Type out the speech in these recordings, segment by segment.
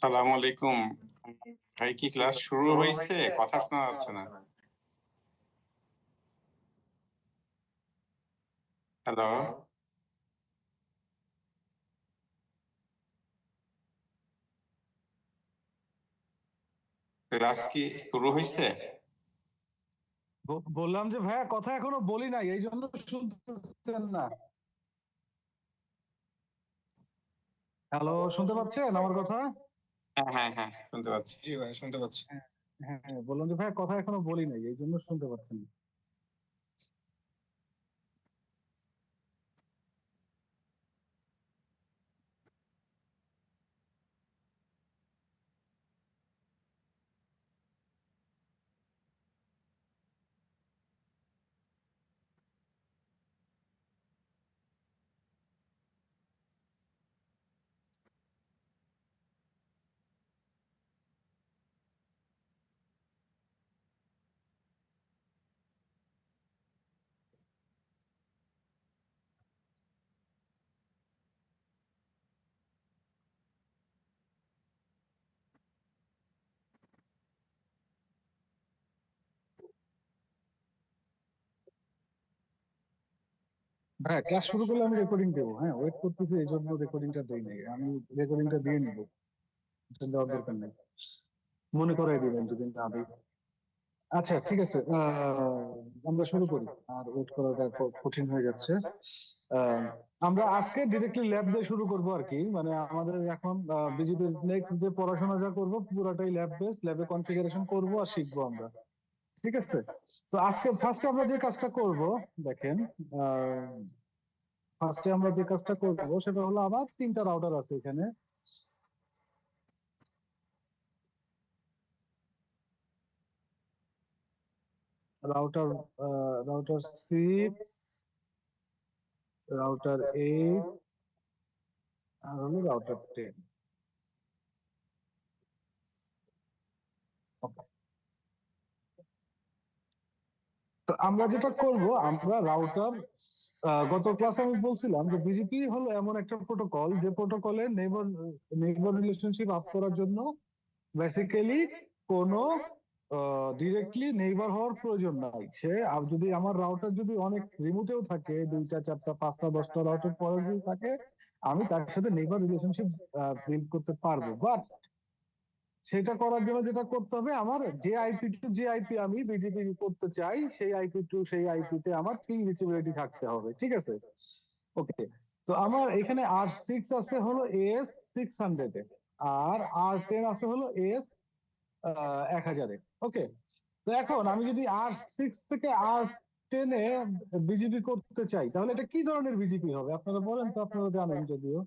সালামু আলাইকুম। ভাই কি ক্লাস শুরু হইছে? কথা শোনা যাচ্ছে না। হ্যালো? ক্লাস কি শুরু হইছে? বললাম যে ভাইয়া কথা এখনো বলি নাই, এই জন্য শুনতেছেন না। হ্যালো, শুনতে পাচ্ছেন আমার কথা? হ্যাঁ, শুনতে পাচ্ছি। জি ভাই, শুনতে পাচ্ছি। হ্যাঁ, বললাম যে ভাইয়া কথা এখনো বলি নাই, এই জন্য শুনতে পাচ্ছেন না। ভাইয়া ক্লাস শুরু করলে আমি রেকর্ডিং দেবো। হ্যাঁ, ওয়েট করতেছি, এই জন্য রেকর্ডিংটা দেই নাই। আমি রেকর্ডিংটা দিয়ে নিবো, দেওয়ার দরকার নেই। মনে করাই দিবেন যদি না দিই। আচ্ছা, ঠিক আছে, আমরা শুরু করি। আর ওয়েট করাটা কঠিন হয়ে যাচ্ছে। আহ, আমরা আজকে ডিরেক্টলি ল্যাব দিয়ে শুরু করব আর কি। মানে আমাদের এখন বিজিবির নেক্সট যে পড়াশোনা যা করবো পুরোটাই ল্যাব বেস, ল্যাবে কনফিগারেশন করব আর শিখবো আমরা। ঠিক আছে, তো আজকে ফার্স্টে আমরা যে কাজটা করব, দেখেন, ফার্স্টে আমরা যে কাজটা করব সেটা হলো, আমার তিনটা রাউটার আছে এখানে। রাউটার রাউটার 6, রাউটার 8, আর হলো রাউটার 10। তো আমরা যেটা করব, আমরা রাউটার, গত ক্লাসে আমি বলছিলাম যে বিজিপি হলো এমন একটা প্রোটোকল, যে প্রোটোকলে নেইবার নেইবার রিলেশনশিপ আপ করার জন্য বেসিক্যালি কোনো ডিরেক্টলি নেইবার হওয়ার প্রয়োজন নাই। সে যদি আমার রাউটার যদি অনেক রিমোটেও থাকে, 2টা 4টা 5টা 10টা রাউটার পরে যদি থাকে, আমি তার সাথে নেইবার রিলেশনশিপ বিল্ড করতে পারবো। বাট সেটা করার জন্য যেটা করতে হবে, আমার যে আইপি টু যে আইপি আমি বিজিপি করতে চাই, সেই আইপি টু সেই আইপি তে আমার পিং রিচেবিলিটি থাকতে হবে। ঠিক আছে, ওকে। তো আমার এখানে R6 আছে হলো AS600 এ, আর R10 আছে হলো AS1000 এ। ওকে, তো এখন আমি যদি R6 থেকে R10 এ বিজিপি করতে চাই, তাহলে এটা কি ধরনের বিজিপি হবে আপনারা বলেন তো? আপনারা জানেন যদিও,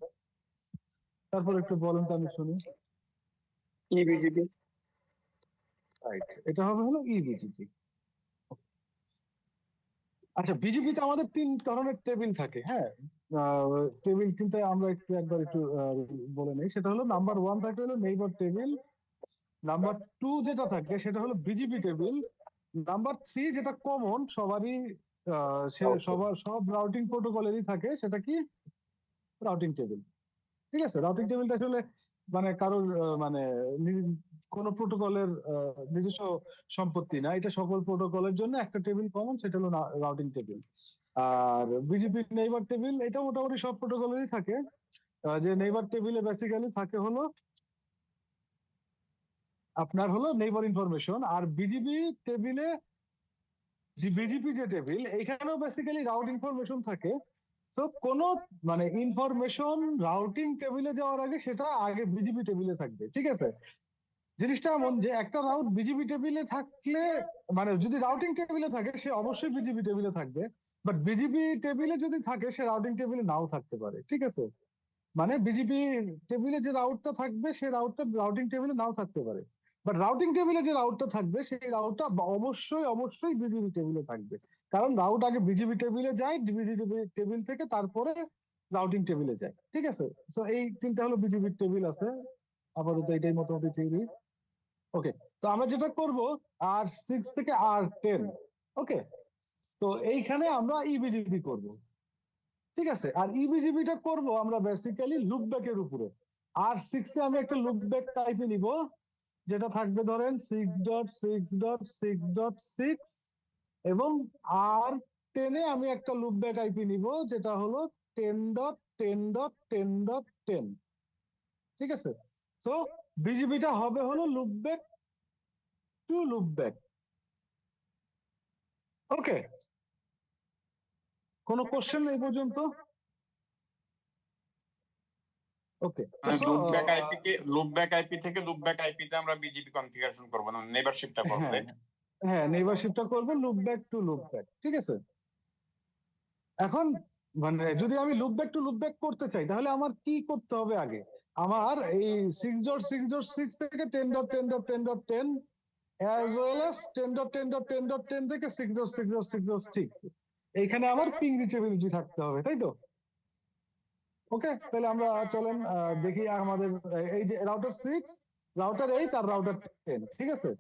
তারপর একটু বলেন তো আমি শুনি। ইবিজিপি। রাইট, এটা হবে হলো ইবিজিপি। আচ্ছা, বিজেপিতে আমাদের 3 ধরনের টেবিল থাকে। হ্যাঁ, টেবিল কিন্তু আমরা একটু বলে নেই। সেটা হলো, নাম্বার 1 থাকে হলো নেইবার টেবিল, নাম্বার 2 যেটা থাকে সেটা হলো বিজিপি টেবিল, নাম্বার 3 যেটা কমন সবারই, সব রাউটিং প্রোটোকলেরই থাকে, সেটা কি? Routing table. ঠিক আছে, রাউটিং টেবিলটা আসলে মানে কারোর মানে কোন প্রোটোকলের নিজস্ব সম্পত্তি না, এটা সকল প্রোটোকলের জন্য একটা টেবিল কমন, সেটা হলো রাউটিং টেবিল। আর বিজিপি নেইবার টেবিল, এটা মোটামুটি সব প্রোটোকলেরই থাকে। যে নেইবার টেবিলে বেসিক্যালি থাকে হলো আপনার হলো নেইবার ইনফরমেশন। আর বিজিবি টেবিলে, বিজিপি যে টেবিল, এখানেও বেসিক্যালি রাউট ইনফরমেশন থাকে। তো কোন মানে ইনফরমেশন রাউটিং টেবিলে যাওয়ার আগে সেটা আগে বিজিবি টেবিলে থাকবে। ঠিক আছে, জিনিসটা এমন যে একটা রাউট বিজিবি টেবিলে থাকলে, মানে যদি রাউটিং টেবিলে থাকে সে অবশ্যই বিজিবি টেবিলে থাকবে, বাট বিজিবি টেবিলে যদি থাকে সে রাউটিং টেবিলে নাও থাকতে পারে। ঠিক আছে, মানে বিজিবি টেবিলে যে রাউটটা থাকবে সে রাউটটা রাউটিং টেবিলে নাও থাকতে পারে, বাট রাউটিং টেবিলে যে রাউটটা থাকবে সেই রাউটটা অবশ্যই বিজিবি টেবিলে থাকবে। কারণ রাউট আগে বিজিবি টেবিলে যায়, বিজিবি টেবিল থেকে তারপরে রাউটিং টেবিলে যায়। ঠিক আছে, তো এই তিনটা হলো বিজিবি টেবিল আছে। আপাতত এটাই মোটামুটি থিওরি। ওকে, তো আমরা যেটা করব, R6 থেকে R10, ওকে, তো এইখানে আমরা ইবিজিবি করব। ঠিক আছে, আর ইবিজিবিটা করব আমরা বেসিক্যালি লুপব্যাকের উপরে। আর 6 এ আমি একটা লুপ ব্যাক টাইপে নিব, যেটা থাকবে ধরেন 6.6.6.6, এবং আর 10 এ আমি একটা লুপ ব্যাক আইপি নিব, যেটা হলো 10.10.10.10। ঠিক আছে, সো বিজিবিটা হবে হলো loop back to loop back. Okay, কোনো কোশ্চেন এই পর্যন্ত? ওকে, মানে লুপ ব্যাক আইপি থেকে লুপ ব্যাক আইপিতে আমরা বিজিপি কনফিগারেশন করব না, নেবারশিপটা করব, হ্যাঁ রাইট? হ্যাঁ, নেইবারশিপটা করব loop back to loop back. ঠিক আছে, এখন মানে যদি আমি loop back to loop back করতে চাই, তাহলে আমার কি করতে হবে আগে? আমার এই 6.6.6 থেকে 10.10.10.10 as well as 10.10.10.10 থেকে 6.6.6.6, এইখানে আমার পিং রিচেবিলিটি থাকতে হবে, তাই তো? ওকে, তাহলে আমরা চলেন দেখি আমাদের এই যে রাউটার 6, রাউটার 8 আর রাউটার 10। ঠিক আছে,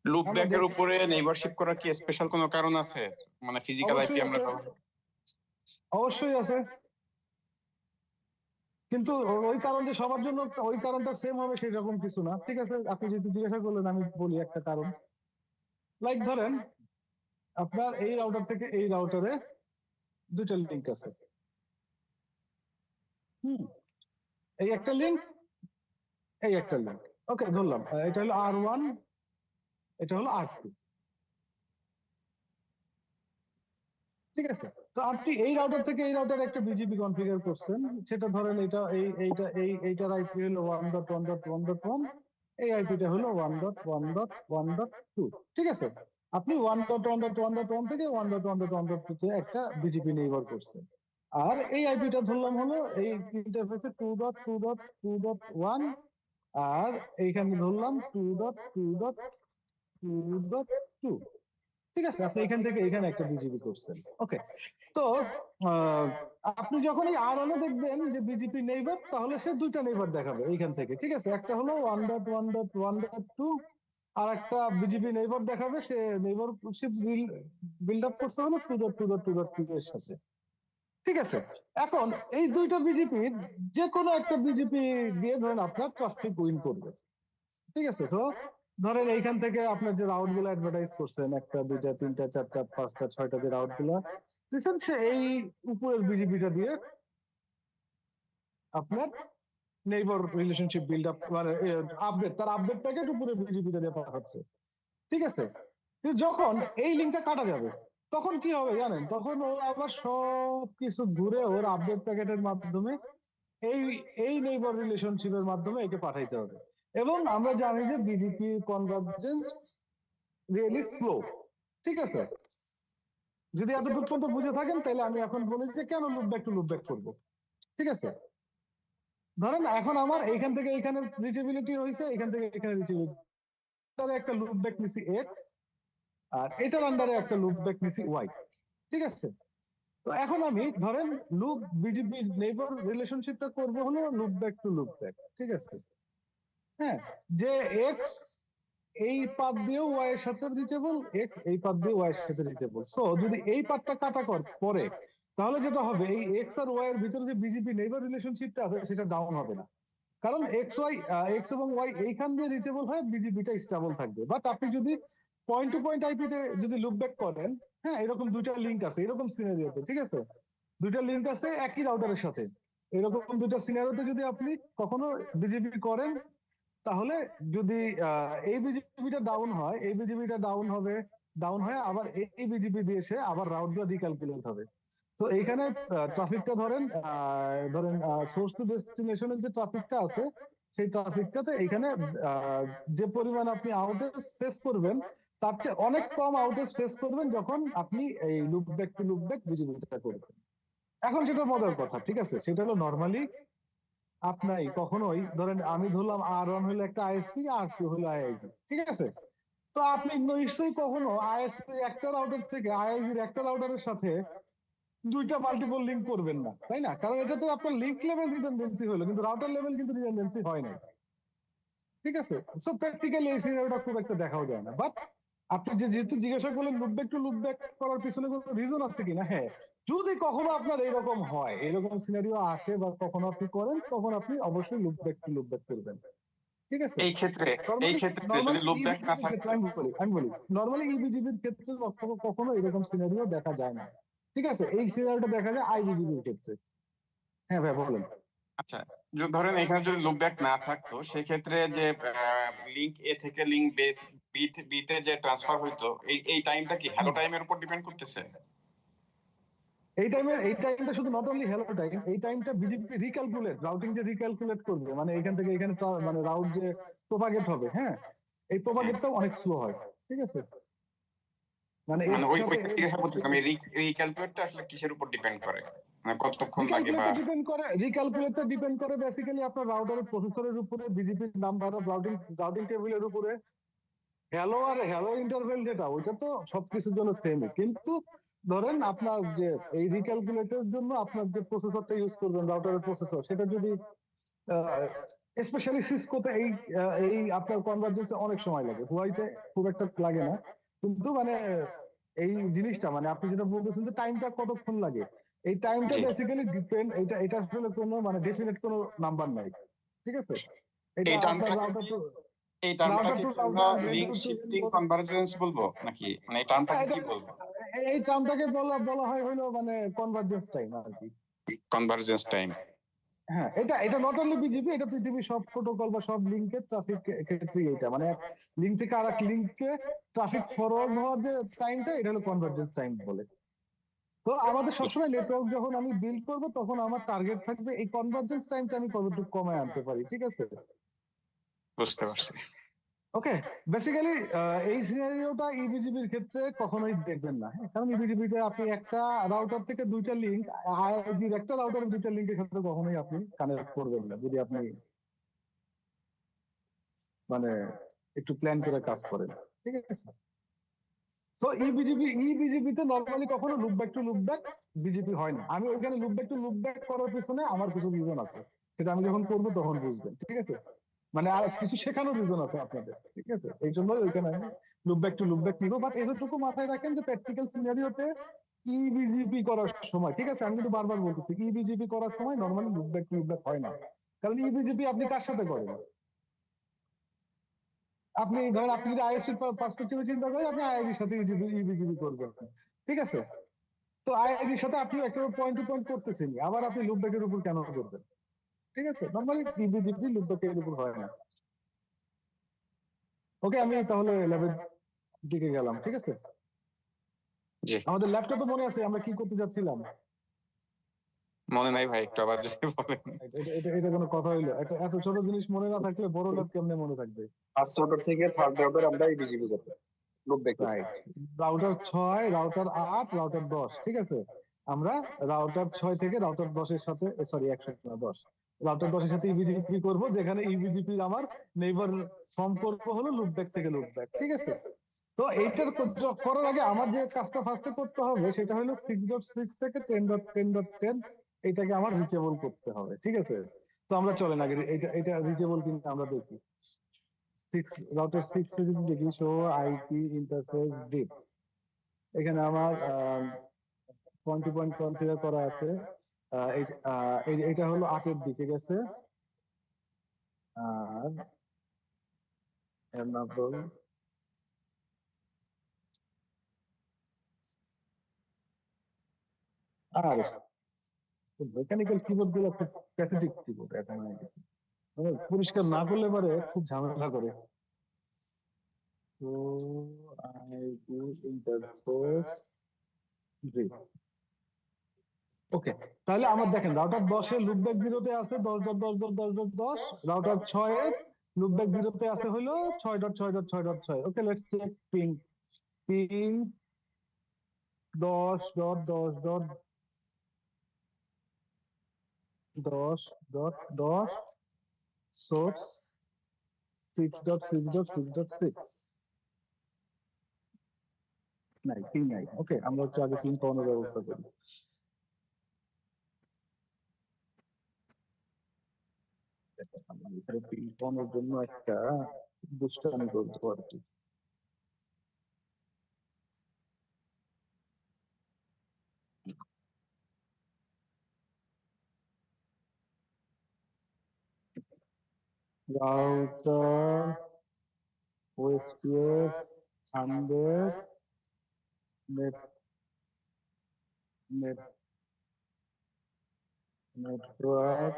লুপ আমরা ব্যাকের উপরে নেবারশিপ করার কি স্পেশাল কোনো কারণ আছে? মানে ফিজিক্যাল আইপি অবশ্যই আমরা আছে, অবশ্যই আছে, কিন্তু ওই কারণ যে সবার জন্য ওই কারণটা সেম হবে সেরকম কিছু না। ঠিক আছে, আপনি যেহেতু জিজ্ঞাসা করলেন আমি বলি একটা কারণ। লাইক ধরেন আপনার এই রাউটার থেকে এই রাউটারে দুইটা লিংক আছে। হুম, এই একটা লিংক, এই একটা লিংক। ওকে, ধরলাম এটা হলো R1, এটা হলো R2। ঠিক আছে, তো আপনি এই রাউটার থেকে এই রাউটার একটা বিজিপি কনফিগার করছেন, সেটা ধরেন এটা এইটার আইপি হলো 1.1.1.1, এই আইপিটা হলো 1.1.1.2। ঠিক আছে, আপনি 1.1.1.1 থেকে 1.1.1.2 তে একটা বিজিপি নেইবার করছেন, আর এই আইপিটা ধরলাম হলো এই ইন্টারফেসে 2.2.2.1, আর এইখানে ধরলাম 2.2.2.2। ঠিক আছে, আপনি এখান থেকে এখানে একটা বিজিপি করছেন। ওকে, তো আহ, আপনি যখন এই আর1 দেখবেন যে বিজিপি নেইবার, তাহলে সে দুইটা নেইবার দেখাবে এইখান থেকে। ঠিক আছে, একটা হলো 1.1.1.2, আর একটা বিজিপি নেইবার দেখাবে, সে নেইবারশিপ বিল্ড আপ করতে হলো 2.2.2.2 এর সাথে। ঠিক আছে, এখন এই দুইটা বিজিপি যে কোনো একটা বিজিপি দিয়ে ধরেন আপনার ট্রাফিক উইন করবে। ঠিক আছে, তো ধরেন এইখান থেকে আপনার যে রাউট গুলো অ্যাডভার্টাইজ করছেন, একটা দুইটা তিনটা চারটা পাঁচটা ছয়টা যে রাউট গুলো দিচ্ছেন, সে এই উপরের বিজিবিটা দিয়ে আপনার নেইবার রিলেশনশিপ বিল্ড আপ মানে আপডেট, তার আপডেট প্যাকেট উপরে বিজিবিটা দিয়ে পাঠাচ্ছে। ঠিক আছে, কিন্তু যখন এই লিঙ্কটা কাটা যাবে, তখন কি হবে জানেন? তখন ও আবার সব কিছু ঘুরে ওর আপডেট প্যাকেটের মাধ্যমে এই এই নেইবার রিলেশনশিপের মাধ্যমে একে পাঠাইতে হবে। এবং আমরা জানি যে বিজিপি কনভার্জেন্স রিয়েলি স্লো। ঠিক আছে, যদি এতটুকু পর্যন্ত বুঝে থাকেন, তাহলে আমি এখন বলি যে কেন loop back to loop back করবো। ঠিক আছে, ধরেন এখন আমার এইখান থেকে এখানে রিচেবিলিটি হয়েছে, এখান থেকে এখানে রিচেবিলিটি, তার একটা লুপ ব্যাক নিছি এক্স, আর এটার আন্ডারে একটা লুপ ব্যাক নিছি ওয়াই। ঠিক আছে, তো এখন আমি ধরেন লুপ বিজিবি নেইবার রিলেশনশিপটা করবো হলো loop back to loop back. ঠিক আছে, হ্যাঁ, যে এক্স এই পাথ দিয়ে ওয়াই এর সাথে রিচেবল, এক্স এই পাথ দিয়ে ওয়াই এর সাথে রিচেবল। সো যদি এই পাথটা কাটা পরে, তাহলে যেটা হবে এই এক্স আর ওয়াই এর ভিতরে যে বিজিপি নেইবার রিলেশনশিপটা আছে সেটা ডাউন হবে না, কারণ এক্স এবং ওয়াই এইখান দিয়ে রিচেবল হয়, বিজিপিটা স্টেবল থাকবে। বাট আপনি যদি পয়েন্ট টু পয়েন্ট আইপিতে যদি লুপ ব্যাক করেন, হ্যাঁ, এরকম দুইটা লিংক আছে এরকম সিনারিওতে। ঠিক আছে, দুইটা লিংক আছে একই রাউটারের সাথে, এরকম দুইটা সিনারিওতে যদি আপনি কখনো বিজিপি করেন, তাহলে যদি এই বিজিবিটা ডাউন হয়, এই বিজিবিটা ডাউন হবে, ডাউন হয়ে আবার এই বিজিবি দিয়ে এসে আবার রাউট গুলো রিক্যালকুলেট হবে। তো এইখানে ট্রাফিকটা ধরেন ধরেন সোর্স টু ডেস্টিনেশনের যে ট্রাফিকটা আছে, সেই ট্রাফিকটাতে এখানে যে পরিমাণ আপনি আউটেজ ফেস করবেন, তার চেয়ে অনেক কম আউটেজ ফেস করবেন যখন আপনি এই loop back to loop back বিজিবিটা করবেন। এখন যেটা মজার কথা, ঠিক আছে, সেটা হলো নর্মালি আপনাই কখনোই ধরেন আমি ধরলাম আর1 হলো একটা আইএসপি, আর2 হলো আইআইজি। ঠিক আছে, তো আপনি নিশ্চয়ই কখনো আইএসপি একটা রাউটার থেকে আইআইজির একটা রাউটারের সাথে দুইটা মাল্টিপল লিংক করবেন না, তাই না? কারণ এটা তো আপনার লিংক লেভেল রিডান্ডেন্সি হলো, কিন্তু রাউটার লেভেল কিন্তু রিডান্ডেন্সি হয় না। ঠিক আছে, সো প্র্যাকটিক্যালি এই সিনারিওটা খুব একটা দেখাও যায় না। বাট আপনি যেহেতু জিজ্ঞাসা করলেন লুপব্যাক টু লুপব্যাক করার পিছনে কোনো রিজন আছে কিনা, হ্যাঁ, যদি কখনো আপনার এরকম হয়, এরকম সিনারিও আসে বা কখনো আপনি করেন, তখন আপনি অবশ্যই লুপব্যাক টু লুপব্যাক করবেন। ঠিক আছে। এই ক্ষেত্রে এই নর্মালি ক্ষেত্রে যদি নর্মালি লুপ ব্যাক না ইবিজিবির ক্ষেত্রে থাকতো, আমি বলি নর্মালি ইবিজিবির ক্ষেত্রে কখনো এরকম সিনারিও দেখা যায় না। ঠিক আছে, এই সিনারিওটা দেখা যায় আইবিজিবির ক্ষেত্রে। হ্যাঁ ভাই বলেন। আচ্ছা, ধরেন এখানে যদি লুপ ব্যাক না থাকতো, সেক্ষেত্রে যে লিংক এ থেকে লিংক বি তে যে ট্রান্সফার হইতো, এই টাইমটা কি হ্যালো টাইমের উপর ডিপেন্ড করতেছে? এই টাইমটা শুধু নট অনলি হ্যালো টাইম, এই টাইমটা বিজেপি রিক্যালকুলেট, রাউটিং যে রিক্যালকুলেট করবে, মানে এখান থেকে এখানে মানে রাউট যে প্রোপাগেট হবে, হ্যাঁ, এই হ্যাঁ, প্রোপাগেটটাও অনেক স্লো হয়। ঠিক আছে, মানে এর মানে সাথে ওইটা জিজ্ঞাসা করতেছি আমি, রিক্যালকুলেটটা আসলে কিসের উপর ডিপেন্ড করে, মানে কতক্ষণ লাগে বা রিক্যালকুলেটটা ডিপেন্ড করে বেসিক্যালি আপনার রাউটারের প্রসেসরের উপরে, বিজেপির নাম্বার অফ রাউটিং রাউটিং টেবিলের উপরে। হ্যালো আর হ্যালো ইন্টারভেল যেটা, ওইটা তো সবকিছুর জন্য সেমই, কিন্তু ধরেন আপনার যে এই রিক্যালকুলেটের জন্য আপনার যে প্রসেসরটা ইউজ করবেন, রাউটারের প্রসেসর, সেটা যদি স্পেশালি সিসকোতে এই আপনার কনভার্জেন্সে অনেক সময় লাগে, হুয়াইতে খুব একটা লাগে না, কিন্তু মানে এই জিনিসটা মানে আপনি যেটা বলতেছেন যে টাইমটা কতক্ষণ লাগে, এই টাইমটা জি, বেসিক্যালি ডিপেন্ড, এটা আসলে কোনো মানে ডেফিনেট কোনো নাম্বার নাই। ঠিক আছে, এটা এই আপনার টার্মটাকে রাউটার কি টু এই টার্মটাকে রাউটার টু কি আমরা router, link vendor to shifting vendor. Convergence বলবো নাকি, মানে এই টার্মটাকে কি বলবো? এই টার্মটাকে বলা বলা হয় হলো মানে কনভার্জেন্স টাইম আর কি। Convergence time. হ্যাঁ, এটা এটা নট অনলি বিজিপি, এটা পৃথিবীর সব প্রোটোকল বা সব লিঙ্কের ট্রাফিক ক্ষেত্রে, এটা মানে এক লিঙ্ক থেকে আর এক লিঙ্কে ট্রাফিক ফরওয়ার্ড হওয়ার যে টাইমটা, এটা হলো কনভার্জেন্স টাইম বলে। তো আমাদের সবসময় নেটওয়ার্ক যখন আমি বিল্ড করব, তখন আমার টার্গেট থাকবে এই কনভার্জেন্স টাইমটা আমি কতটুকু কমায় আনতে পারি। ঠিক আছে, বুঝতে পারছি। ওকে। বেসিক্যালি এই সিনারিওটা ইবিজিবির ক্ষেত্রে কখনোই দেখবেন না, হ্যাঁ, কারণ ইবিজিবিতে আপনি একটা রাউটার থেকে দুইটা লিঙ্ক, আইআইজির একটা রাউটারের দুইটা লিঙ্কের সাথে কখনোই আপনি কানেক্ট করবেন না, যদি আপনি মানে একটু প্ল্যান করে কাজ করেন। ঠিক আছে, সো ইবিজিবি তে নরমালি কখনো loop back to loop back BJP হয় না। আমি ওইখানে loop back to loop back করার পিছনে আমার কিছু রিজন আছে, সেটা আমি যখন করবো তখন বুঝবেন। ঠিক আছে, মানে আর কিছু শেখানোর রিজন আছে আপনাদের। ঠিক আছে, এই জন্য ওইখানে আমি loop back to loop back নিবো, বাট এতটুকু মাথায় রাখেন যে প্র্যাকটিক্যাল সিনারিওতে ইবিজিপি করার সময়, ঠিক আছে, আমি কিন্তু বারবার বলতেছি, ইবিজিপি করার সময় normally loop back to loop back হয় না। কারণ ইবিজিপি আপনি কার সাথে করেন, আপনি ধরেন আপনি যদি আইএসসির পার্সপেক্টিভে চিন্তা করেন, আপনি আইআইডির সাথে ইবিজিবি করবেন। ঠিক আছে, তো আইআইডির সাথে আপনি একটা পয়েন্ট টু পয়েন্ট করতেছেন, আবার আপনি লুপব্যাকের উপর কেন করবেন? ঠিক আছে, নর্মালি ইবিজিবি লুপব্যাকের উপর হয় না। ওকে, আমি তাহলে ল্যাবের দিকে গেলাম। ঠিক আছে, জি, আমাদের ল্যাবটা তো মনে আছে আমরা কি করতে যাচ্ছিলাম? মনে নাই ভাই, একটু আবার যদি বলেন। এটা কোনো কথা হইলো? একটা এত ছোট জিনিস মনে না থাকলে বড় ল্যাব কেমনে মনে থাকবে? ফার্স্ট রাউটার থেকে থার্ড রাউটার আমরা ইবিজিবি করতে লুপ ব্যাক করতে। Right, router 6, router 8, router 10। ঠিক আছে, আমরা রাউটার 6 থেকে রাউটার 10-এর সাথে, সরি 110, রাউটার 10-এর সাথে ইবিজিপি করব, যেখানে ইবিজিপি আমার নেইবার ফর্ম করব হলো লুপব্যাক থেকে লুপব্যাক। ঠিক আছে, তো এইটার করার আগে আমার যে কাজটা ফার্স্টে করতে হবে সেটা হলো 6.6 থেকে 10.10.10, এটাকে আমার রিচেবল করতে হবে। ঠিক আছে, তো আমরা চলেন আগে এটা এটা রিচেবল কিনা আমরা দেখি। 6 রাউটার 6 এ যদি দেখি শো আইপি ইন্টারফেস ডিপ, এখানে আমার পয়েন্ট টু পয়েন্ট কনফিগার করা আছে। এটা হলো 8-এর দিকে গেছে, আর enable আর মেকানিক্যাল কিবোর্ড গুলো খুব প্যাথেটিক কিবোর্ড এখন হয়ে গেছে, মানে পরিষ্কার না করলে পারে খুব ঝামেলা করে। তো আইপি ইন্টারফেস ডিপ, ওকে। তাহলে আমার দেখেন রাউটার 10 এ লুপব্যাক 0 তে আছে 10.10.10.10, রাউটার 6 এর লুপব্যাক 0 তে আছে হলো 6.6.6.6। Okay, let's check ping. Ping 10.10.10.10 source 6.6.6.6, নাই পিং নাই। ওকে, আমরা হচ্ছে আগে পিং পাওয়ানোর ব্যবস্থা করি। এখানে পিং পাওয়ানোর জন্য একটা দুষ্টামি করবো আর কি। router OSPF 100 net network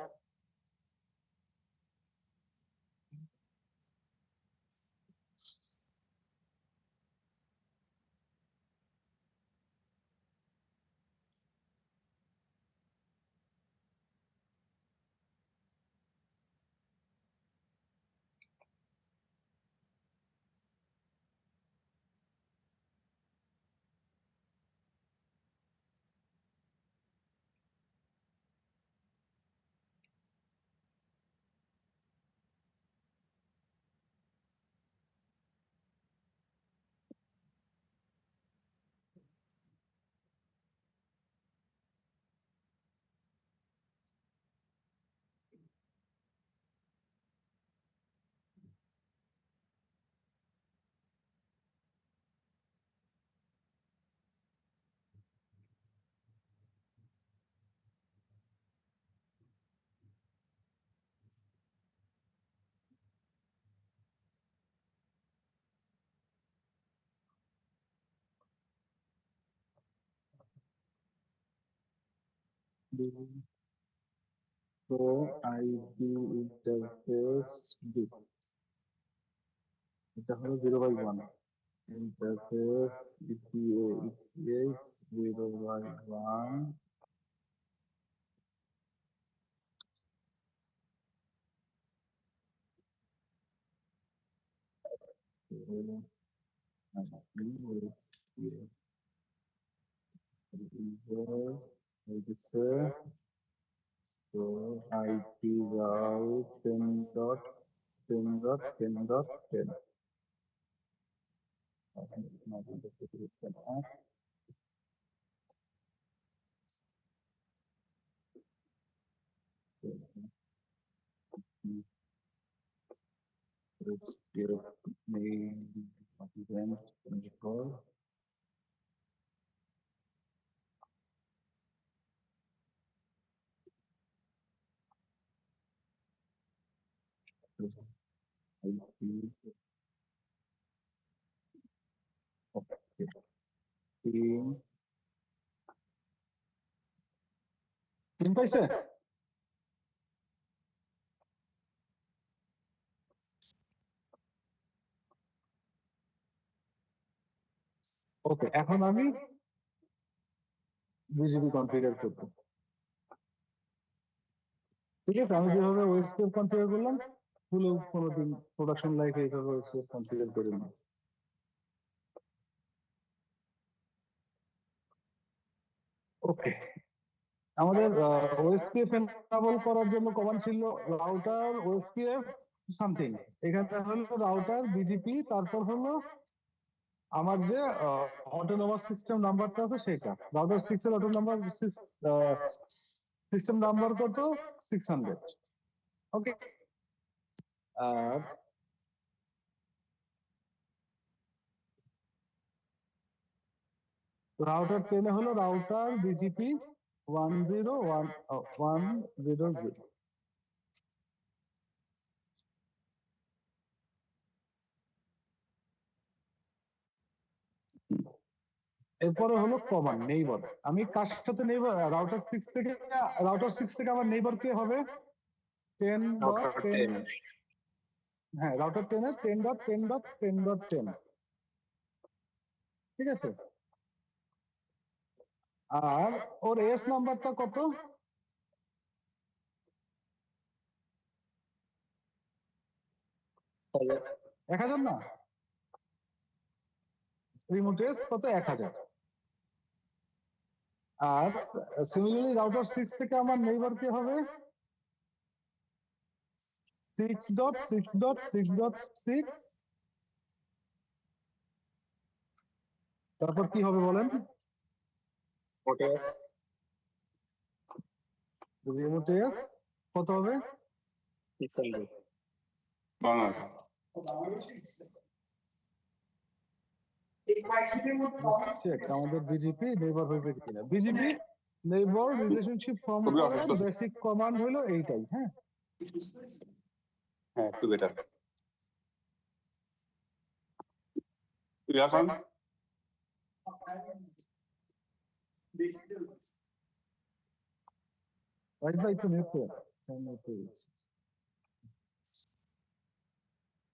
pro IP interface D এটা হলো 0/1 interface EPA EPS 0/1 So IP route 10.10.10.10. তিন পাইছে ওকে এখন আমি বিজিবি কনফিগার করব ঠিক আছে আমি যেভাবে ওয়েবসাইট কনফিগার করলাম ফুল কোনোদিন প্রোডাকশন লাইফে এইভাবে ওয়েবসাইট কনফিগার করে নিই ওকে আমাদের ওএসপিএফ এনাবল করার জন্য কমান্ড ছিল রাউটার ওএসপিএফ সামথিং এখানে হলো রাউটার বিজিপি তারপর হলো আমার যে অটোনোমাস সিস্টেম নাম্বারটা আছে সেটা রাউটার 6 এর অটোনোমাস সিস্টেম নাম্বার কত 600 ওকে আর রাউটার 10 এ হলো রাউটার বিজিপি 101.1.0.0 এরপরে হলো কমান্ড নেইবার আমি কার সাথে নেইবার রাউটার 6 থেকে আমার নেইবার কে হবে 10.10 হ্যাঁ রাউটার 10 এর 10.10.10.10 ঠিক আছে আর ওর এস নাম্বারটা কত 1000 না রিমোট এস কত 1000 আর সিমিলারলি রাউটার 6 থেকে আমার নেইবার কে হবে 6.6.6.6 তারপর কি হবে বলেন রিমোট এস কত হবে 600 আমাদের বিজিপি নেইবার হয়েছে কিনা বিজিপি নেইবার রিলেশনশিপ ফর্ম করার বেসিক কমান্ড হলো এইটাই হ্যাঁ হ্যাঁ একটু বেটার। তুই এখন রাইট ভাই একটু net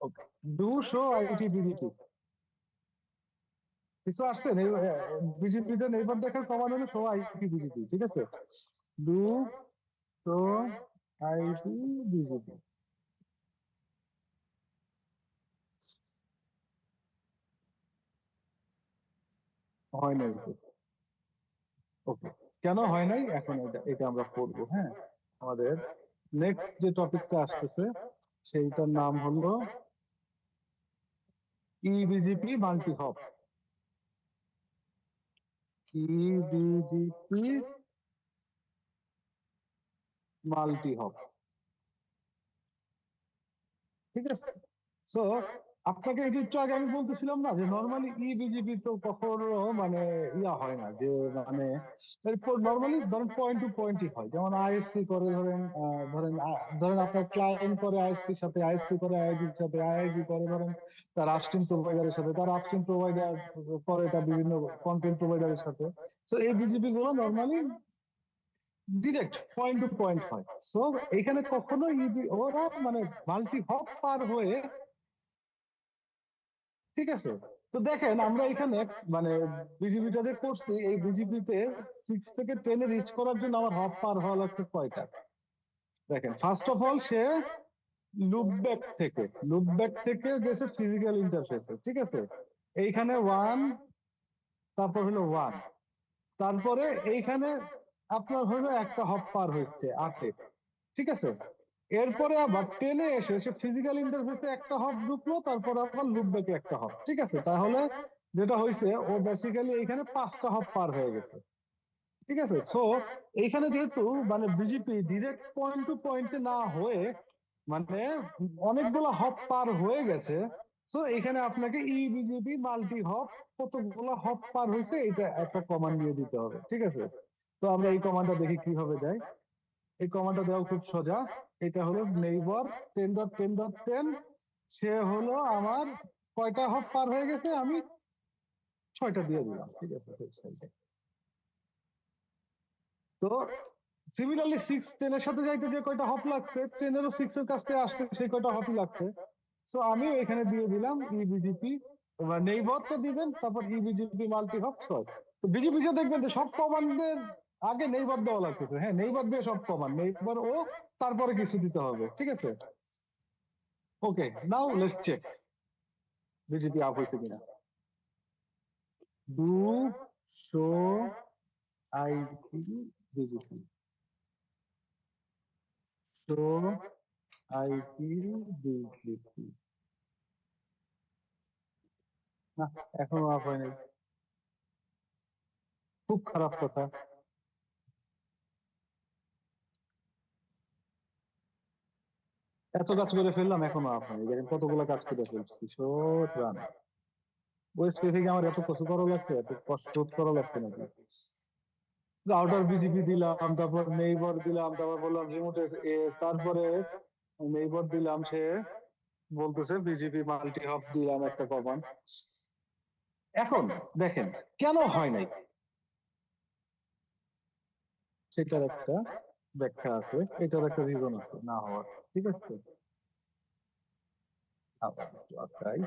okay do show IT BGP কিছু আসছে বিজেপিতে নেইবার দেখার কমান হলো শো আইটি বিজেপি ঠিক আছে ডু শো আইটি বিজেপি হয় নাই ওকে কেন হয় নাই এখন এটা এটা আমরা পড়বো হ্যাঁ আমাদের নেক্সট যে টপিকটা আসতেছে সেইটার নাম হলো ইবিজিপি মাল্টি হপ ইবিজিপি মাল্টি হপ ঠিক আছে সো আপনাকে এই যে একটু আগে আমি বলতেছিলাম না যে নর্মালি ইবিজিপি তো কখনো মানে ইয়া হয় না যে মানে নর্মালি ধরেন পয়েন্ট টু পয়েন্টই হয় যেমন আইএসপি করে ধরেন আপনার ক্লায়েন্ট করে আইএসপির সাথে আইএসপি করে আইআইজির সাথে আইআইজি করে ধরেন তার আপস্ট্রিম প্রোভাইডারের সাথে তার আপস্ট্রিম প্রোভাইডার করে তার বিভিন্ন কন্টেন্ট প্রোভাইডারের সাথে তো এই বিজিপি গুলো normally direct point to point হয় সো এখানে কখনো ওরা মানে মাল্টি হপ পার হয়ে ঠিক আছে তো দেখেন আমরা এখানে মানে বিজিবিটা যে করছি এই বিজিবিতে 6 থেকে 10 এ রিচ করার জন্য আমার হপ পার হওয়া লাগছে কয়টা দেখেন first of all say loopback থেকে গেছে ফিজিক্যাল ইন্টারফেসে ঠিক আছে এইখানে 1 তারপর হলো 1 তারপরে এইখানে আপনার হলো একটা হপ পার হয়েছে 8 ঠিক আছে এরপরে আবার 10 এ এসে সে ফিজিক্যাল ইন্টারফেসে একটা হপ ঢুকলো তারপর আবার লুপব্যাকে একটা হপ ঠিক আছে তাহলে যেটা হয়েছে ও বেসিক্যালি এইখানে 5টা হপ পার হয়ে গেছে ঠিক আছে সো এইখানে যেহেতু মানে বিজেপি ডিরেক্ট পয়েন্ট টু পয়েন্টে না হয়ে মানে অনেকগুলো হপ পার হয়ে গেছে সো এখানে আপনাকে ই বিজেপি মাল্টি হপ কতগুলো হপ পার হয়েছে এটা একটা কমান্ড দিয়ে দিতে হবে ঠিক আছে তো আমরা এই কমান্ডটা দেখি কিভাবে দেয় এই কমান্ডটা দেওয়া খুব সোজা এটা হলো নেইবার 10.10.10 সে হলো আমার কয়টা হপ পার হয়ে গেছে আমি 6টা দিয়ে দিলাম ঠিক আছে তো সিমিলারলি 6 10 এর সাথে যাইতে যে কয়টা হপ লাগছে 10 এরও 6 এর কাছে আসতে সেই কয়টা হপই লাগছে সো আমি এখানে দিয়ে দিলাম ইবিজিপি নেইবার তো দিবেন তারপর ইবিজিপি মাল্টি হপ 6 তো বিজিপি তে দেখবেন যে সব কমান্ডের আগে নেইবার দেওয়া লাগতেছে হ্যাঁ নেইবার দিয়ে সব কমান্ড নেইবার ও তারপরে কিছু দিতে হবে ঠিক আছে okay now let's check BGP up হয়েছে কিনা do show IT BGP show IT BGP না এখনো আপ হয় নাই খুব খারাপ কথা এত কাজ করে ফেললাম এখনো আপ হয়নি দেখেন কতগুলো কাজ করে ফেলছি শোট রান ওই স্পেসে আমার এত কষ্ট করা লাগছে এত কষ্ট করা লাগছে নাকি রাউটার বিজিপি দিলাম তারপর নেইবার দিলাম তারপর বললাম রিমোট তারপরে নেইবার দিলাম সে বলতেছে বিজিপি মাল্টি হপ দিলাম একটা কমান্ড এখন দেখেন কেন হয় নাই সেটার একটা ব্যাখ্যা আছে এটার একটা রিজন আছে না হওয়ার ঠিক আছে আবার একটু আঁকাই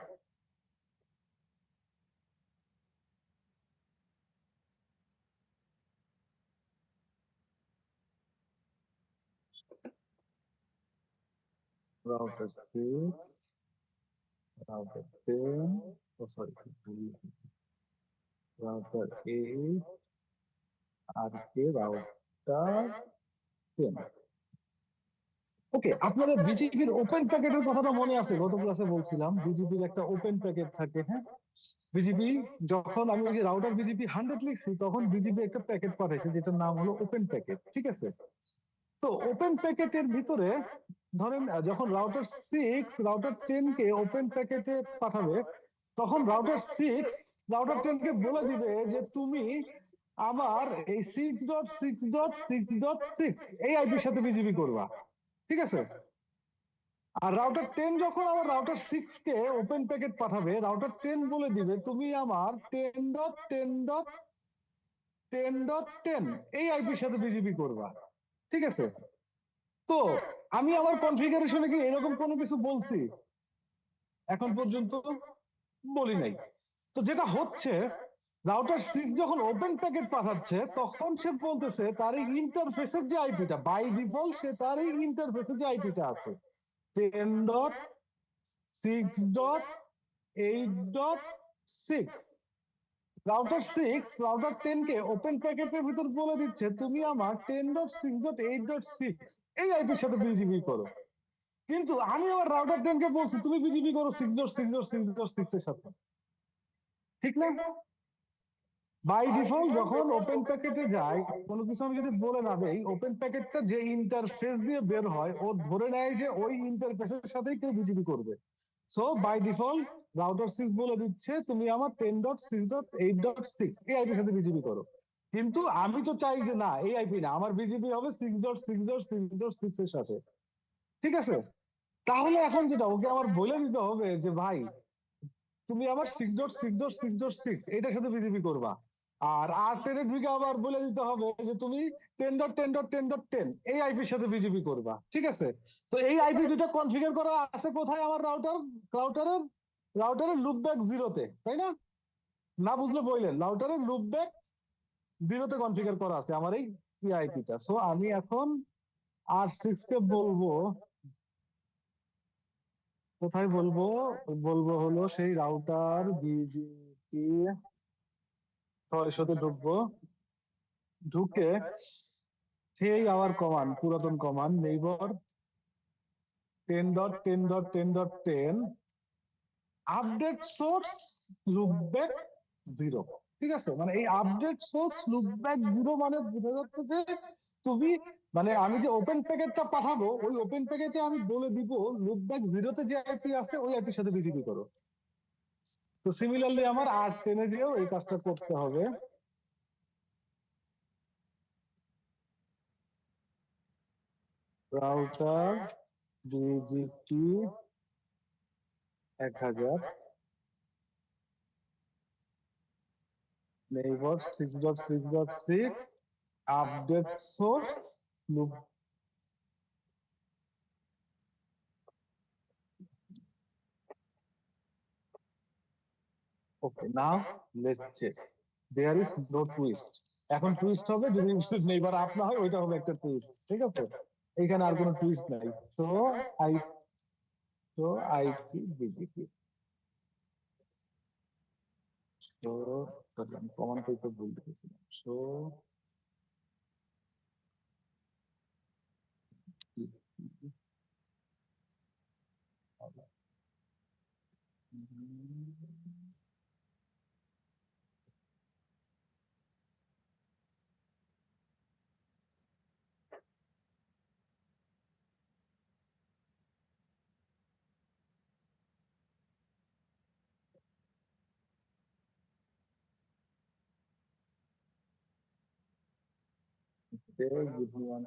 router 6 router 10 oh sorry router 8 আর কে router 10 ওকে আপনাদের বিজিবির ওপেন প্যাকেটের কথাটা মনে আছে গত ক্লাসে বলছিলাম বিজিবির একটা ওপেন প্যাকেট থাকে হ্যাঁ বিজিবি যখন আমি ওই যে রাউটার বিজিবি 100 লিখছি তখন বিজিবি একটা প্যাকেট পাঠাইছে যেটার নাম হলো ওপেন প্যাকেট ঠিক আছে তো ওপেন প্যাকেটের ভিতরে ধরেন যখন রাউটার 6 রাউটার 10 কে ওপেন প্যাকেটে পাঠাবে তখন রাউটার 6 রাউটার 10 কে বলে দিবে যে তুমি আমার এই 6.6.6.6 এই আইপির সাথে বিজিবি করবা ঠিক আছে আর রাউটার 10 যখন আমার রাউটার 6 কে ওপেন প্যাকেট পাঠাবে, রাউটার 10 বলে দিবে তুমি আমার 10.10.10.10 এই আইপির সাথে বিজিপি করবা। ঠিক আছে? তো আমি আমার কনফিগারেশনে কি এরকম কোনো কিছু বলছি? এখন পর্যন্ত বলি নাই। তো যেটা হচ্ছে, রাউটার 6 যখন ওপেন প্যাকেট পাঠাচ্ছে তখন সে বলতেছে তার এই ইন্টারফেসের যে আইপিটা বাই ডিফল্ট, সে তার এই ইন্টারফেসের যে আইপিটা আছে 10.6.8.6, রাউটার 6 রাউটার 10 কে ওপেন প্যাকেটের ভিতর বলে দিচ্ছে তুমি আমার 10.6.8.6 এই আইপির সাথে বিজিবি করো। কিন্তু আমি আমার রাউটার 10 কে বলছি তুমি বিজিবি করো 6.6.6.6 এর সাথে। ঠিক না? বাই ডিফল্ট যখন ওপেন প্যাকেটে যায় কোনো কিছু আমি যদি বলে না দেই, ওপেন প্যাকেটটা যে ইন্টারফেস দিয়ে বের হয় ও ধরে নেয় যে ওই ইন্টারফেসের সাথেই কেউ বিজিবি করবে। সো বাই ডিফল্ট রাউটার 6 বলে দিচ্ছে তুমি আমার 10.6.8.6 এই আইপির সাথে বিজিবি করো। কিন্তু আমি তো চাই যে না, এই আইপি না, আমার বিজিবি হবে 6.6.6.6 এর সাথে। ঠিক আছে? তাহলে এখন যেটা ওকে আমার বলে দিতে হবে যে ভাই তুমি আবার 6.6.6.6 এটার সাথে বিজিবি করবা। আর R10 এর ঢুকে আবার বলে দিতে হবে যে তুমি 10.10.10.10 এই আইপির সাথে বিজিবি করবা। ঠিক আছে? তো এই আইপি দুটো কনফিগার করা আছে কোথায়? আমার রাউটারের রাউটারের লুপব্যাক 0-তে, তাই না? না বুঝলে বললেন, রাউটারের লুপব্যাক 0-তে কনফিগার করা আছে আমার এই আইপিটা। সো আমি এখন R6 কে বলবো, কোথায় বলবো? বলবো হলো সেই রাউটার বিজিপি 600-তে ঢুকবো, ঢুকে সেই আবার কমান্ড, পুরাতন command neighbour 10.10.10.10 update source loopback 0। ঠিক আছে? মানে এই আপডেট সোর্স লুপব্যাক 0 মানে বোঝা যাচ্ছে যে তুমি, মানে আমি যে ওপেন প্যাকেটটা পাঠাবো ওই ওপেন প্যাকেটে আমি বলে দিব লুপব্যাক 0-তে যে আইপি আছে ওই আইপির সাথে বিজিপি করো। তো সিমিলারলি আমার R10 এ যেও এই কাজটা করতে হবে। Router BGP 1000 neighbour 6.6.6 update source loop. Okay, now let's check. There is no twist. এখন টুইস্ট হবে যদি নেইবার আপ না হয়, ওইটা হবে একটা টুইস্ট। ঠিক আছে? এখানে আর কোনো টুইস্ট নাই। So I so IP BGP so, sorry আমি কমান্ড করতে ভুল লিখেছিলাম। So give me one.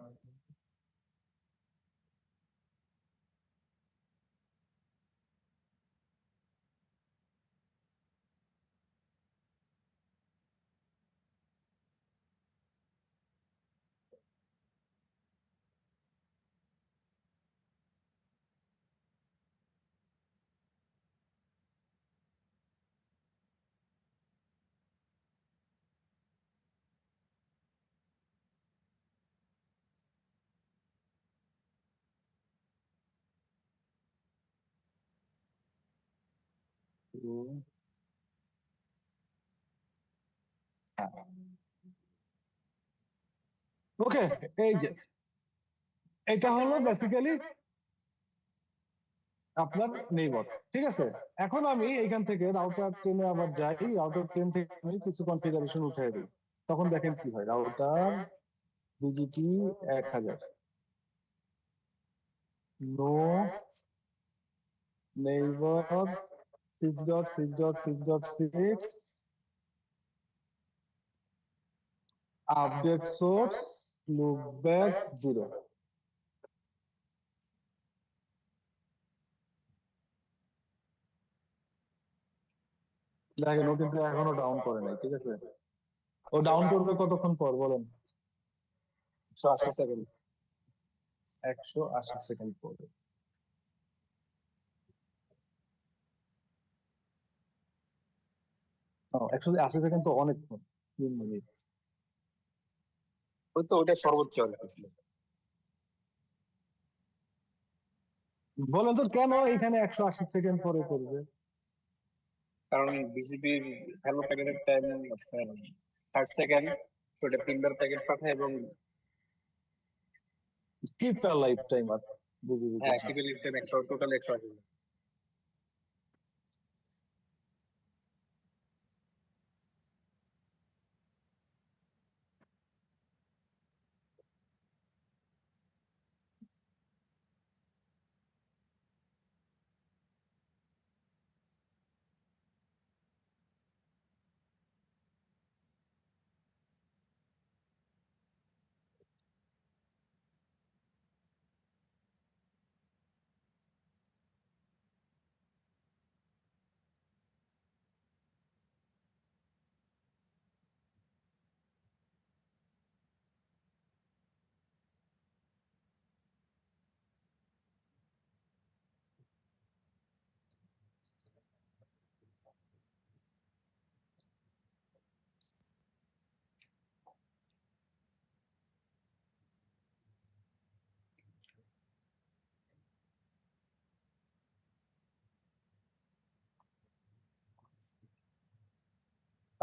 Okay, এই যে এটা হলো বেসিক্যালি আপনার নেইবার। ঠিক আছে? এখন আমি এখান থেকে রাউটার 10 এ আবার যাই, রাউটার 10 থেকে আমি কিছু কনফিগারেশন উঠিয়ে দিই। তখন দেখেন কি হয়। Router BGP 1000 no neighbour 6.6.6.6 update source loopback 0। দেখেন ও কিন্তু এখনো ডাউন করে নাই, ঠিক আছে? ও ডাউন করবে কতক্ষণ পর বলেন? 180 সেকেন্ড, 180 সেকেন্ড পর। 180 সেকেন্ড তো অনেকক্ষণ, 3 মিনিট। ওই তো ওটা সর্বোচ্চ আর কি। বলেন তো কেন এখানে 180 সেকেন্ড পরে করবে? কারণ বিজেপির হ্যালো প্যাকেটের টাইম আপনার 60 সেকেন্ড, ওটা 3 বার প্যাকেট পাঠায় এবং কিপ তার লাইফ টাইম আর বুঝি হ্যাঁ কিপিং টাইম 100, টোটাল 180।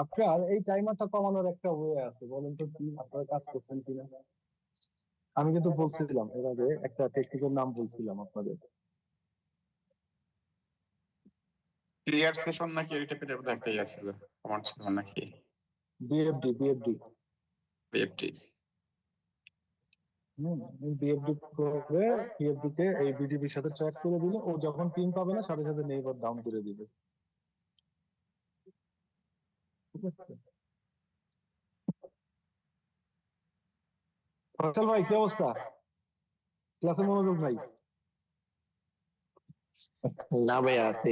আপনার এই টাইমারটা কমানোর একটা ওয়ে আছে, বলেন তো কি? আপনারা কাজ করছেন কিনা? আমি কিন্তু বলছিলাম এর আগে, একটা টেকনিকের নাম বলছিলাম আপনাদের। ক্লিয়ার সেশন নাকি এই টাইপের একটাই আছে, কমান্ড ছিল নাকি বিএফডি। বিএফটি? এই বিএফডি করে, বিএফডি কে এই বিজিবির সাথে ট্র্যাক করে দিলে ও যখন পিন পাবে না সাথে সাথে নেইবার ডাউন করে দিবে, ঠিক আছে? ফয়সাল ভাই কি অবস্থা? ক্লাসে মনোযোগ নাই? না ভাই আছে।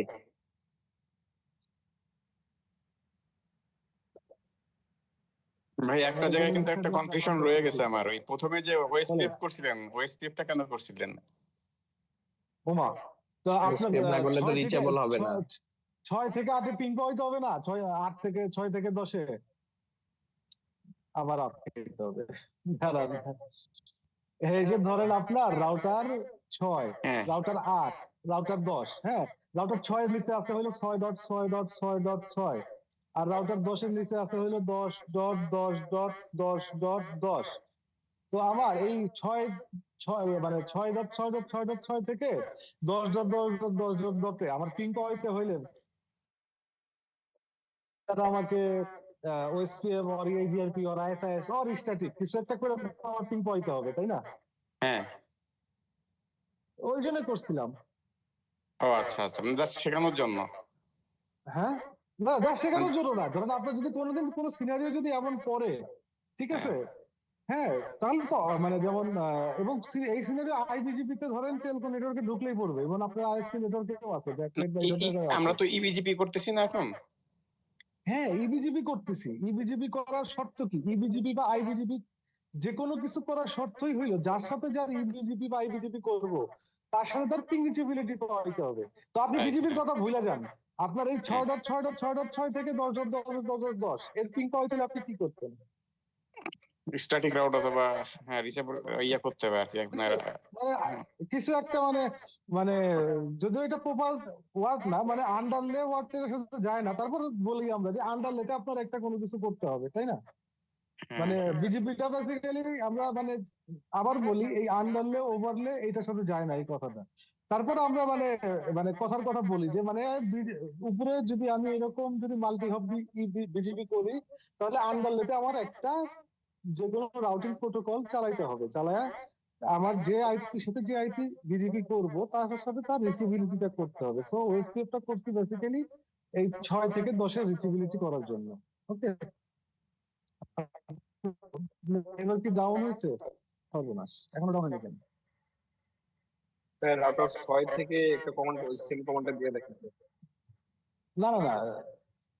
ভাই একটা আমাদের জায়গায় কোনো কিন্তু একটা স্টাডি কনফিউশন রয়ে গেছে আমার। ওই প্রথমে যে ওএসপিএফ করছিলেন, ওএসপিএফটা কেন করছিলেন? ওমা, তো আপনার স্কেপ না করলে তো 6 থেকে রিচেবল হবে না। 6 থেকে 8-এ পিন পাইতে হবে না? 6 থেকে 10-এ আবার 8 থেকে হবে। দাঁড়ান, এই যে ধরেন আপনার রাউটার 6, হ্যাঁ রাউটার 8, রাউটার 10, হ্যাঁ? রাউটার 6 এর নিচে আছে হলো 6.6.6.6, আর রাউটার 10 এর নিচে আছে হলো 10.10.10.10। তো আমার এই 6 মানে 6.6.6.6 থেকে 10.10.10.10 আমার পিন পাইতে হইলে তারা আমাকে OSPF or EIGRP or ISIS or static কিছু একটা করে আমার পিন পাইতে হবে, তাই না? হ্যাঁ। ওই জন্য করছিলাম। ও আচ্ছা আচ্ছা, জাস্ট শেখানোর জন্য। হ্যাঁ, না যা শেখানোর জন্য না, ধরেন আপনার যদি কোনোদিন কোনো সিনারিও যদি এমন পড়ে, ঠিক হ্যাঁ। আছে, হ্যাঁ, তাহলে তো মানে যেমন এবং এই সিনারিও আইবিজিপি তে ধরেন টেলকো নেটওয়ার্কে ঢুকলেই পড়বে, এবং আপনার আইএসপি নেটওয়ার্কেও আছে, ব্যাকলাইট বা এই জায়গায় আছে। আমরা তো ইবিজিপি করতেছি না এখন? হ্যাঁ, ইবিজিবি করতেছি। ইবিজিবি করার শর্ত কি? ইবিজিবি বা আইবিজিবি যে কোনো কিছু করার শর্তই হইলো যার সাথে যার ইবিজিবি বা আইবিজিবি করব তার সাথে তার পিং রিচেবিলিটি পাইতে হবে। তো আপনি রাইট। বিজিবির কথা ভুলে যান। আপনার এই হ্যাঁ, 6.6.6.6 থেকে 10.10.10.10 এর পিং পাইতে হলে আপনি কি করতেন? স্ট্যাটিক রাউট অথবা হ্যাঁ রিচেবল ইয়া করতে হবে আর কি আপনার। মানে কিছু একটা মানে মানে যদিও এটা প্রপার ওয়ার্ক না, মানে আন্ডারলে ওয়ার্কের সাথে যায় না, তারপর বলি আমরা যে আন্ডারলেতে আপনার একটা কোনো কিছু করতে হবে, তাই না? হ্যাঁ মানে বিজেপিটা বেসিক্যালি আমরা মানে আবার বলি এই আন্ডারলে ওভারলে এইটার সাথে যায় না এই কথাটা। তারপর আমরা মানে মানে কথার কথা বলি যে মানে উপরে যদি আমি এরকম যদি মাল্টি হব বিজেপি করি, তাহলে আন্ডারলেতে আমার একটা যে কোনো রাউটিং প্রোটোকল চালাইতে হবে, চালায় আমার যে আইপির সাথে যে আইপি বিজেপি করব তার সাথে তার রিচেবিলিটিটা করতে হবে। সো ওএসপিএফটা করছি বেসিক্যালি এই 6 থেকে 10-এর রিচেবিলিটি করার জন্য। ওকে, এবার কি ডাউন হয়েছে? সর্বনাশ, এখনো ডাউন হয়নি কেন? রাউটার 6 থেকে একটা কমান্ড, সেম কমান্ডটা দিয়ে দেখেন। না না না,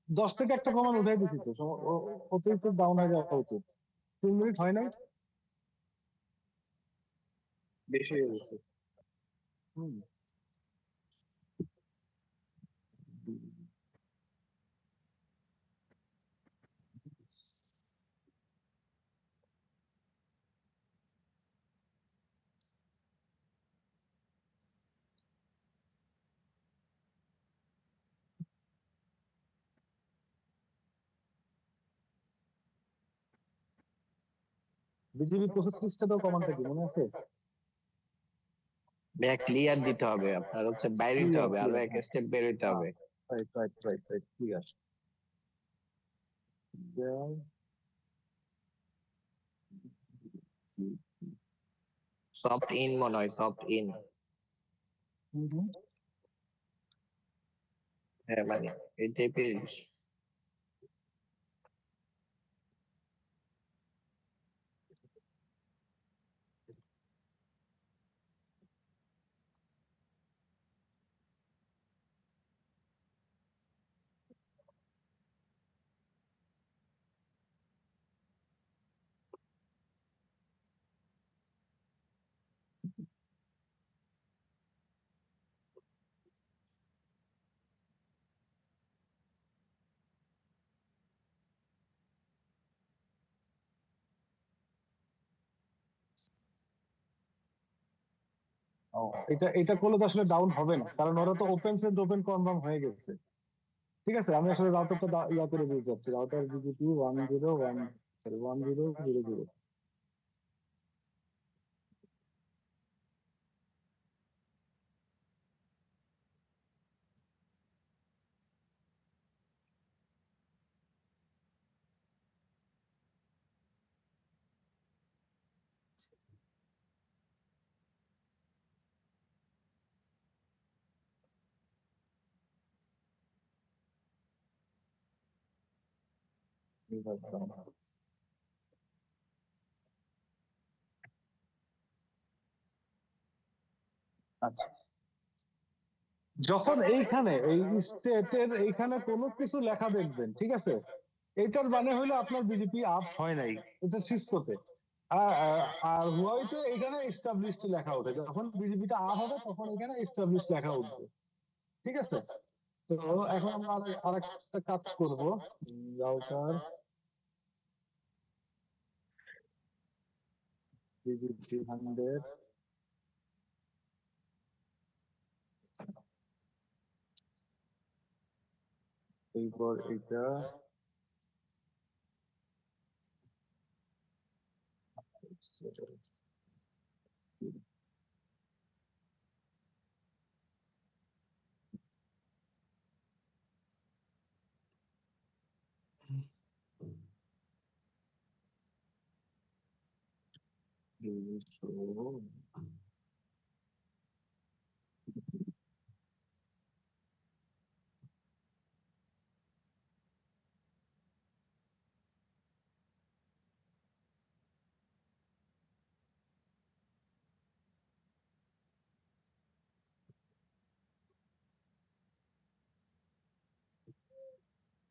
10 থেকে একটা কমান উঠাই দিছি তো, অতিরিক্ত ডাউন হয়ে যাওয়া উচিত। 3 মিনিট হয় নাই? বেশি হয়ে গেছে। হুম। বিজিবি প্রসেস লিস্টে কমানটা কি মনে আছে? ভাইয়া ক্লিয়ার দিতে হবে, আপনার হচ্ছে বাইরে হইতে ক্লিয়ার হবে, আরো ক্লিয়ার, এক হ্যাঁ স্টেপ বের হইতে হ্যাঁ, হবে। Right right right right, clear. Soft in মনে হয়, সফট ইন। হ্যাঁ মানে এই টাইপের। ও, এটা এটা করলে তো আসলে ডাউন হবে না, কারণ ওরা তো ওপেন সেন্স ওপেন কনফার্ম হয়ে গেছে। ঠিক আছে, আমি আসলে রাউটারটা ইয়া করে দিয়ে যাচ্ছি, রাউটার বিজিপি 10 1 সরি 10 0 0। আচ্ছা, যখন এইখানে এই স্টেটের এইখানে কোনো কিছু লেখা দেখবেন, ঠিক আছে, এটার মানে হলো আপনার বিজেপি আপ হয় নাই, এটা সিসকোতে। আর হুয়াইতে এখানে এস্টাবলিশড লেখা ওঠে, যখন বিজেপিটা আপ হবে তখন এখানে এস্টাবলিশড লেখা উঠবে। ঠিক আছে, তো এখন আমরা আরেকটা কাজ করব। রাউটার বিজেপি 100, এরপর এটা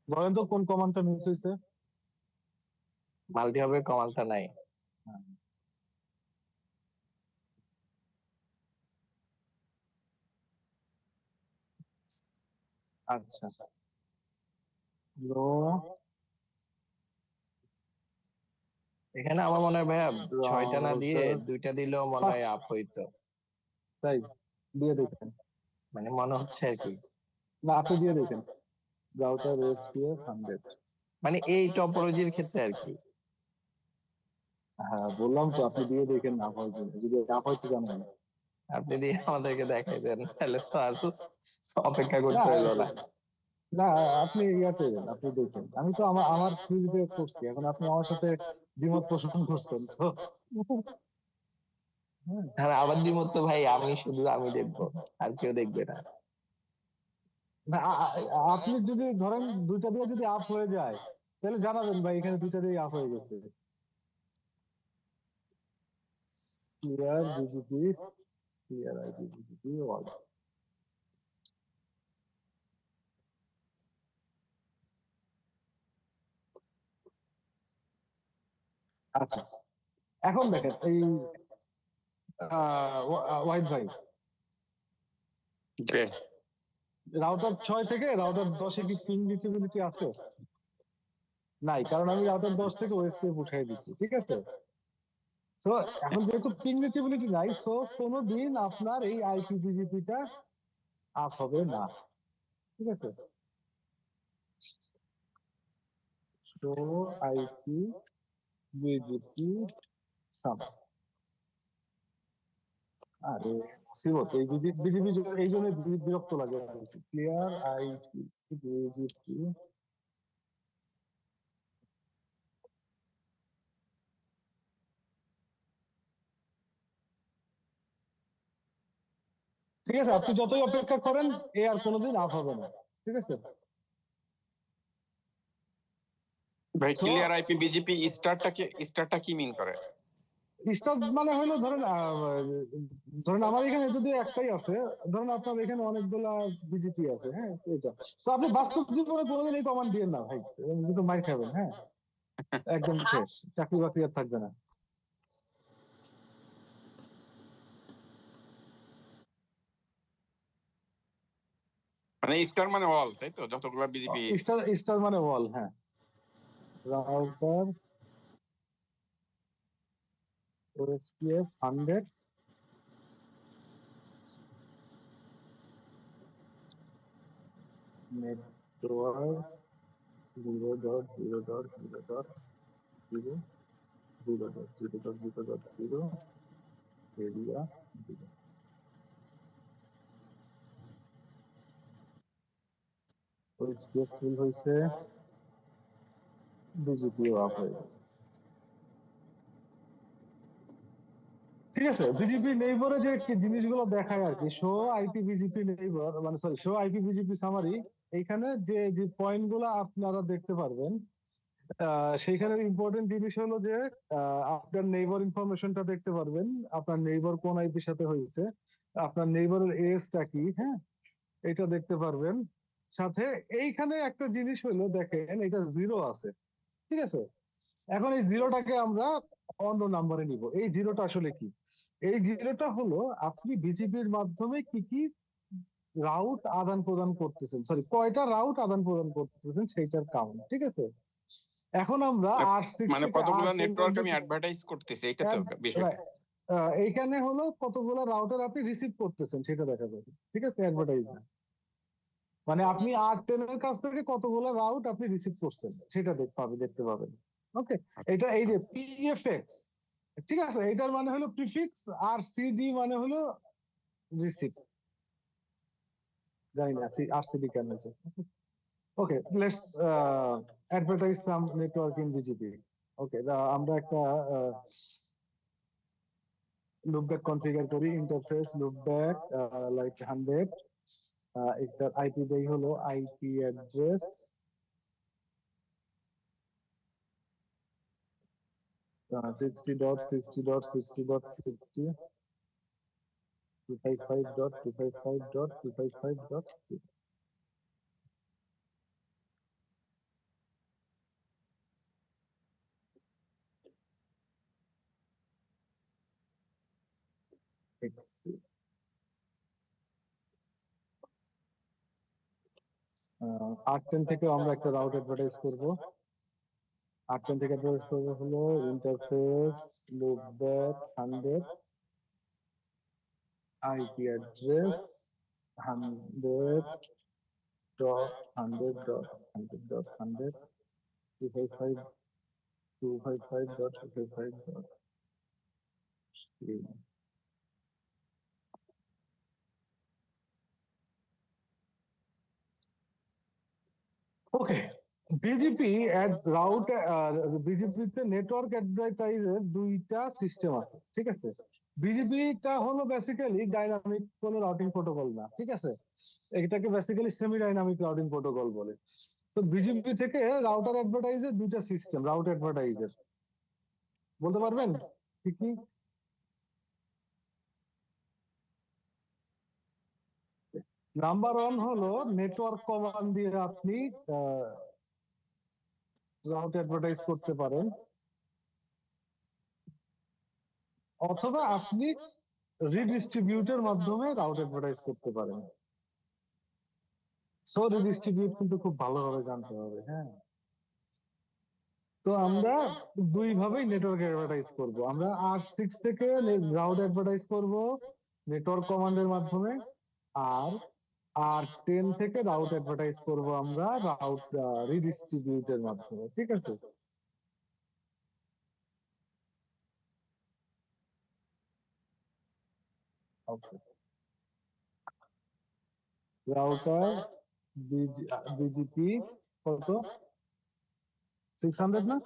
বলেন তো কোন কমান্ডটা মিস হয়েছে? মাল্টি হবে, কমান্ডটা নাই। হ্যাঁ, আচ্ছা, নো এখানে আমার মনে হয় ভাইয়া 6টা না দিয়ে রাউটার 2টা দিলেও মনে পাঁচ, হয় আপ হইতো, তাই দিয়ে দেখেন। মানে মনে হচ্ছে আর কি। না, আপনি দিয়ে দেখেন, রাউটার এসপিএফ 100। মানে এই টপোলজির ক্ষেত্রে আর কি। হ্যাঁ বললাম তো, আপনি দিয়ে দেখেন না হয় কিনা, যদি না হয় তো জানাবেন। আপনি দিয়ে আমাদেরকে দেখাই দেন, তাহলে তো আর অপেক্ষা না করতে হইলো না। না, আপনি ইয়া করেন, আপনি দেখেন, আমি তো আমার আমার থিওরিতে করছি, এখন আপনি আমার সাথে দ্বিমত পোষণ করছেন তো। হ্যাঁ। আর আবার দ্বিমত তো ভাই আমি শুধু আমি দেখবো, আর কেউ দেখবে না। না, আপনি যদি ধরেন দুইটা দিয়ে যদি আপ হয়ে যায়, তাহলে জানাবেন ভাই এখানে দুইটা দিয়ে আপ হয়ে গেছে। Clear BGP, clear ID BGP আচ্ছা, এখন দেখেন এই ওয়াইড ভাই, জি। রাউটার 6 থেকে রাউটার 10-এ কি পিং রিচেবিলিটি আছে? নাই, কারণ আমি রাউটার 10 থেকে ওএসকেপ উঠাই দিচ্ছি, ঠিক আছে? সো এখন যেহেতু পিং রিচেবিলিটি নাই, সো কোনোদিন আপনার এই আইপিভিজিপিটা আপ হবে না, ঠিক আছে? সো আইপিভিজিপি সাম, আরে মুসিবত, এই বিজিপি এই জন্য বিরক্ত লাগে আর কি। ক্লিয়ার আইপিভিজিপি, ঠিক আছে? আপনি যতই অপেক্ষা করেন এ আর কোনোদিন আপ হবে না, ঠিক আছে? ভাই সো ক্লিয়ার আইপি বিজিপি স্টারটা কি মিন করে? স্টাফ মানে হলো ধরেন ধরেন আমার এখানে যদি একটাই আছে, ধরেন আপনার এখানে অনেকগুলা বিজিপি আছে, হ্যাঁ, এটা তো আপনি বাস্তব জীবনে কোনোদিন এই কমান্ড দিয়েন না ভাই, কিন্তু মার খাবেন, হ্যাঁ, একদম শেষ, চাকরি বাকরি আর থাকবে না। মানে স্টার মানে অল, তাই তো? যতগুলো বিজিপি। স্টার স্টার মানে ওয়াল, হ্যাঁ। Router OSPF 100 network 0.0.0.0.0.0 area 0। OSPF full হয়েছে, বিজিপিও আপ হয়ে গেছে, ঠিক আছে? বিজিপি নেইবারে যে জিনিসগুলো দেখায় আর কি, শো আইপি বিজিপি নেইবার, মানে sorry, show IP BGP summary, এইখানে যে যে পয়েন্ট গুলো আপনারা দেখতে পারবেন, সেইখানের ইম্পর্টেন্ট জিনিস হলো যে আপনার নেইবার ইনফরমেশনটা দেখতে পারবেন, আপনার নেইবার কোন আইপির সাথে হয়েছে, আপনার নেইবারের এজটা কি, হ্যাঁ, এটা দেখতে পারবেন। সাথে এইখানে একটা জিনিস হলো, দেখেন এটা 0 আছে, ঠিক আছে? এখন এই জিরোটাকে আমরা অন্য নাম্বারে নিব। এই জিরোটা আসলে কি? এই জিরোটা হলো আপনি বিজিবির মাধ্যমে কি কি রাউট আদান প্রদান করতেছেন, সরি, কয়টা রাউট আদান প্রদান করতেছেন সেইটার কাউন্ট, ঠিক আছে? এখন আমরা R6 মানে থেকে কতগুলো R10 নেটওয়ার্ক আমি অ্যাডভার্টাইজ করতেছি, এটা তো বিষয়টা। এইখানে হলো কতগুলো রাউটার আপনি রিসিভ করতেছেন সেটা দেখা যাবে, ঠিক আছে? অ্যাডভার্টাইজমেন্ট মানে আপনি R10 এর কাছ থেকে কতগুলো রাউট আপনি রিসিভ করছেন সেটা দেখতে পাবেন। ওকে, এটা এই যে পিএফএক্স, ঠিক আছে, এটার মানে হলো প্রিফিক্স, আর সিডি মানে হলো রিসিভ, জানি না আরসিডি কেন আছে। Okay, let's advertise some network in BGP. Okay, আমরা একটা লুপব্যাক কনফিগার করি, ইন্টারফেস লুপব্যাক লাইক 100, এটার আইপি দেই হলো আইপি অ্যাড্রেস 60.60.60.60 255.255.255.0। R10 থেকে আমরা একটা রাউট অ্যাডভার্টাইজ করব। R10 থেকে অ্যাডভার্টাইজ করবো হলো ইন্টারফেস লুপব্যাক 100 আইপি অ্যাড্রেস 100.100.100.100 255.255.255.3। ওকে, বিজিপি রাউট, বিজিপিতে নেটওয়ার্ক অ্যাডভার্টাইজের দুইটা সিস্টেম আছে, ঠিক আছে? বিজিপিটা হলো বেসিক্যালি ডাইনামিক কোন রাউটিং প্রোটোকল না, ঠিক আছে? এটাকে basically semi dynamic routing protocol বলে। তো বিজিপি থেকে রাউটার অ্যাডভার্টাইজের দুইটা সিস্টেম, রাউট অ্যাডভার্টাইজের বলতে পারবেন কি কি? নাম্বার 1 হলো নেটওয়ার্ক কমান্ড দিয়ে আপনি রাউট অ্যাডভার্টাইজ করতে পারেন। অথবা আপনি রিডিস্ট্রিবিউটের মাধ্যমে রাউট অ্যাডভার্টাইজ করতে পারেন। সো রিডিস্ট্রিবিউট কিন্তু খুব ভালোভাবে জানতে হবে, হ্যাঁ। তো আমরা দুই ভাবেই নেটওয়ার্ক অ্যাডভার্টাইজ করব। আমরা R6 থেকে রাউট অ্যাডভার্টাইজ করব নেটওয়ার্ক কমান্ডের মাধ্যমে, আর R10 থেকে রাউট অ্যাডভার্টাইজ করব আমরা রাউট রিডিস্ট্রিবিউটের মাধ্যমে, ঠিক আছে। রাউটার বিজিপি কত 600 না?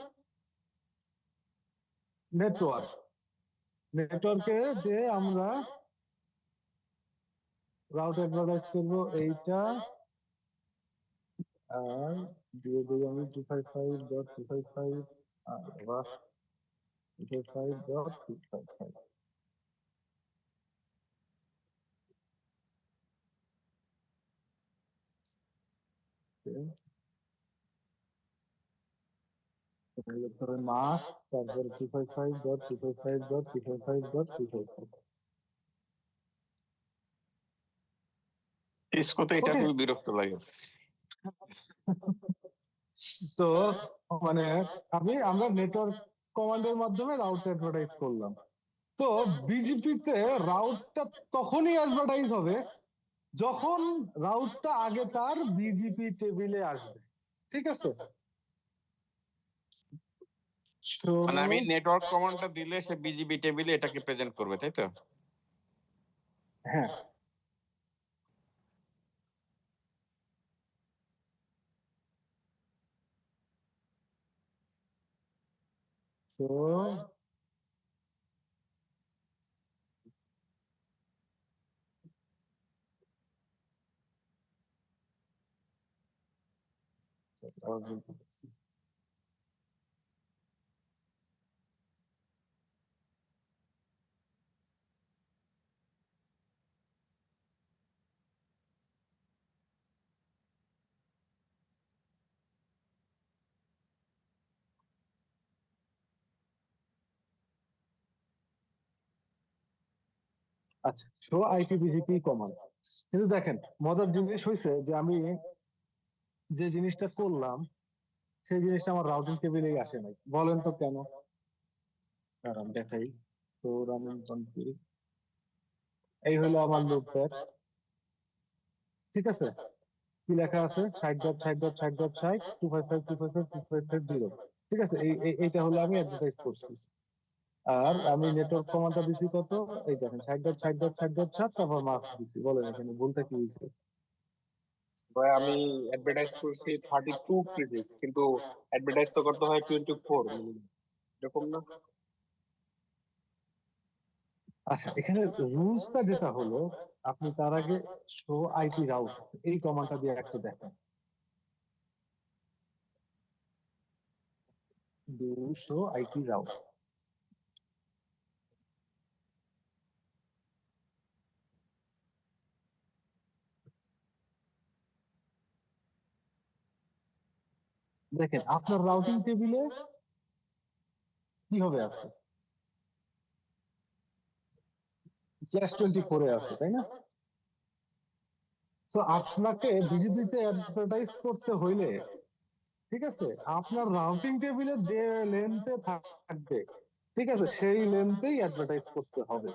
নেটওয়ার্কে যে আমরা রাউট অ্যাডভার্টাইজ করবো এইটা, আর দিয়ে দেবো আমি 255.255 বা 255.255। মাস, তারপরে 255.255.255.255। ইসকোতে এটা ওকে, খুবই বিরক্ত লাগে। তো মানে আমরা নেটওয়ার্ক কমান্ডের মাধ্যমে রাউট অ্যাডভার্টাইজ করলাম। তো বিজিপিতে রাউটটা তখনই অ্যাডভার্টাইজ হবে যখন রাউটটা আগে তার বিজিপি টেবিলে আসবে, ঠিক আছে। মানে আমি নেটওয়ার্ক কমান্ডটা দিলে সে বিজিবি টেবিলে এটাকে প্রেজেন্ট করবে, তাই তো? হ্যাঁ, তো আচ্ছা, শো আইপি বিজিপি কমান্ড। কিন্তু দেখেন, মজার জিনিস হয়েছে যে আমি যে জিনিসটা করলাম সেই জিনিসটা আমার রাউটিং টেবিলেই আসে নাই। বলেন তো কেন? দাঁড়ান দেখাই। তো রানিং কনফিগ, এই হলো আমার লুপব্যাক, ঠিক আছে। কি লেখা আছে? 60.60.60.60 255.255.255.0, ঠিক আছে। এইটা হলো আমি অ্যাডভার্টাইজ করছি। আর আমি নেটওয়ার্ক কমান্ডটা দিছি কত? এই দেখেন 60.60.60.7, তারপর মার্কস দিছি। বলেন এখানে ভুলটা কি হয়েছে? ভাই আমি অ্যাডভার্টাইজ করছি 32 প্রিফিক্স, কিন্তু অ্যাডভার্টাইজ তো করতে হয় 24 মিনিমাম, এরকম না? আচ্ছা, এখানে রুলসটা যেটা হলো, আপনি তার আগে শো আইপি রাউট এই কমান্ডটা দিয়ে একটু দেখেন। শো আইপি রাউট, দেখেন আপনার রাউটিং টেবিলে কিভাবে আছে? /24 এ আছে, তাই না? তো আপনাকে বিজিপিতে অ্যাডভার্টাইজ করতে হইলে, ঠিক আছে, আপনার রাউটিং টেবিলে যে লেন্থে থাকবে, ঠিক আছে, সেই লেন্থেই অ্যাডভার্টাইজ করতে হবে।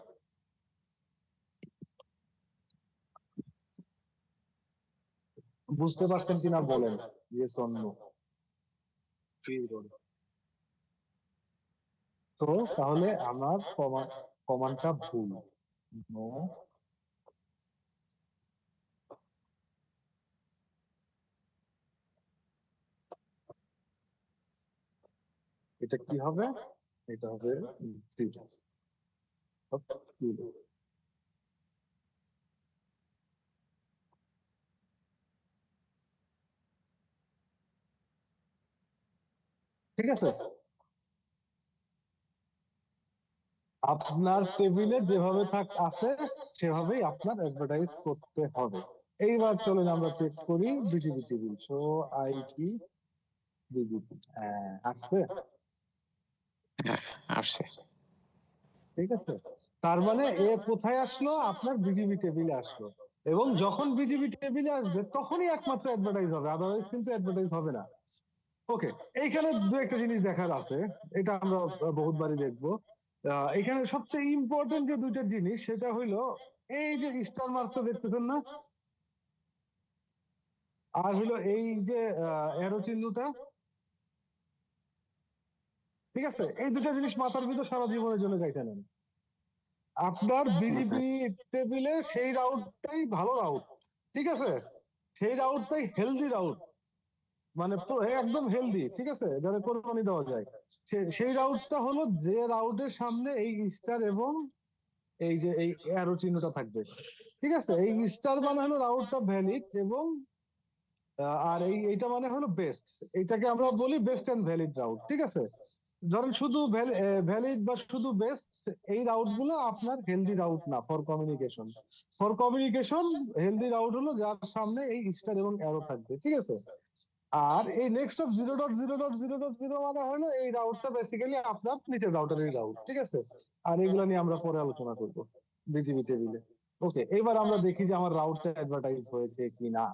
বুঝতে পারছেন কিনা বলেন, ইয়েস অর নো। তো তাহলে আমার কমান্ডটা ভুল। নো, এটা কি হবে? এটা হবে 0। ঠিক আছে, আপনার টেবিলে যেভাবে আছে সেভাবেই আপনার অ্যাডভার্টাইজ করতে হবে। এইবার চলুন আমরা চেক করি BGB table. Show IP BGB, আসছে। হ্যাঁ, আসছে। ঠিক আছে, তার মানে এ কোথায় আসলো, আপনার বিজিবি টেবিলে আসলো, এবং যখন বিজিবি টেবিলে আসবে তখনই একমাত্র অ্যাডভার্টাইজ হবে, আদারওয়াইজ কিন্তু অ্যাডভার্টাইজ হবে না। ওকে, এইখানে দু একটা জিনিস দেখার আছে, এটা আমরা বহুতবারই দেখবো। এখানে সবচেয়ে ইম্পর্টেন্ট যে দুইটা জিনিস, সেটা হইলো এই যে স্টার মার্কটা দেখতেছেন না, আর হইলো এই যে অ্যারো চিহ্নটা, ঠিক আছে, এই দুটা জিনিস মাথার ভিতর সারা জীবনের জন্য গাইতে নেন। আপনার বিজিপি টেবিলে সেই রাউটটাই ভালো রাউট, ঠিক আছে, সেই রাউটটাই হেলদি রাউট, মানে একদম হেলদি, ঠিক আছে, যাতে কোরবানি দেওয়া যায়। সেই রাউটটা হলো যে রাউটের সামনে এই স্টার এবং এই যে এই অ্যারো চিহ্নটা থাকবে, ঠিক আছে। এই স্টার মানে হলো রাউটটা ভ্যালিড, এবং আর এইটা মানে হলো বেস্ট, এইটাকে আমরা বলি বেস্ট এন্ড ভ্যালিড রাউট, ঠিক আছে। ধরেন শুধু ভ্যালিড বা শুধু বেস্ট, এই রাউট গুলো আপনার হেলদি রাউট না for communication. For communication healthy route হলো যার সামনে এই স্টার এবং অ্যারো থাকবে, ঠিক আছে। আর এই নেক্সট অফ 0.0.0.0 মানে হলো এই রাউটটা বেসিক্যালি আপনার নিচের রাউটারের রাউট, ঠিক আছে। আর এগুলো নিয়ে আমরা পরে আলোচনা করব বিজিবি টেবিলে। ওকে, এবার আমরা দেখি যে আমার রাউটটা অ্যাডভার্টাইজ হয়েছে কিনা।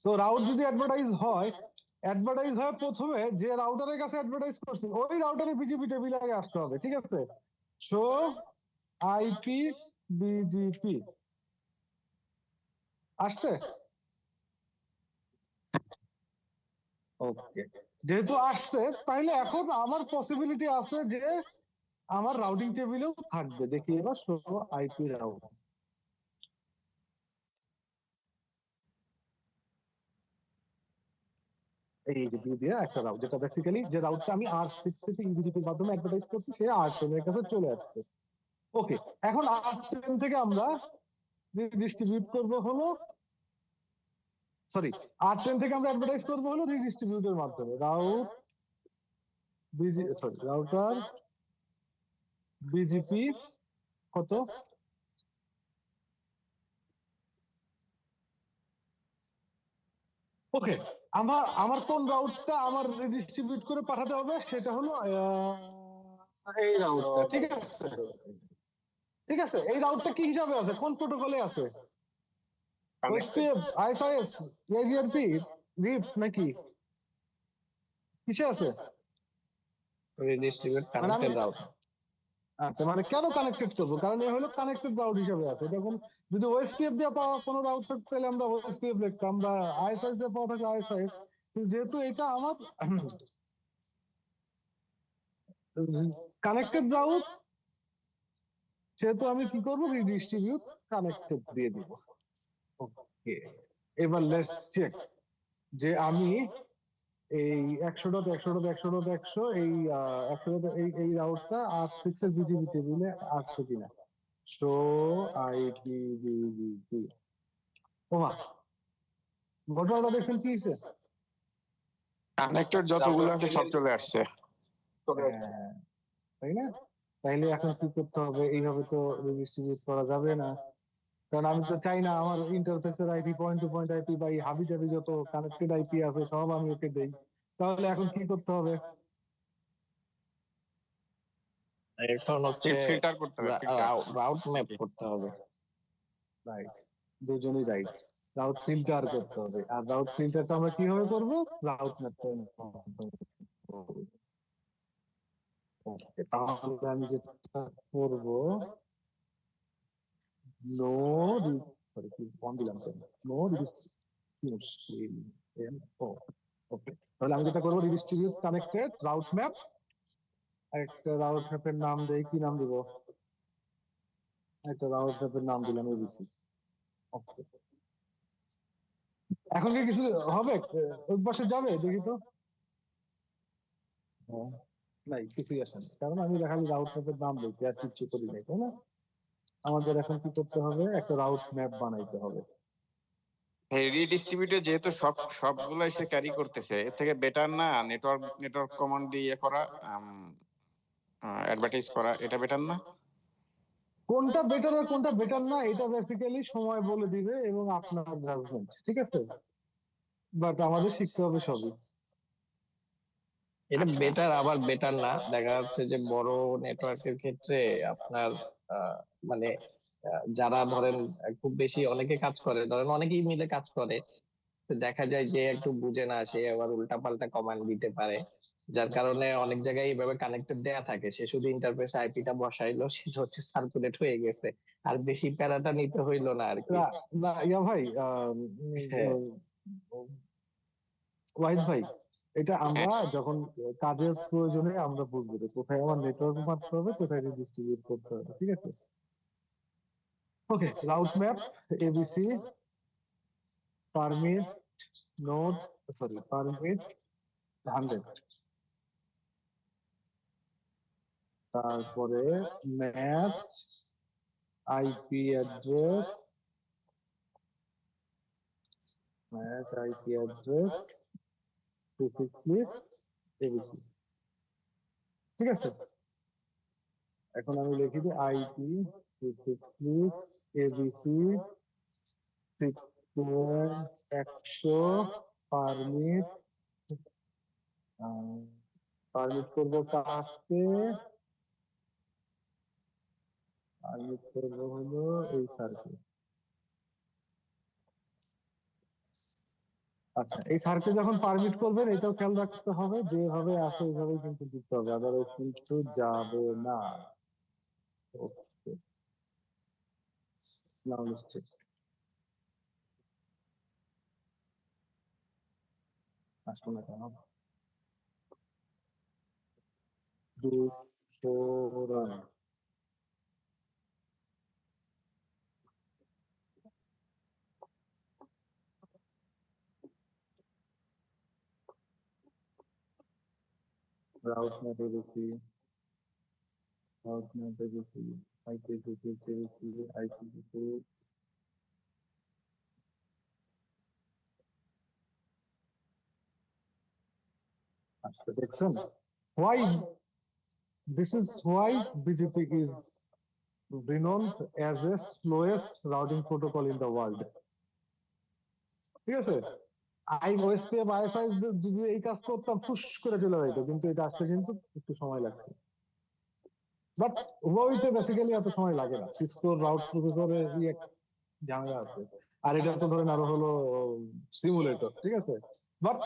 তো রাউট যদি অ্যাডভার্টাইজ হয় প্রথমে যে রাউটারের কাছে অ্যাডভার্টাইজ করছি ওই রাউটারে বিজিপি টেবিলে আগে আসতে হবে, ঠিক আছে। সো আইপি বিজিপি আসছে, ওকে। যেহেতু আসছে, তাহলে এখন আমার পসিবিলিটি আছে যে আমার রাউটিং টেবিলেও থাকবে। দেখি এবার শো আইপি রাউট, এই যে দিয়ে দিয়ে একটা রাউট, যেটা বেসিক্যালি যে রাউটটা আমি R6 থেকে ইউডিপির মাধ্যমে অ্যাডভার্টাইজ করছি, সে R10 এর কাছে চলে আসছে। ওকে, এখন R10 থেকে আমরা রিডিস্ট্রিবিউট করব হলো, সরি, R10 থেকে আমরা অ্যাডভার্টাইজ করব হলো রিডিস্ট্রিবিউটের মাধ্যমে। রাউটার বিজিপি কত, ওকে। আমার কোন রাউটটা আমার রিডিস্ট্রিবিউট করে পাঠাতে হবে, সেটা হলো এই রাউটটা, ঠিক আছে। ঠিক আছে, এই রাউটটা কি হিসাবে আছে, কোন প্রোটোকলে আছে? ওএসপিএফ, আইএসআইএস, এজিআরপি, রিপ নাকি কিসে আছে? রিডিস্ট্রিবিউট মানে আমি, কানেক্টেড রাউট। আচ্ছা, মানে কেন কানেক্টেড করবো, কারণ এ হলো কানেক্টেড রাউট হিসাবে আছে। তখন যদি ওএসপিএফ দিয়ে পাওয়া কোনো রাউট থাকতে, তাহলে আমরা ওএসপিএফ লিখতাম, বা আইএসআইএস দিয়ে পাওয়া থাকলে আইএসআইএস। যেহেতু এটা আমার কানেক্টেড রাউট, সেহেতু আমি কি করবো, রিডিস্ট্রিবিউট কানেক্টেড দিয়ে দিব। ওকে, এবার লেটস চেক যে আমি এই 100.100.100.100 এই 100 এই রাউটটা R6 এর বিজিবি টেবিলে আসছে কিনা। শো আইপি বিজিবি, ওমা, ঘটনাটা দেখছেন কি হয়েছে? কানেক্টেড যতগুলো আছে সব চলে আসছে। হ্যাঁ, তাই না? তাইলে এখন কি করতে হবে, এইভাবে তো রিডিস্ট্রিবিউট করা যাবে না, কারণ আমি তো চাই না আমার ইন্টারফেসের IP, point to point IP বা হাবি জাবি যত কানেক্টেড আইপি আছে সব আমি ওকে দেই। তাহলে এখন কি করতে হবে? এখন হচ্ছে ফিল্টার করতে হবে, ফিল্টার। রাউট ম্যাপ করতে হবে। রাইট, দুজনই রাইট, রাউট ফিল্টার করতে হবে। আর রাউট ফিল্টারটা আমরা কিভাবে করব, রাউট ম্যাপটা। তাহলে আমি যেটা করব, নো, সরি কি ফর্ম দিলাম, নো রিডিস্ট্রিবিউশন, ওকে। তাহলে আমি যেটা করবো, রিডিস্ট্রিবিউট কানেক্টেড রাউট ম্যাপ, একটা রাউট ম্যাপের নাম দেই, কি নাম দিব, একটা রাউট ম্যাপের নাম দিলাম এবিসি। ওকে, এখন কি কিছু হবে, ওই পাশে যাবে দেখি তো? হ্যাঁ, নাই, কিছুই আসে না, কারণ আমি খালি রাউট ম্যাপের নাম বলছি আর কিচ্ছু করি নাই, তাই না? আমাদের এখন কি করতে হবে, একটা রাউট ম্যাপ বানাইতে হবে। রিডিস্ট্রিবিউটে যেহেতু সবগুলাই সে ক্যারি করতেছে, এর থেকে বেটার না নেটওয়ার্ক কমান্ড দিয়ে ইয়ে করা, অ্যাডভার্টাইজ করা, এটা বেটার না? কোনটা বেটার আর কোনটা বেটার না, এটা বেসিক্যালি সময় বলে দিবে এবং আপনার জাজমেন্ট, ঠিক আছে। বাট আমাদের শিখতে হবে সবই। এটা আচ্ছা বেটার আবার বেটার না, দেখা যাচ্ছে যে বড় নেটওয়ার্কের ক্ষেত্রে আপনার মানে যারা ধরেন খুব বেশি অনেকে কাজ করে, ধরেন অনেকেই মিলে কাজ করে, তো দেখা যায় যে একটু বুঝে না, সে আবার উল্টাপাল্টা কমান্ড দিতে পারে, যার কারণে অনেক জায়গায় এইভাবে কানেক্টেড দেয়া থাকে, সে শুধু ইন্টারফেসে আইপিটা বসাইলো, সেটা হচ্ছে সার্কুলেট হয়ে গেছে, আর বেশি প্যারাটা নিতে হইলো না আর কি। না না ইয়া ভাই, হ্যাঁ, ওয়াহিদ ভাই, এটা হ্যাঁ, আমরা যখন কাজের প্রয়োজনে আমরা বুঝবো যে কোথায় আমার নেটওয়ার্ক মারতে হবে, কোথায় ডিস্ট্রিবিউট করতে হবে, ঠিক আছে? Okay, route map ABC, permit node, sorry permit 100, তারপরে match IP address, match IP address prefix list ABC, ঠিক আছে? এখন আমি লিখি যে IP prefix list ABC sequence 100, permit permit করবো কাকে, পারমিট করবো হলো এই সার্কেল। আচ্ছা, এই স্যারকে যখন পারমিট করবেন এটাও খেয়াল রাখতে হবে, যেভাবে আসে ওইভাবেই কিন্তু দিতে হবে, আদারওয়াইজ কিন্তু যাবে না। ওকে, নাও নিশ্চিত আসবো না কেন, 200 run. Route map ABC, route map ABC, IP prefix ABC, IP prefix. আচ্ছা, দেখছেন why this is why BGP is renowned as the slowest routing protocol in the world, ঠিক আছে? ওএসপি ওয়াইফাই যদি এই কাজ করতাম ফুস করে চলে যাইতো, কিন্তু এটা আসতে কিন্তু একটু সময় লাগছে। বাট হুয়াওয়েতে বেসিক্যালি এত সময় লাগে না, সিসকো রাউট প্রসেসরে ঝামেলা আছে, আর এটা তো ধরেন আরো হলো সিমুলেটর, ঠিক আছে? বাট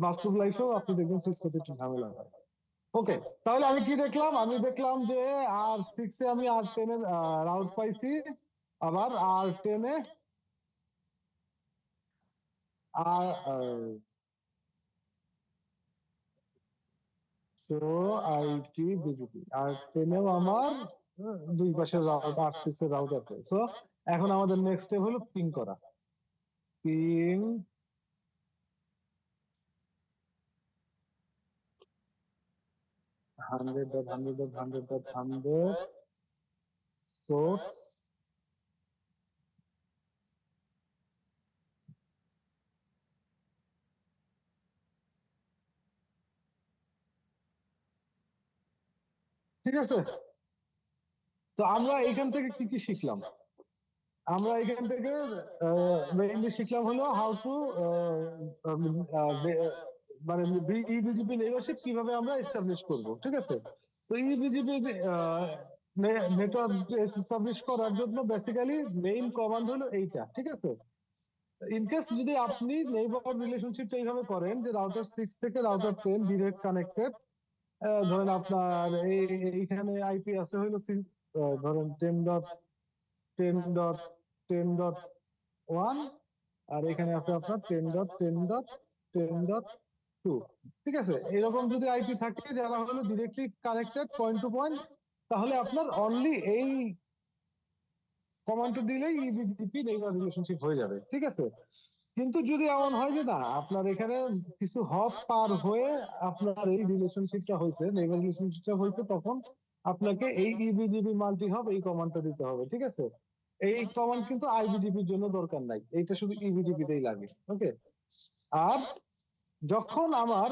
বাস্তব লাইফেও আপনি দেখবেন সিসকোতে একটু ঝামেলা হয়। ওকে, তাহলে আমি কি দেখলাম? আমি দেখলাম যে R6 এ আমি R10 এর রাউট পাইছি, আবার R10 এ আর তো আইটি বিজিপি, আর 10 এও আমার দুই পাশে রাউট, R6 এর রাউট আছে। সো এখন আমাদের নেক্সট স্টেপ হলো পিং করা। পিং 100.100.100.100 সোর্স, ঠিক আছে? তো আমরা এখান থেকে কি কি শিখলাম? আমরা এখান থেকে মেইনলি শিখলাম হলো হাউ টু মানে ইবিজিপি নেইবারশিপ কিভাবে আমরা এস্টাবলিশ করব, ঠিক আছে? তো ইবিজিপি নেটওয়ার্ক এস্টাবলিশ করার জন্য বেসিক্যালি মেইন কমান্ড হলো এইটা, ঠিক আছে? ইনকেস যদি আপনি নেইবার রিলেশনশিপটা এইভাবে করেন যে রাউটার 6 থেকে রাউটার 10 ডিরেক্ট কানেক্টেড, ধরেন আপনার এইখানে আইপি আছে হলো ধরেন 10.10.10.1, আর এখানে আছে আপনার 10.10.10.2, ঠিক আছে? এরকম যদি আইপি থাকে যারা হলো directly connected point to point, তাহলে আপনার অনলি এই কমান্ডটা দিলেই ইবিজিপি নেইবার রিলেশনশিপ হয়ে যাবে, ঠিক আছে? কিন্তু যদি এমন হয় যে না, আপনার এখানে কিছু হপ পার হয়ে আপনার এই রিলেশনশিপটা হয়েছে, নেইবার রিলেশনশিপটা হয়েছে, তখন আপনাকে এই ইবিজিবি মাল্টি হপ এই কমান্ডটা দিতে হবে, ঠিক আছে? এই কমান্ড কিন্তু আইবিজিপির জন্য দরকার নাই, এইটা শুধু ইবিজিপি তেই লাগে। ওকে, আর যখন আমার,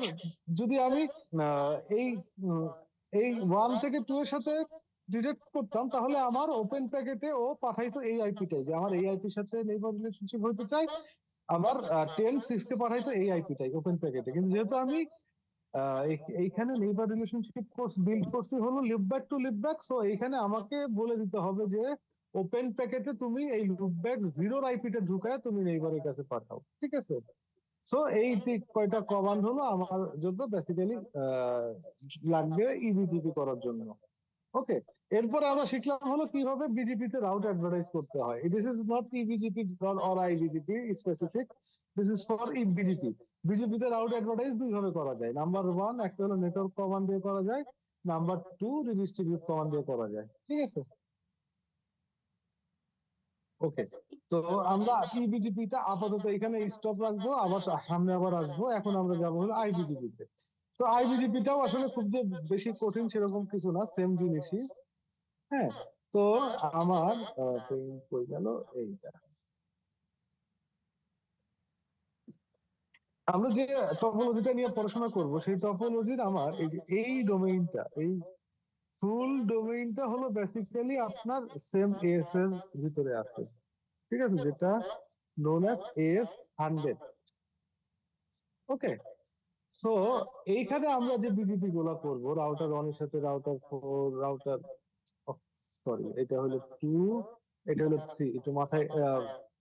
যদি আমি এই এই 1 থেকে 2 এর সাথে ডিরেক্ট করতাম, তাহলে আমার ওপেন প্যাকেটে ও পাঠাইতো এই আইপিটাই, যে আমার এই আইপির সাথে নেইবার রিলেশনশিপ হতে চাই, আমার 10 6 কে পাঠাইতো এই আইপিটাই ওপেন প্যাকেটে। কিন্তু যেহেতু আমি এইখানে নেইবার রিলেশনশিপ কোর্স বিল্ড করছি হলো লিপব্যাক টু লিপব্যাক। সো এইখানে আমাকে বলে দিতে হবে যে ওপেন প্যাকেটে তুমি এই লুপব্যাক জিরোর আইপিটা ঢুকায় তুমি নেইবারের কাছে পাঠাও, ঠিক আছে? সো এই কয়টা কমান্ড হলো আমার জন্য বেসিক্যালি লাগবে ইবিজিপি করার জন্য। ওকে, এরপরে আমরা শিখলাম হলো কিভাবে বিজিপি তে রাউট অ্যাডভার্টাইজ করতে হয়। This is not eBGP or iBGP specific, this is for eBGP. BGP তে রাউট অ্যাডভার্টাইজ দুই ভাবে করা যায়। নাম্বার ওয়ান, একটা হলো নেটওয়ার্ক কমান্ড দিয়ে করা যায়। নাম্বার টু, রিডিস্ট্রিবিউট কমান্ড দিয়ে করা যায়, ঠিক আছে? ওকে, তো আমরা ইবিজিপি টা আপাতত এখানে স্টপ রাখবো, আবার সামনে আবার আসবো। এখন আমরা যাবো হলো আইবিজিপি তে। তো আইবিজিপি টাও আসলে খুব যে বেশি কঠিন সেরকম কিছু না, সেম জিনিসই। হ্যাঁ, তো আমার পেইন কই গেল, এইটা আমরা যে টপোলজিটা নিয়ে পড়াশোনা করব সেই টপোলজির আমার এই যে এই ডোমেইনটা, এই ফুল ডোমেইনটা হলো বেসিক্যালি আপনার সেম এস এর ভিতরে আছে, ঠিক আছে? যেটা নোন অ্যাজ এস 100। ওকে, সো এইখানে আমরা যে বিজিপি গুলা করব রাউটার 1 এর সাথে রাউটার 4, রাউটার, সরি এটা হলো 2, এটা হলো 3। একটু মাথায়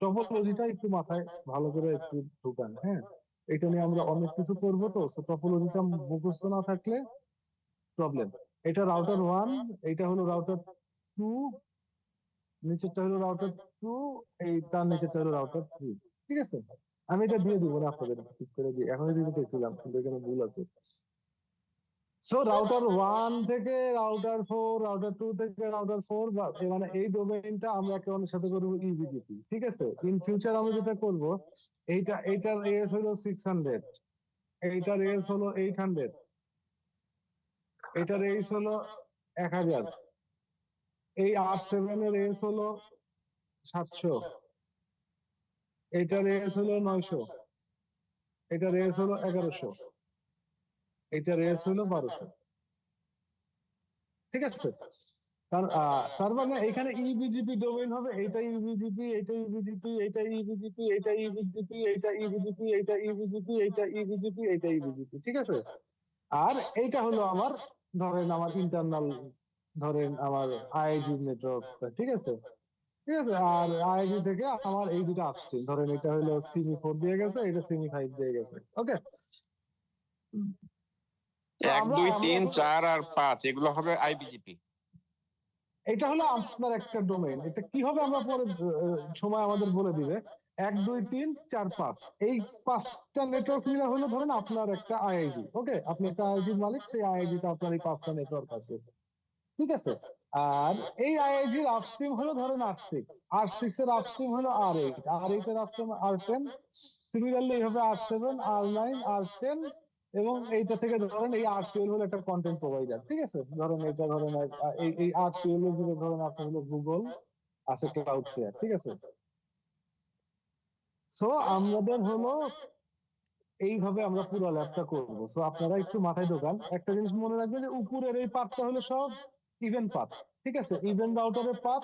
টপোলজিটা একটু মাথায় ভালো করে একটু ঢুকান, হ্যাঁ? এটা নিয়ে আমরা অনেক কিছু করব, তো টপোলজিটা মুখস্থ না থাকলে প্রবলেম। এটা রাউটার 1, এটা হলো রাউটার 2, নিচেরটা হলো রাউটার 2, এই তার নিচেরটা হলো রাউটার 3, ঠিক আছে? আমি এটা দিয়ে দিব না আপনাদের, ঠিক করে দিই, এখনই দিতে চাইছিলাম কিন্তু এখানে ভুল আছে। সো রাউটার 1 থেকে রাউটার 4, রাউটার 2 থেকে রাউটার 4, মানে এই ডোমেইনটা আমরা একে অন্যের সাথে করব ইবিজিপি, ঠিক আছে? ইন ফিউচার আমি যেটা করব, এইটার এস হলো 600, এইটার এস হলো 800, এইটার এস হলো 1000, এই R7 এর এস হলো 700, এইটার এস হলো 900, এইটার এস হলো 1100, এইটার এস হলো 1200, ঠিক আছে? তার মানে এখানে ইবিজিপি ডোমেইন হবে, এইটা ইবিজিপি, এইটা ইবিজিপি, এইটা ইবিজিপি, এইটা ইবিজিপি, এইটা ইবিজিপি, এইটা ইবিজিপি, এইটা ইবিজিপি, এইটা ইবিজিপি, ঠিক আছে? আর এইটা হলো আমার, ধরেন আমার ইন্টারনাল, ধরেন আমার আইআইজি নেটওয়ার্ক, ঠিক আছে? ঠিক আছে, আর আইআইজি থেকে আমার এই দুটো আপস্ট্রিম, ধরেন এটা হলো সিমি 4 দিয়ে গেছে, এটা সিমি 5 দিয়ে গেছে। ওকে, তো 1 আমরা 2 আমরা 3 এখন 4 আর 5 এগুলো হবে আইবিজিপি। এটা হলো আপনার একটা ডোমেইন। এটা কি হবে আমরা পরে সময় আমাদের বলে দিবে। 1 2 3 4 5, এই পাঁচটা নেটওয়ার্ক মিলে হলো ধরেন আপনার একটা আইআইজি। ওকে, আপনি একটা আইআইজির মালিক, সেই আইআইজি তে আপনার এই পাঁচটা নেটওয়ার্ক আছে, ঠিক আছে? আর এই আইআইজির আপস্ট্রিম হলো ধরেন R6, R6 এর আপস্ট্রিম হলো R8, R8 এর আপস্ট্রিম R10, সিমিলারলি এইভাবে R7, R9, R10, এবং এইটা থেকে ধরেন এই R12 হলো একটা কন্টেন্ট প্রোভাইডার, ঠিক আছে? ধরেন এটা ধরেন এই R12 এর ভিতরে ধরেন আছে হলো গুগল, আছে ক্লাউড শেয়ার, ঠিক আছে? সো আমাদের হলো এইভাবে আমরা পুরো ল্যাবটা করবো। সো আপনারা একটু মাথায় ঢোকান, একটা জিনিস মনে রাখবেন যে উপরের এই পাতটা হলো সব ইভেন্ট পাথ, ঠিক আছে? ইভেন্ট রাউটারের পাথ,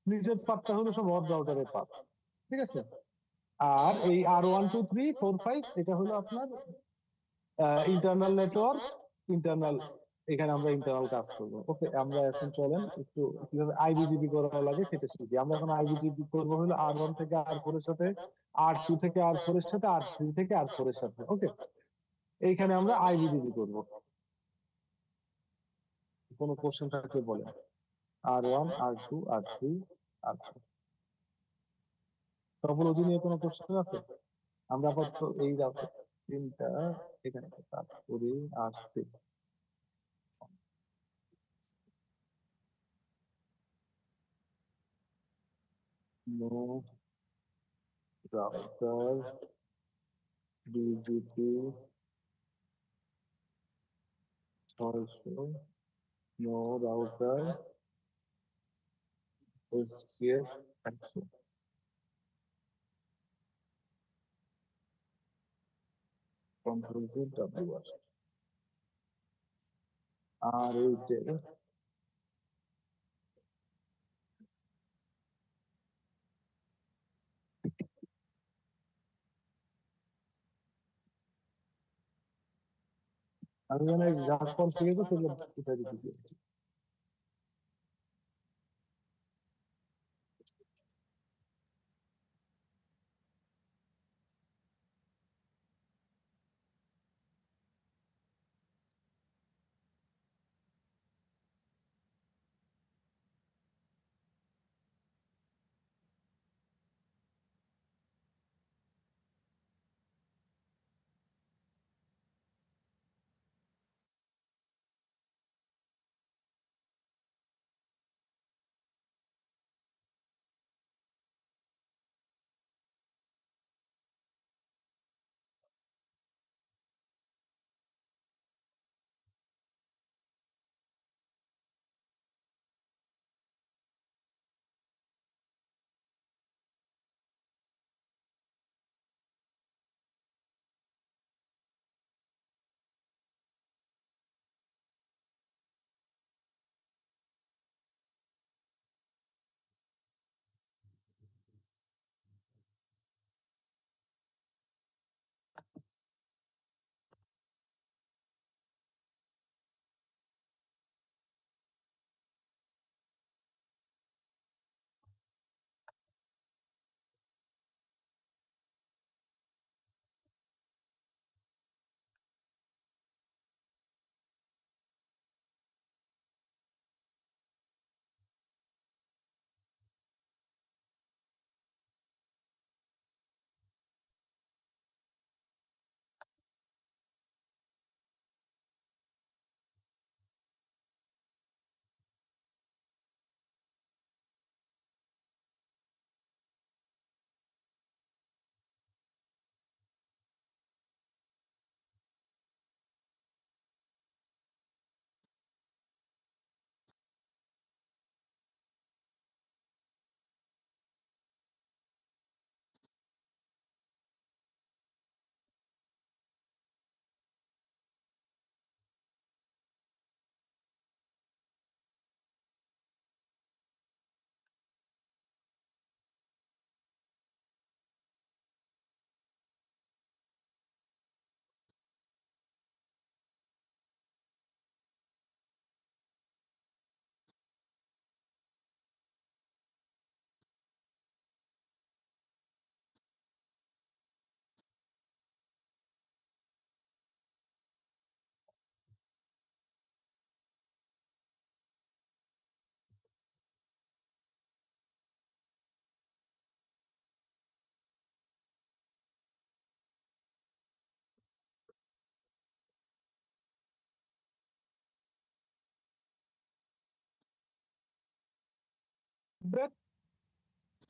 নিচের পাতটা হলো সব অড রাউটারের পাথ, ঠিক আছে? আর এই R1 2 3 4 5 এটা হলো আপনার ইন্টারনাল নেটওয়ার্ক, ইন্টারনাল, এখানে আমরা ইন্টারনাল কাজ করবো। ওকে, আমরা এখন চলেন একটু কিভাবে আইবিজিবি করা লাগে সেটা শিখি। আমরা এখন আইবিজিবি করবো হলো R1 থেকে R4 এর সাথে, R2 থেকে R4 এর সাথে, R3 থেকে R4 এর সাথে। ওকে, এইখানে আমরা আইবিজিবি করবো। কোনো কোশ্চেন থাকলে বলেন। R1, R2, R3, R4, topology নিয়ে কোনো কোশ্চেন আছে? আমরা আপাতত এই তিনটা এখানে কাজ করি। R6, no router, BGP 600, no router, SPF 100, comprehensive WR, R8 এর আমি মানে যা কনফিগার করছি সেগুলো উঠাই দিতেছি।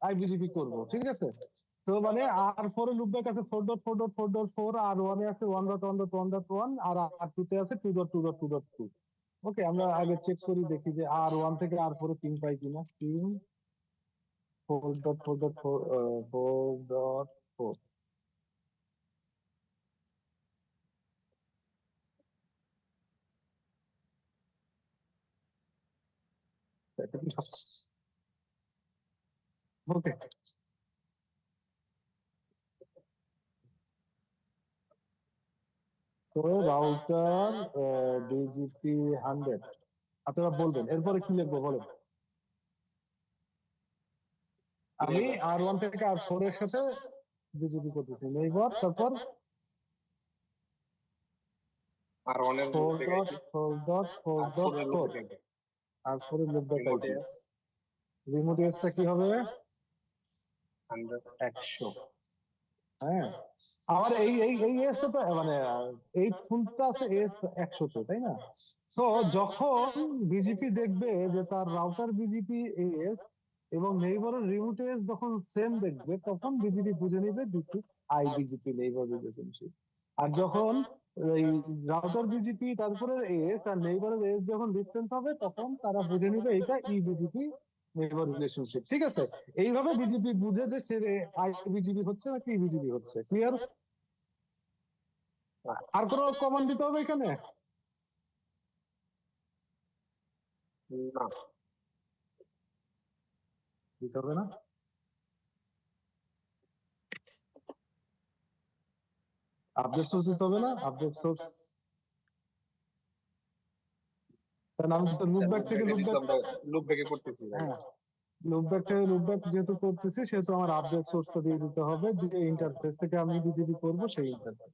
আইবিজিপি করব, ঠিক আছে। তো মানে R4 এ লুপব্যাক আছে 4.4.4.4, R1 এ আছে 1.1.1.1, আর R2 তে আছে 2.2.2.2। ওকে, আমরা আগে চেক করি, দেখি যে R1 থেকে R4 এ পিং পাই কিনা। পিং 4.4.4 4.4, ওকে। তো রাউটার বিজিপি 100, আপনারা বলবেন এরপরে কি লিখবো বলেন। আমি R1 থেকে R4 এর সাথে বিজিপি করতেছি, নেইবার তারপর আর ওয়ানের মধ্যে গেছি আর ফোর এর লোকে 4.4.4.4, যাবে R4 এর loopback remote IP. S remote এসটা কি হবে? 100 100। হ্যাঁ, আমার এই এসটা তো মানে এই ফুলটা আছে এস 100 তে, তাই না? তো যখন বিজিপি দেখবে যে তার রাউটার বিজিপি এস এবং নেইবারের রিমোট এস যখন সেম দেখবে, তখন বিজিপি বুঝে নিবে দিস ইজ আইবিজিপি, নেইবার রিলেশনশিপ। আর যখন এই রাউটার বিজিপি তারপরে এস আর নেইবারের এস যখন ডিফারেন্ট হবে, তখন তারা বুঝে নিবে এটা ইবিজিপি নেইবার রিলেশনশিপ, ঠিক আছে। এইভাবে বিজিপি বুঝে যে সে আইবিজিবি হচ্ছে নাকি ইবিজিবি হচ্ছে। ক্লিয়ার? আর কোনো কমান্ড দিতে হবে এখানে? না দিতে হবে না। আপডেট সোর্স দিতে হবে না, আপডেট সোর্স। কারণ আমি তো লুপব্যাক থেকে লুপব্যাক, আমরা লুপ ব্যাকে করতেছি ভাই। হ্যাঁ লুপব্যাক থেকে লুপব্যাক যেহেতু করতেছি সেহেতু আমার আপডেট সোর্সটা দিয়ে দিতে হবে, যে ইন্টারফেস থেকে আমি বিজেপি করবো সেই ইন্টারফেস।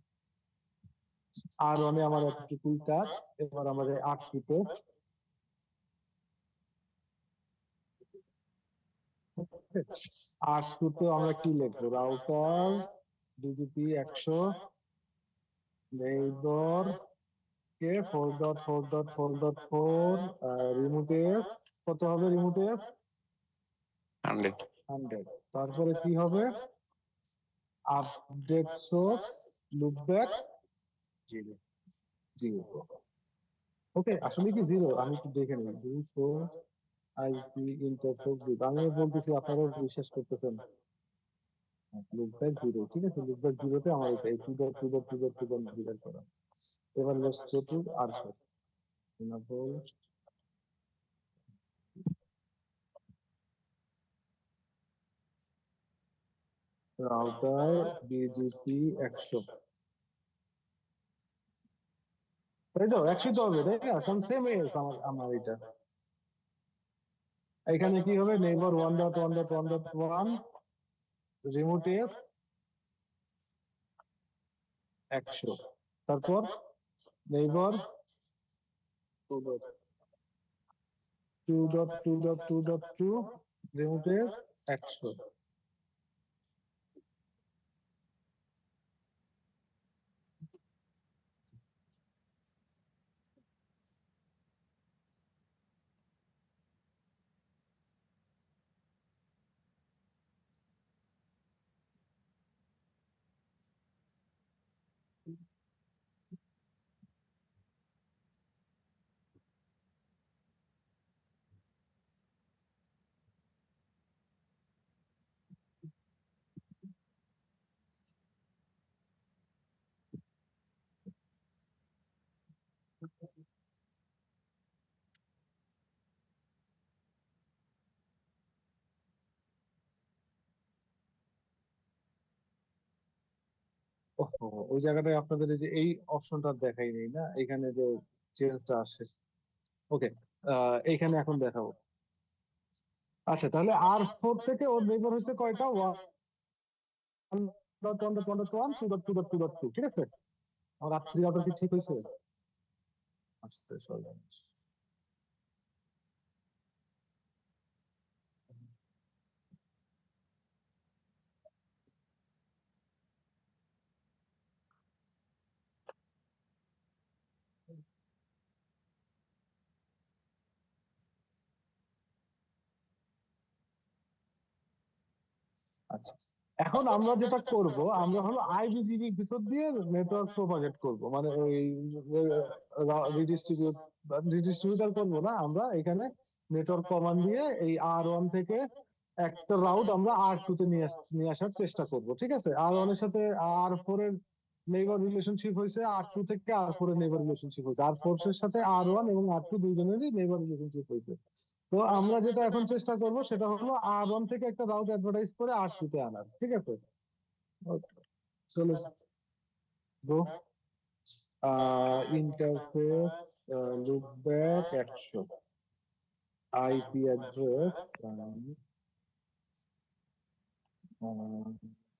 আর অনে আমার এতটুকুই কাজ। এবার আমাদের আটটিতে আটটুতে আমরা কি লিখবো? রাউটার বিজেপি 100 নেইবার কে 4.4.4.4 রিমোট এস কত হবে? Remote S 100। 100। তারপরে কি হবে? আপডেট সোর্স লুপব্যাক জি জি। 0। ওকে, আসলে কি 0? আমি একটু দেখে নিই। 2 আইপি ইন্টারফেস দিতে আমি বলতেছি, আপনারাও বিশ্বাস করতেছেন। লুপব্যাক 0, ঠিক আছে। লুপব্যাক 0 তে আমার এটা 2.2.2.2.2 করা। এবার let's go to R4 enable router BGP 100, তাই তো? 100 তো হবে, তাই না? কারণ সেম এস আমার আমার এটা। এখানে কি হবে? Neighbour 1.1.1.1 remote S 100। তারপর নেইবার 2.2.2.2 রিমোট এস 100। ওহো, ওই জায়গাটায় আপনাদের এই যে এই অপশনটা দেখাই নেই না, এখানে যে চেঞ্জটা আসে। ওকে, এইখানে এখন দেখাবো। আচ্ছা, তাহলে আর4 থেকে ওর নেইবার হচ্ছে কয়টা? 1.1.1.1 2.2.2.2, ঠিক আছে। আমার আর3 অর্ডার কি ঠিক হয়েছে? আসছে সরি। আচ্ছা, এখন আমরা যেটা করব, আমরা হলো আইবিজিবি ভিতর দিয়ে নেটওয়ার্ক প্রপাগেট করব, মানে ওই রিডিস্ট্রিবিউটার করব না আমরা এখানে। নেটওয়ার্ক কমান্ড দিয়ে এই আর1 থেকে একটা রাউট আমরা আর2 তে নিয়ে আসার চেষ্টা করব, ঠিক আছে। আর1 এর সাথে আর4 এর নেইবার রিলেশনশিপ হয়েছে, আর2 থেকে আর4 এর নেইবার রিলেশনশিপ হয়েছে, আর4 এর সাথে আর1 এবং আর2 দুইজনেরই নেইবার রিলেশনশিপ হয়েছে। তো আমরা যেটা এখন চেষ্টা করব সেটা হলো আর1 থেকে একটা রাউট অ্যাডভার্টাইজ করে আর2 তে আনার, ঠিক আছে। চলো go. Interface loopback 100, IP address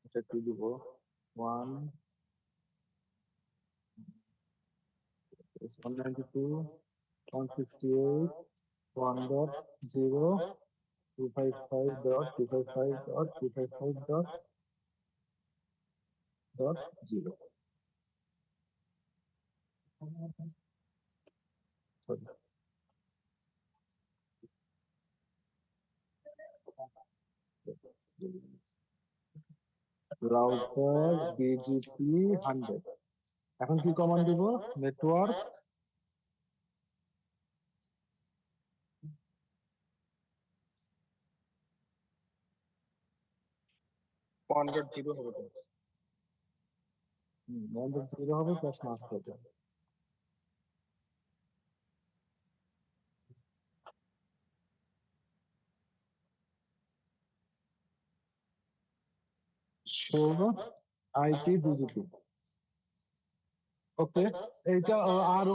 এটা কি দিব? 192.168.1.0.255.255.255.0. Sorry. Router BGP 100। এখন কি কমান্ড দিব? নেটওয়ার্ক 1.0 হবে তো। 1.0 হবে plus master. show IP BGP ওকে, এইটা আর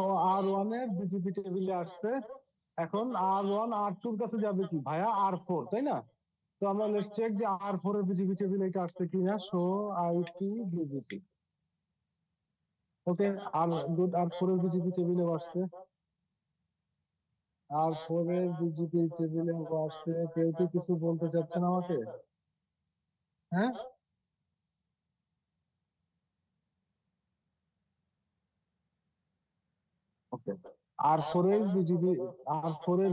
ওয়ান এর বিজিপি টেবিলে আসছে। এখন আর1 আর2 এর কাছে যাবে কি ভাইয়া আর4, তাই না? তো আমরা লেটস চেক যে আর4 এর বিজিপি টেবিলে এটা আসছে কিনা। Show IP BGP. ওকে, আর গুড, আর4 এর বিজিপি টেবিলে আসছে। আর4 এর বিজিপি টেবিলে আসছে। কেউ কি কিছু বলতে চাচ্ছেন আমাকে? হ্যাঁ, ওকে। আর4 এর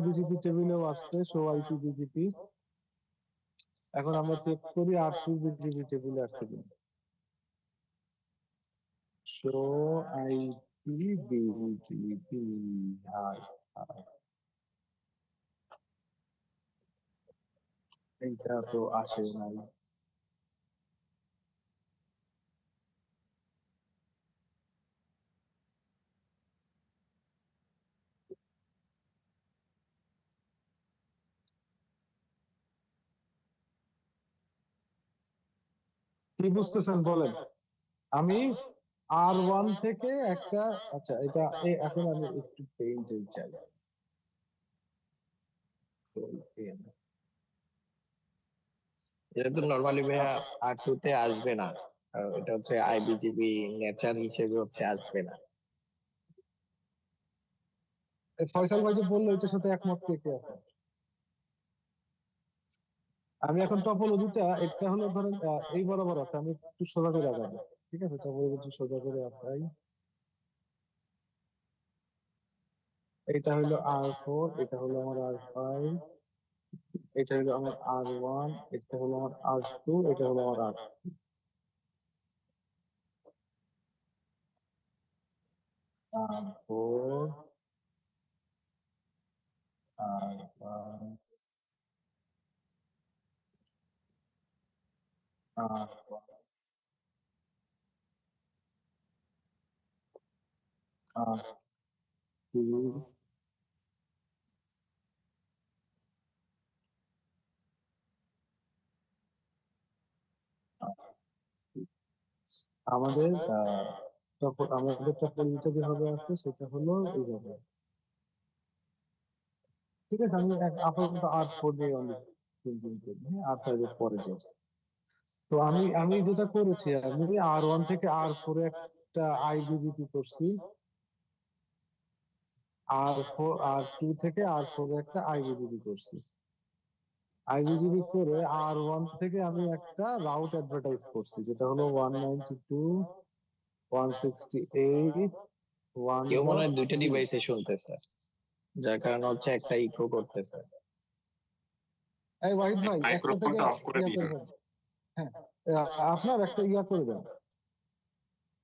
বিজিপি টেবিলেও আসছে শো আইপি বিজিপি। এখন আমরা চেক করি আর2 বিজিপি টেবিলে আসছে কিনা। Show IP BGP. হাই, হাই, এইটা তো আসে নাই। কি বুঝতেছেন বলেন? আমি আর1 থেকে একটা, আচ্ছা এটা এখন আমি একটু পেইন্ট চাই। এটা তো নর্মালি ভাইয়া আর2 তে আসবে না, এটা হচ্ছে আইবিজিবি নেচার হিসেবে হচ্ছে আসবে না। ফয়সাল ভাই যে বললো এটার সাথে একমত কে কে আছে? আমি এখন টপোলজিটা এটা হলো ধরেন এই বরাবর আছে, আমি একটু সোজা করে আগাবো। ঠিক আছে, টপোলজি সোজা করে আগাই। এটা হলো আর4, এটা হলো আমার আর5, এটা হলো আমার আর1, এটা হলো আমার আর2, এটা হলো আমার আর4, আর1, আর2, আমাদের আমাদের টপোলজিটা যেভাবে আছে সেটা হলো এইভাবে। ঠিক আছে, আমি আপাতত আর4 দিয়ে অনেক থিঙ্কিং করি, হ্যাঁ, আর5 এর পরে যাই। তো আমি আমি যেটা করেছি, আমি আর1 থেকে আর4 একটা আইবিজিপি করছি, আর2 থেকে আর4 একটা আইবিজিবি করছি। আইবিজিবি করে আর1 থেকে আমি একটা রাউট অ্যাডভার্টাইজ করছি, যেটা হলো 192.168 ওয়ান কেউ মনে ডট হয় দুইটা জিরো। ডিভাইসে শুনতেছে, যার কারণে হচ্ছে একটা ইকো করতেছে। এই ওয়াহিদ ভাই একটা থেকে মাইক্রোফোনটা অফ করে ইয়া দিন। করে দেন। হ্যাঁ, আপনার একটা ইয়া করে দেন,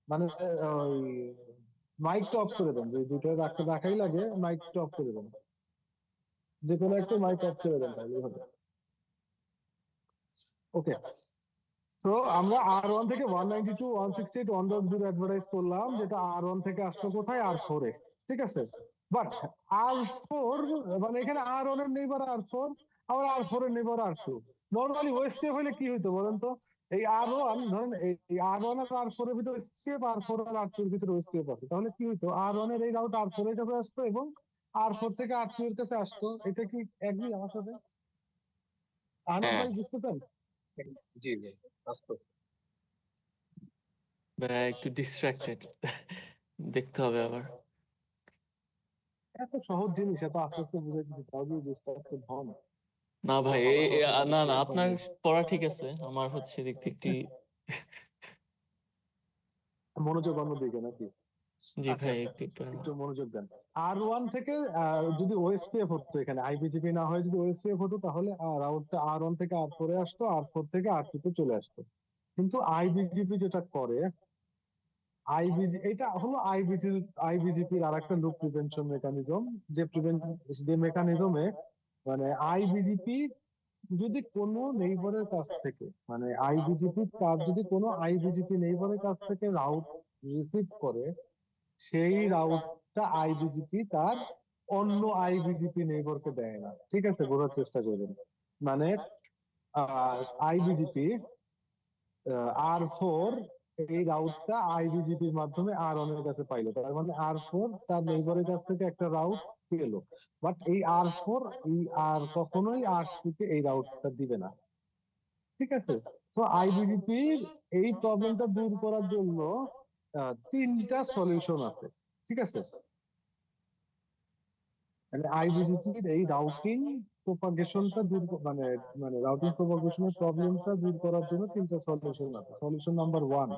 মানে ওই মাইকটা অফ করে দেন। যদি দুটো রাখতে রাখাই লাগে, মাইকটা অফ করে দেন। যে কোনো একটা মাইক অফ করে দেন, তাহলেই হবে। ওকে, তো আমরা আর1 থেকে 192.168.1.0 অ্যাডভার্টাইজ করলাম, যেটা আর1 থেকে আসলো কোথায়, আর4 এ। ঠিক আছে, বাট আর4 মানে এখানে আর1 এর নেইবার আর4, আবার আর4 এর নেইবার আর2। নরমালি ওয়েস্টে হলে কি হইতো বলেন তো? এই আর1 ধরেন, এই আর1 আর আর4 এর ভিতরে স্কেপ, আর4 আর আর2 এর ভিতরে স্কেপ আছে, তাহলে কি হইতো, আর1 এর এই রাউট আর4 এর কাছে আসতো এবং আর4 থেকে আর2 এর কাছে আসতো। এটা কি এগ্রি আমার সাথে? আহমেদ হ্যাঁ, ভাই বুঝতেছেন? জি জি, বাস্তব। ভাই একটু ডিস্ট্রাক্টেড, দেখতে হবে আবার। এত সহজ জিনিস এত আস্তে আস্তে বুঝে দিচ্ছি, তাও যদি ডিস্ট্রাক্টেড হন। না ভাই, আমার কথা না বুঝতে না, আপনার পারবেন। পড়া ঠিক আছে, আমার হচ্ছে দিক থেকে একটু। মনোযোগ অন্যদিকে নাকি? জি আচ্ছা, ভাই, একটু একটু একটু মনোযোগ দেন। আর1 থেকে যদি ওএসপিএফ হতো, এখানে আইবিজিপি না হয় যদি ওএসপিএফ হতো, তাহলে রাউটটা আর1 থেকে আর4 এ আসতো, আর4 থেকে আর2 তে চলে আসতো। কিন্তু আইবিজিপি যেটা করে, এটা হলো আইবিজিপির আর একটা লুপ প্রিভেনশন মেকানিজম। যে মেকানিজমে মানে আইবিজিপি যদি কোনো নেইবারের কাছ থেকে, মানে আইবিজিপি তার যদি কোনো আইবিজিপি নেইবারের কাছ থেকে রাউট রিসিভ করে, সেই রাউটটা আইবিজিপি তার অন্য আইবিজিপি নেইবারকে দেয় না। ঠিক আছে, বোঝার চেষ্টা করবেন। মানে আইবিজিপি আর4 এই রাউটটা আইবিজিপির মাধ্যমে R1 এর কাছে পাইলো, তার মানে R4 তার নেইবারের কাছ থেকে একটা রাউট পেলো, বাট এই R4 এই আর কখনোই R2 কে এই রাউটটা দিবে না, ঠিক আছে? তো আইবিজিপির এই প্রবলেমটা দূর করার জন্য তিনটা সলিউশন আছে, ঠিক আছে? মানে আইবিজিপির এই রাউটিং প্রপাগেশনটা দূর মানে মানে রাউটিং প্রপাগেশনের প্রবলেমটা দূর করার জন্য তিনটা সলিউশন আছে। সলিউশন নাম্বার 1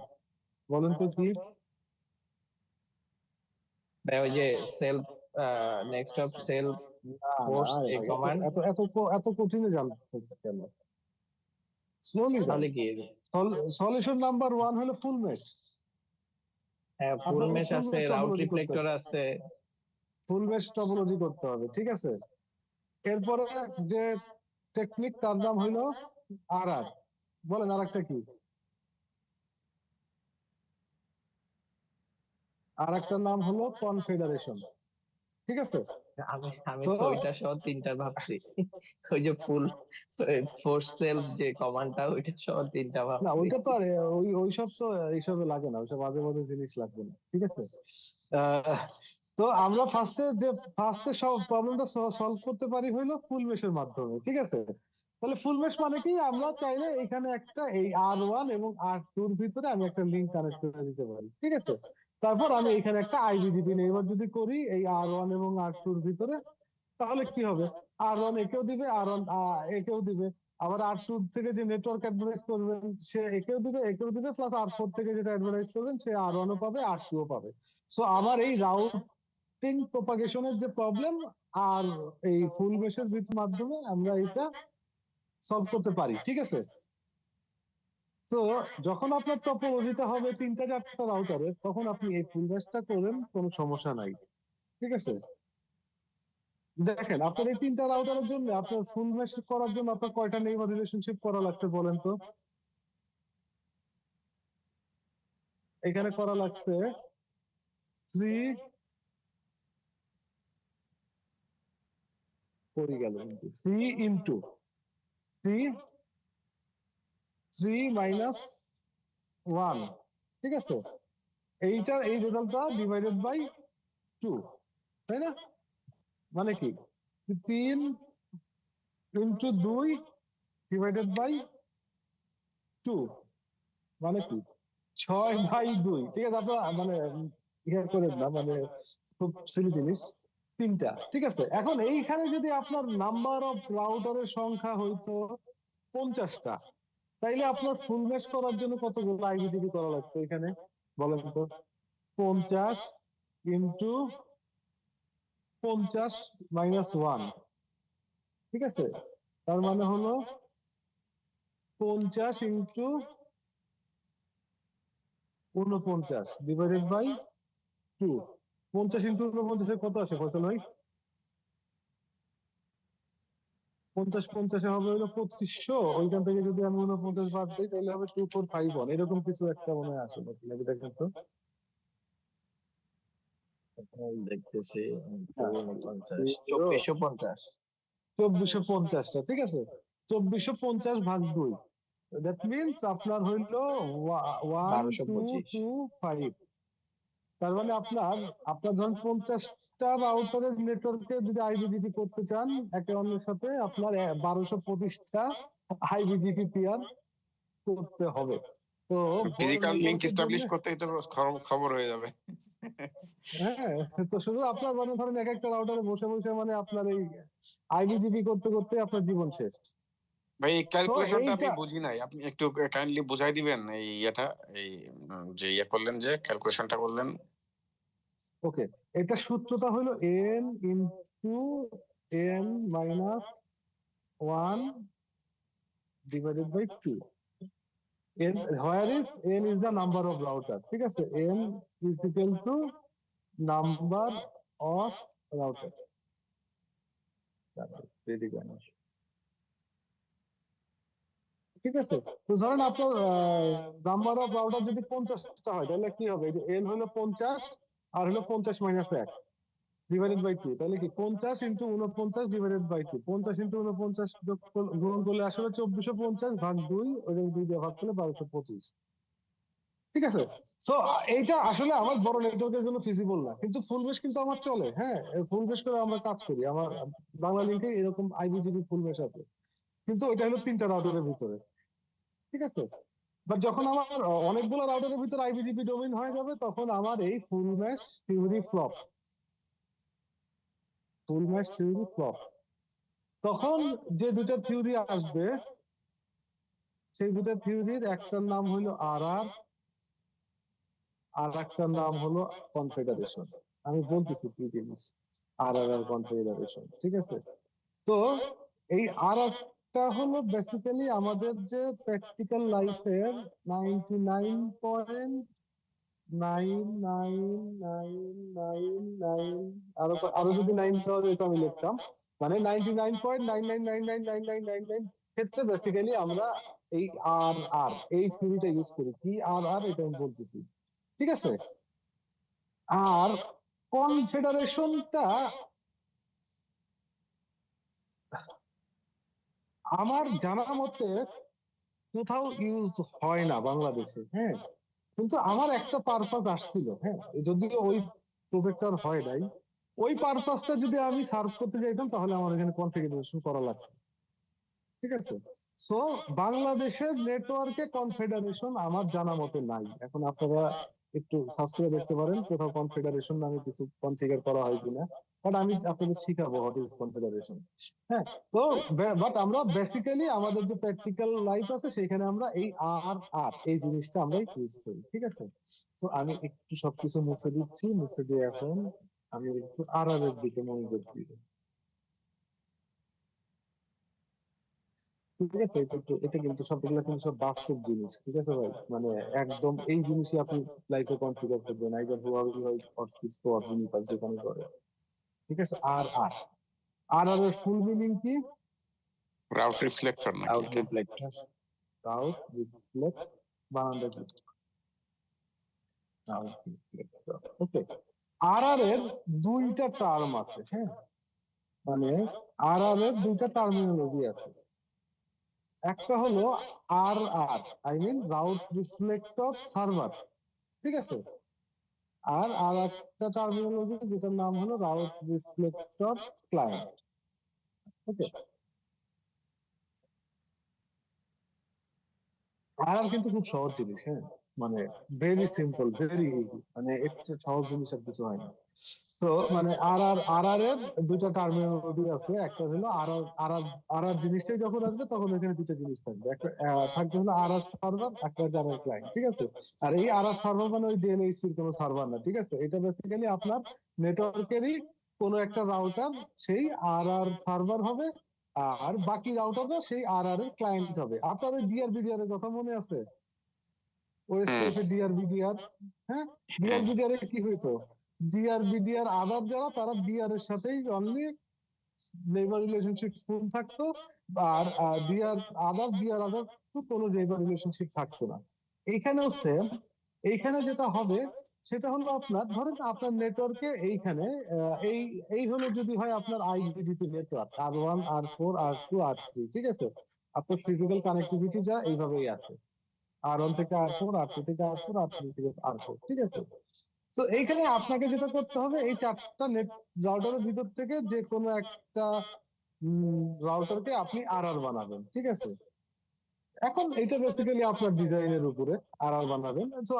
বলেন তো কি? ভাই ওই যে সেলফ নেক্সট অফ সেলফ না না পোস্ট আরে এ ভাই, কমান্ড, এত এত এত কঠিনে জানতে কেন? স্লোলি যান। তাহলে কি? সলিউশন নাম্বার 1 হলো ফুল মেশ। হ্যাঁ, ফুল আপনাকে মেশ ফুল আছে, মেশ রাউট টপোলজি করতে রিফ্লেক্টর হবে, আছে। ফুল মেশ টপোলজি করতে হবে, ঠিক আছে? এরপরে যে টেকনিক তার নাম হলো আর। বলেন আর একটা কি? আর একটা নাম হলো কনফেডারেশন, ঠিক আছে? আমি আমি তো তো ওইটা সহ তিনটা ভাবছি। ওই যে ফুল ফোর্স সেলফ যে কমান্ডটা, ওইটা সহ তিনটা না ভাবছি। ওইটা তো আর ওইসব তো এইসবে লাগে না, ওইসব মাঝে মাঝে জিনিস লাগবে না, ঠিক আছে? আহ, তো আমরা ফার্স্টে সব প্রবলেমটা সলভ করতে পারি হইলো ফুল মেশের মাধ্যমে, ঠিক আছে? তাহলে ফুল মেশ মানে কি, আমরা চাইলে এখানে একটা এই R1 এবং R2 এর ভিতরে আমি একটা লিংক কানেক্ট করে দিতে পারি, ঠিক আছে? তারপর আমি এখানে একটা আইবিজিপি নেইবার যদি করি এই R1 এবং R2 এর ভিতরে, তাহলে কি হবে? R1 একেও দিবে, R1 একেও দিবে, আবার R2 থেকে যে নেটওয়ার্ক অ্যাডভার্টাইজ করবেন সে একেও দিবে একেও দিবে, প্লাস R4 থেকে যেটা অ্যাডভার্টাইজ করবেন সে R1 ও পাবে R2 ও পাবে। সো আমার এই রাউটিং প্রপাগেশনের যে প্রবলেম আর এই ফুল মেশের মাধ্যমে আমরা এটা সলভ করতে পারি, ঠিক আছে? তো যখন আপনার টপোলজিটা হবে 3টা 4টা রাউটারে, তখন আপনি এই ফুল মেশটা করেন, কোনো সমস্যা নাই, ঠিক আছে? দেখেন আপনার এই 3টা রাউটারের জন্য আপনার ফুল মেশ করার জন্য আপনার কয়টা নেইবার রিলেশনশিপ করা লাগছে বলেন তো? এখানে করা লাগছে 3 করে গেল, কিন্তু 3 ইনটু 3 3 মাইনাস 1, ঠিক আছে? এইটার এই রেজাল্টটা ডিভাইডেড বাই 2, তাই না? মানে কি 3 ইনটু 2 ডিভাইডেড বাই 2 মানে কি 6/2, ঠিক আছে? আপনারা মানে ইয়ে করেন না, মানে খুব সিলি জিনিস, 3টা, ঠিক আছে? এখন এইখানে যদি আপনার নাম্বার অফ রাউটারের সংখ্যা হইতো 50টা, তাইলে আপনার ফুল মেশ করার জন্য কতগুলো আইবিজিপি করা লাগতো এখানে বলেন তো? 50 ইনটু 50 মাইনাস 1, ঠিক আছে? তার মানে হলো 50 ইনটু 49 ডিভাইডেড বাই 2। 50 ইনটু 49 কত আসে ফয়সাল ভাই? 50 হবে হলো 2500, ওইখান থেকে যদি আমি 49 বাদ দিই তাহলে হবে 2451, এরকম কিছু একটা মনে হয় আসে নাকি, দেখেন তো। দেখতেছি হ্যাঁ, 49, 2450। 2450টা, ঠিক আছে? 2450 ভাগ 2, দ্যাট মিনস আপনার হইলো 1225। 1225। তার মানে আপনার আপনার ধরুন 50টা রাউটারের নেটওয়ার্কে যদি আইবিজিপি করতে চান একে অন্যের সাথে, আপনার 1225টা আইবিজিপি পেয়ার করতে হবে। তো ফিজিক্যাল লিংক নেটওয়ার্কের জন্য, এস্টাবলিশ করতেই তো খবর হয়ে যাবে। হ্যাঁ, তো শুধু আপনার মনে ধরেন এক একটা রাউটারে বসে বসে মানে আপনার এই আইবিজিপি করতে করতে আপনার জীবন শেষ। ভাই এই তো ক্যালকুলেশনটা আমি এইটা বুঝি নাই, আপনি একটু কাইন্ডলি বুঝাই দিবেন এই এটা, এই যে করলেন, যে ক্যালকুলেশনটা করলেন। ওকে, এটা সূত্রটা হলো n into n minus 1 divided by 2। n where is n is the number of router, ঠিক আছে? n is equal to number of router। ঠিক আছে? তো ধরেন আপনার নাম্বার অফ রাউটার যদি 50টা হয় তাহলে কি হবে? এই যে n হলো 50 আর হলো 50 মাইনাস 1 ডিভাইডেড বাই 2, তাহলে কি 50 ইনটু 49 ডিভাইডেড বাই 2, 50 ইনটু 49 গুণন করলে আসলে 2450 ভাগ 2, ওই 2 দিয়ে ভাগ করলে 1225। ঠিক আছে। সো এইটা আসলে আমার বড় নেটওয়ার্কের জন্য ফিজিবল না, কিন্তু ফুল মেশ কিন্তু আমার চলে। হ্যাঁ, ফুল মেশ করে আমরা কাজ করি। আমার বাংলা লিঙ্কে এরকম আইবিজিবি ফুল মেশ আছে, কিন্তু ওইটা হলো 3টা রাউটারের ভিতরে। ঠিক আছে, বাট যখন আমার অনেকগুলো রাউটারের ভিতরে আইবিজিপি ডোমেইন হয়ে যাবে, তখন আমার এই ফুল মেশ থিওরি ফ্লপ। তখন যে দুটো থিওরি আসবে, সেই দুটো থিওরির একটার নাম হলো আর একটার নাম হলো কনফেডারেশন। আমি বলতেছি কি জিনিস আর কনফেডারেশন। ঠিক আছে, তো এই আর একটা হলো বেসিক্যালি আমাদের যে প্র্যাকটিক্যাল লাইফের 99.99999, আরো যদি 9 দেওয়া যেত আমি লিখতাম, মানে 99.9999999 ক্ষেত্রে বেসিক্যালি আমরা এই এই থিওরিটা ইউজ করি। কি এটা আমি বলতেছি। ঠিক আছে, আর কনফেডারেশনটা আমার জানা মতে কোথাও ইউজ হয় না বাংলাদেশে। হ্যাঁ, কিন্তু আমার একটা পারপাস আসছিল। হ্যাঁ, যদিও ওই প্রজেক্টর হয় নাই, ওই পারপাসটা যদি আমি সার্ভ করতে যাইতাম তাহলে আমার এখানে কনফিগারেশন করা লাগতো। ঠিক আছে, সো বাংলাদেশের নেটওয়ার্কে কনফেডারেশন আমার জানা মতে নাই। এখন আপনারা একটু সার্চ করে দেখতে পারেন কোথাও কনফেডারেশন নামে কিছু কনফিগার করা হয় কিনা, বাট আমি আপনাদের শিখাবো হোয়াট ইজ কনফেডারেশন। হ্যাঁ, তো বাট আমরা বেসিক্যালি আমাদের যে প্র্যাকটিক্যাল লাইফ আছে সেখানে আমরা এই এই জিনিসটা আমরা ইউজ করি। ঠিক আছে, তো আমি একটু সবকিছু মুছে দিচ্ছি, মুছে দিয়ে এখন আমি একটু এর দিকে মনোযোগ দিই। ঠিক আছে, এটা কিন্তু সবগুলো কিন্তু সব বাস্তব জিনিস। ঠিক আছে ভাই, মানে একদম এই জিনিসই আপনি লাইফে কনফিগার করবেন, আইদার হুয়াওয়ে হয় অর সিসকো অর জুনিপার, যেখানে করে। ঠিক আছে, আর এর ফুল মিনিং কি? রাউট রিফ্লেক্টর নাকি আউট এটা? রিফ্লেক্টর। রাউট রিফ্লেক্ট, বানানটা কি? Route reflector. ওকে, এর দুইটা টার্ম আছে। হ্যাঁ, মানে এর দুইটা টার্মিনোলজি আছে। একটা হলো I mean route reflector server. ঠিক আছে, আর একটা টার্মিনোলজি যেটার নাম হলো রাউট রিফ্লেক্টর ক্লায়েন্ট। ওকে, কিন্তু খুব সহজ জিনিস। হ্যাঁ, মানে ভেরি সিম্পল, ভেরি ইজি, মানে একটু সহজ জিনিস আর কিছু হয় না। তো মানে এর দুটো টার্মিনোলজি আছে। একটা হলো আর জিনিসটাই যখন আসবে তখন এখানে দুটো জিনিস থাকবে। একটা থাকবে হলো সার্ভার, একটা জানার ক্লায়েন্ট। ঠিক আছে, আর এই সার্ভার মানে ওই ডিএনএসপি এর কোনো সার্ভার না। ঠিক আছে, এটা বেসিক্যালি আপনার নেটওয়ার্কেরই কোনো একটা রাউটার সেই সার্ভার হবে, আর বাকি রাউটাররা সেই এর ক্লায়েন্ট হবে। আপনার ওই ডিআরবিডিআর এর কথা মনে আছে? ওএসপিএফ এর ডিআরবিডিআর। হ্যাঁ, ডিআরবিডিআর এর কি হইতো? ডিআরবিডিআর আদার যারা, তারা ডিআর এর সাথেই অনলি নেইবার রিলেশনশিপ থাকতো, আর ডিআর আদার তো কোনো নেইবার রিলেশনশিপ থাকতো না। এইখানেও সেম। এইখানে যেটা হবে সেটা হলো, আপনার ধরেন আপনার নেটওয়ার্কে এইখানে এই এই হলো যদি হয় আপনার আইবিজিপি network R1 R4 R2 R3। ঠিক আছে, আপনার ফিজিক্যাল কানেক্টিভিটি যা এইভাবেই আছে, R1 থেকে R4, R2 থেকে R4, R3 থেকে R4। ঠিক আছে, তো এইখানে আপনাকে যেটা করতে হবে, এই 4টা নেট রাউটারের ভিতর থেকে যে কোনো একটা রাউটারকে আপনি বানাবেন। ঠিক আছে, এখন এটা বেসিক্যালি আপনার ডিজাইনের উপরে বানাবেন। তো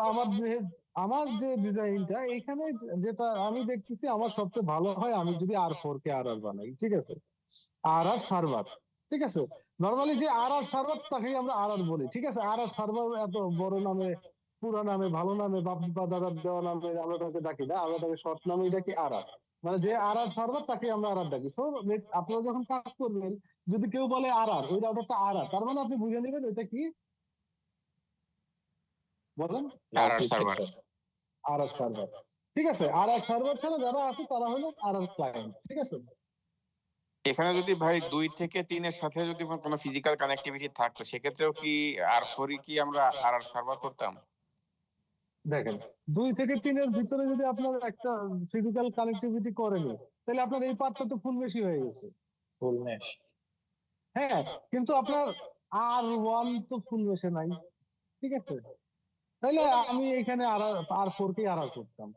আমার যে ডিজাইনটা এইখানে যেটা আমি দেখতেছি আমার সবচেয়ে ভালো হয় আমি যদি R4 কে বানাই। ঠিক আছে, সার্ভার। ঠিক আছে, নরমালি যে সার্ভার তাকেই আমরা বলি। ঠিক আছে, সার্ভার এত বড় নামে, পুরা নামে, ভালো নামে, বাপ দাদা দেওয়া নামে আমরা তাকে ডাকি না, আমরা তাকে শর্ট নামেই ডাকি মানে যে সার্ভার তাকে আমরা ডাকি। সো আপনারা যখন কাজ করবেন, যদি কেউ বলে ওই রাউটারটা তার মানে আপনি বুঝে নেবেন এটা কি, বলেন? সার্ভার। সার্ভার। ঠিক আছে, সার্ভার ছাড়া যারা আছে তারা হলো ক্লায়েন্ট। ঠিক আছে, এখানে যদি ভাই 2 থেকে 3 এর সাথে যদি কোনো ফিজিক্যাল কানেক্টিভিটি থাকতো, সেক্ষেত্রেও কি R4 কি আমরা সার্ভার করতাম? দেখেন, 2 থেকে 3 এর ভিতরে যদি আপনার একটা ফিজিক্যাল কানেক্টিভিটি করেনি, তাহলে আপনার এই পার্টটা তো ফুল মেশই হয়ে গেছে। ফুল মেশ। হ্যাঁ, কিন্তু আপনার R1 তো ফুল মেশে নাই। ঠিক আছে, তাহলে আমি এখানে আর4 কে আর করতাম,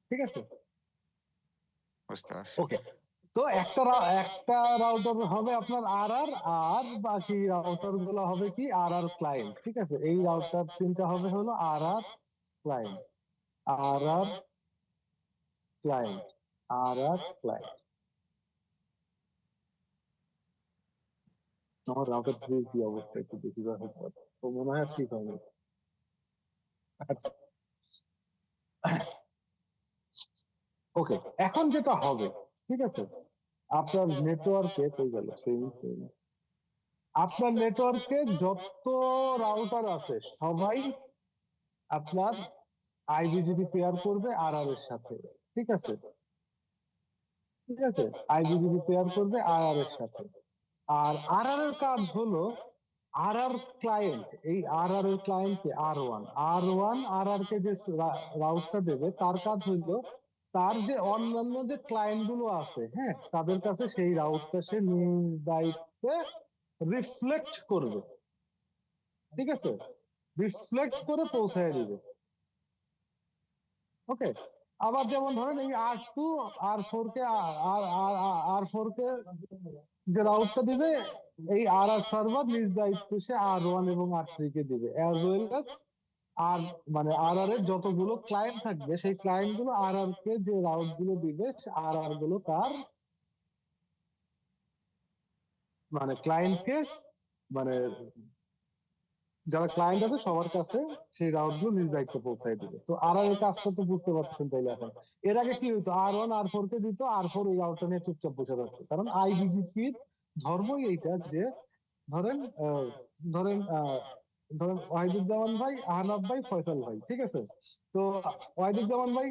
ঠিক আছে? বুঝতে পারছি। ওকে, তো একটা রাউটার হবে আপনার আর বাকি রাউটার গুলো হবে কি আর ক্লায়েন্ট, ঠিক আছে? এই রাউটার তিনটা হবে হলো আর ক্লায়েন্ট, আর ক্লায়েন্ট, আর ক্লায়েন্ট। আমার রাউটার 3 কি অবস্থা একটু দেখি তো মনে হয় ঠিক হবে। আচ্ছা, ওকে, এখন যেটা হবে, ঠিক আছে, আপনার নেটওয়ার্কে কই গেল সেই আপনার নেটওয়ার্কে যত রাউটার আছে সবাই আপনার আইবিজিবি পেয়ার করবে আর এর সাথে, ঠিক আছে? ঠিক আছে, আইবিজিবি পেয়ার করবে আর এর সাথে। আর এর কাজ হলো আর ক্লায়েন্ট, এই আর এর ক্লায়েন্টকে আর কে যে রাউটটা দেবে তার কাজ হইলো তার যে অন্যান্য যে ক্লায়েন্ট গুলো আছে, হ্যাঁ, তাদের কাছে সেই রাউটটা সে নিজ দায়িত্বে রিফ্লেক্ট করবে, ঠিক আছে? রিফ্লেক্ট করে পৌঁছায় দিবে। ওকে, আবার যেমন ধরেন এই আর2 আর4 কে আর4 কে যে রাউটটা দিবে, এই আর সার্ভার নিজ দায়িত্বে সে আর1 এবং আর3 কে দিবে, অ্যাজ ওয়েল অ্যাজ আর মানে আর এর যতগুলো ক্লায়েন্ট থাকবে সেই ক্লায়েন্ট গুলো আর কে যে রাউট গুলো দিবে আর গুলো তার মানে ক্লায়েন্টকে মানে যারা ক্লায়েন্ট আছে সবার কাছে সেই রাউট গুলো নিজ দায়িত্বে পৌঁছায় দিবে। তো আর এর কাজটা তো বুঝতে পারছেন তাইলে এখন। এর আগে কি হইতো, আর1 আর4 কে দিত, আর4 ওই রাউটটা নিয়ে চুপচাপ বসে থাকতো, কারণ আইবিজিপির ধর্মই এইটা যে ধরেন ধরেন ধরেন ওয়াহিদুজ্জামান ভাই, আহনাফ ভাই, ফয়সাল ভাই, ঠিক আছে? তো ওয়াহিদুজ্জামান ভাই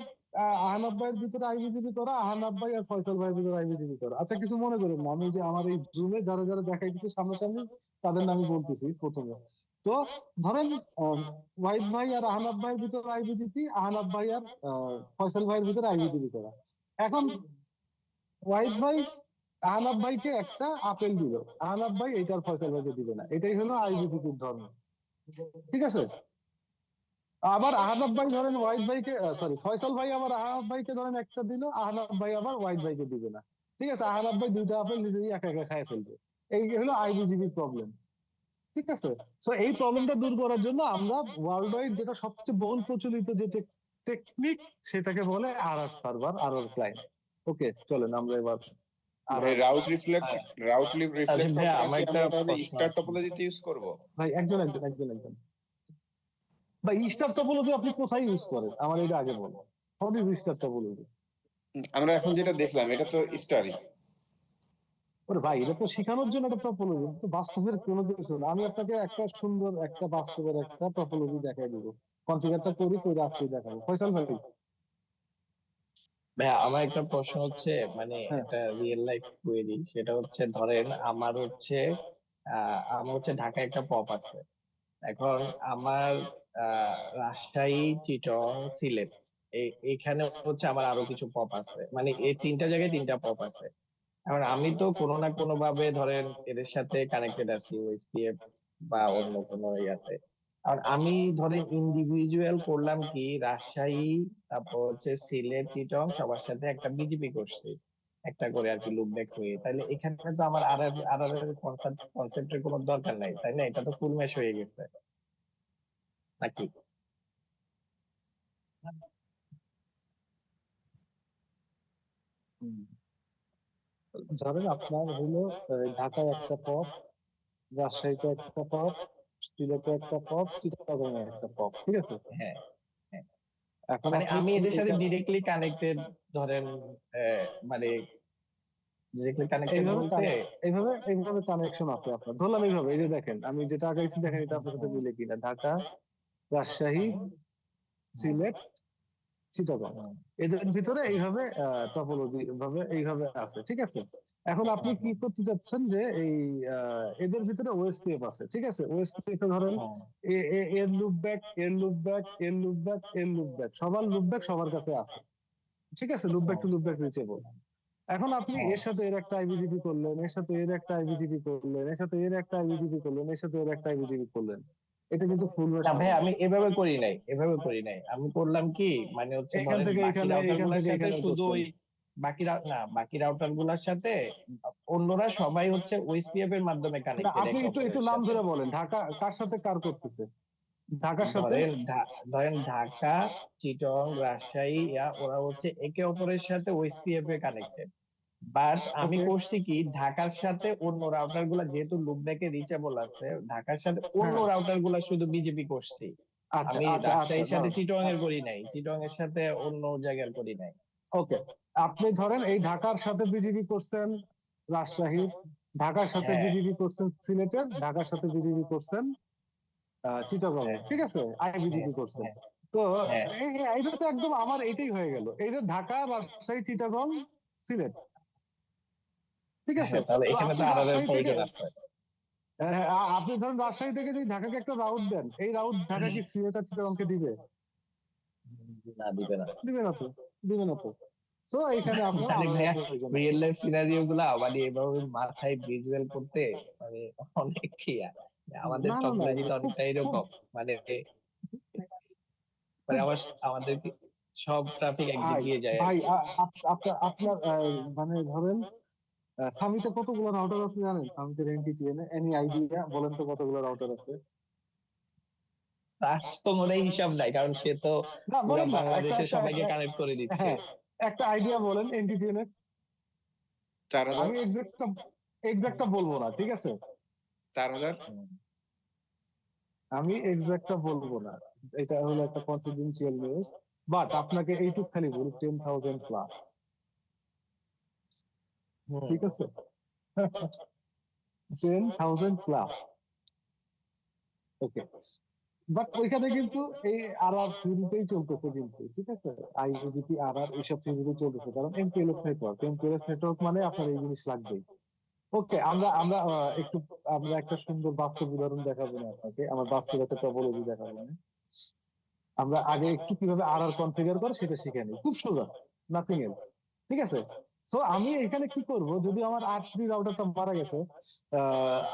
আহনাফ ভাইয়ের ভিতরে আইবিজিবি করা, আহনাফ ভাই আর ফয়সাল ভাইয়ের ভিতরে আইবিজিবি করা। আচ্ছা, কিছু মনে করেন না, আমি যে আমার এই জুমে যারা যারা দেখাই দিচ্ছে সামনাসামনি তাদের নামই বলতেছি প্রথমে। তো ধরেন ওয়াহিদ ভাই আর আহনাফ ভাইয়ের ভিতরে আইবিজিপি, আহনাফ ভাই আর ফয়সাল ভাইয়ের ভিতরে আইবিজিবি করা। এখন ওয়াহিদ ভাই আহনাফ ভাইকে একটা আপেল দিল, আহনাফ ভাই এইটার ফয়সাল ভাইকে দিবে না, এটাই হলো আইবিজিপির ধর্ম, ঠিক আছে? আবার আহনাফ ভাই ধরেন ওয়াহিদ ভাইকে সরি ফয়সাল ভাই আবার আহনাফ ভাইকে ধরেন একটা দিল, আহনাফ ভাই আবার ওয়াহিদ ভাইকে দিবে না, ঠিক আছে? আহনাফ ভাই দুইটা আপেল নিজেই একা একা খায় ফেলবে। এই হলো আইবিজিবি প্রবলেম, ঠিক আছে? সো এই প্রবলেমটা দূর করার জন্য আমরা ওয়ার্ল্ড ওয়াইড যেটা সবচেয়ে বহুল প্রচলিত যে টেকনিক সেটাকে বলে আর সার্ভার, আর ক্লায়েন্ট। ওকে, চলেন আমরা এবার ভাই রাউট রিফ্লেক্ট আচ্ছা ভাইয়া, করার আমার কি একটা আমরা তাহলে প্রশ্ন স্টার আছে। টপোলজিতে ইউজ করব? ভাই একজন ভাই, স্টার টপোলজি আপনি কোথায় ইউজ করেন আমার এটা আগে বলো। What is star topology? আমরা এখন যেটা দেখলাম এটা তো স্টারই। ওরে ভাই, এটা তো শেখানোর জন্য একটা টপোলজি, তো বাস্তবের কোনো কিছু না। আমি আপনাকে একটা সুন্দর একটা বাস্তবের একটা টপোলজি দেখাই দিব, কনফিগারটা করে আজকে দেখাবো। ফয়সাল ভাই, ভাইয়া, আমার একটা প্রশ্ন হচ্ছে, মানে হ্যাঁ, একটা রিয়েল লাইফ কোয়েরি। সেটা হচ্ছে, ধরেন আমার হচ্ছে ঢাকায় একটা পপ আছে। এখন আমার রাজশাহী, চিটং, সিলেট, এইখানে হচ্ছে আমার আরো কিছু পপ আছে, মানে এই তিনটা জায়গায় তিনটা পপ আছে। এখন আমি তো কোনো না কোনো ভাবে ধরেন এদের সাথে কানেক্টেড আছি, ওএসপিএফ বা অন্য কোনো ইয়াতে। আর আমি ধরেন ইন্ডিভিজুয়াল করলাম কি, রাজশাহী, তারপর হচ্ছে সিলেট, চিটং, সবার সাথে একটা বিজেপি করছি, একটা করে আর কি, লুপব্যাক হয়ে। তাহলে এখানে তো আমার আর আর কনসেপ্টের কোনো দরকার নাই, তাই না? এটা তো ফুল ম্যাশ হয়ে গেছে নাকি? ধরেন আপনার হলো ঢাকায় একটা পপ, রাজশাহীতে একটা পপ, সিলেটে একটা পপ, চিটাগং এ একটা পপ, ঠিক আছে? হ্যাঁ, হ্যাঁ। এখন মানে আপনি আমি কি এদের সাথে এটা ডিরেক্টলি কানেক্টেড, ধরেন মানে ডিরেক্টলি কানেক্টেড এইভাবে বলতে। এইভাবে কানেকশন আছে আপনার, ধরলাম এইভাবে। এই যে দেখেন আমি যেটা আগাইছি, দেখেন এটা আপনার সাথে মিলে কিনা। ঢাকা, রাজশাহী, সিলেট, চিটাগং, এদের ভিতরে এইভাবে টপোলজি ভাবে এইভাবে আছে, ঠিক আছে? এখন আপনি কি করতে চাচ্ছেন যে এই এদের ভিতরে ওএসপিএফ আছে, ঠিক আছে? ওএসপিএফ ধরেন এর লুপ ব্যাক, এর লুপ ব্যাক, এর লুপ ব্যাক, এর লুপ ব্যাক, সবার লুপ ব্যাক সবার কাছে আছে, ঠিক আছে? Loop back to loop back reachable. এখন আপনি এর সাথে এর একটা আইবিজিপি করলেন, এর সাথে এর একটা আইবিজিপি করলেন, এর সাথে এর একটা আইবিজিপি করলেন, এর সাথে এর একটা আইবিজিপি করলেন। এটা কিন্তু ফুল না ভাই, আমি এভাবে করি নাই, আমি করলাম কি, মানে হচ্ছে এখান ধরেন থেকে বাকি এখানে, রাউটার এখান গুলার থেকে সাথে এখানে শুধু করছেন। ওই বাকি রাউটার গুলার সাথে অন্যরা সবাই হচ্ছে ওএসপিএফ এর মাধ্যমে না, কানেক্টেড আপনি একে একটু একটু অপরের নাম সাথে। ধরে বলেন, ঢাকা কার সাথে কার করতেছে? ঢাকার সাথে। ধরেন ঢাকা, চিটং, রাজশাহী, ওরা হচ্ছে একে অপরের সাথে ওএসপিএফ এ কানেক্টেড। বাট আমি ওকে। করছি কি, ঢাকার সাথে অন্য রাউটার গুলা যেহেতু লুপব্যাকে রিচেবল আছে, ঢাকার সাথে অন্য হ্যাঁ, রাউটার গুলা শুধু বিজেপি করছি। আচ্ছা আমি আচ্ছা আচ্ছা, রাজশাহীর সাথে দাঁড়ান। চিটং এর করি নাই, চিটং এর সাথে অন্য জায়গার করি নাই। ওকে, আপনি ধরেন এই ঢাকার সাথে বিজিবি করছেন রাজশাহীর, ঢাকার সাথে হ্যাঁ, বিজিবি করছেন সিলেটের, ঢাকার সাথে বিজিবি করছেন চিটাগং এর, হ্যাঁ, ঠিক আছে, হ্যাঁ, আইবিজিবি করছেন। হ্যাঁ, তো হ্যাঁ, এইটা তো একদম আমার এটাই হয়ে গেল, এই যে ঢাকা, রাজশাহী, চিটাগং, সিলেট, ঠিক আছে। হ্যাঁ, তাহলে তো এখানে আপনি তো আর রাজশাহী থেকে, পলিগন আছে। আপনি ধরেন রাজশাহী থেকে যদি ঢাকাকে একটা রাউট দেন, এই রাউট ঢাকা কি সিলেট আর চিটাগংকে দিবে? না, দিবে না। দিবে না তো, দিবে না তো। সো এখানে আপনার মানে আলাদা ভাইয়া, প্রয়োজন আছে। রিয়েল লাইফ সিনারিও গুলা মানে এভাবে মাথায় ভিজুয়াল করতে মানে অনেক আমাদের না না না, টপোলজিটা খুব অনেকটা খুব এরকম। মানে মানে খুব আমাদের কি সব ট্রাফিক একদিক ভাই, দিয়ে যায় আর ভাই কি। আপনার আপনার মানে ধরেন সামিতে কতগুলো রাউটার আছে জানেন? সামিতের এনটিটিএন এনি আইডিয়া বলেন তো কতগুলো রাউটার আছে? তার তো মনে হয় হিসাব নাই, কারণ সে তো না পুরা বলেন না, একটা বাংলাদেশে একটা সবাইকে কানেক্ট করে দিচ্ছে। হ্যাঁ, একটা আইডিয়া বলেন এনটিটিএন এর। 4,000। আমি এক্সাক্টটা বলবো না, ঠিক আছে? 4,000। হুম। আমি এক্সাক্টটা বলবো না, এটা হলো একটা কনফিডেন্সিয়াল নিউজ। বাট আপনাকে এইটুক খালি বলি, 10,000 প্লাস, হুম। ঠিক আছে? 10,000 প্লাস। ওকে, বাট ওইখানে কিন্তু এই আর আর থিওরিতেই চলতেছে কিন্তু, ঠিক আছে? আইওজিপি আর আর এইসব থিওরিতে চলতেছে, কারণ এমপিএলএস নেটওয়ার্ক মানে আপনার এই জিনিস লাগবেই। ওকে, আমরা আমরা একটু, আমরা একটা সুন্দর বাস্তব উদাহরণ দেখাবো না আপনাকে, আমার বাস্তব একটা টপোলজি দেখাবো না। আমরা আগে একটু কিভাবে আর আর কনফিগার করে সেটা শিখে নিই, খুব সোজা, নাথিং এলস, ঠিক আছে? সো আমি এখানে কি করব, যদি আমার R3 রাউটারটা মারা গেছে,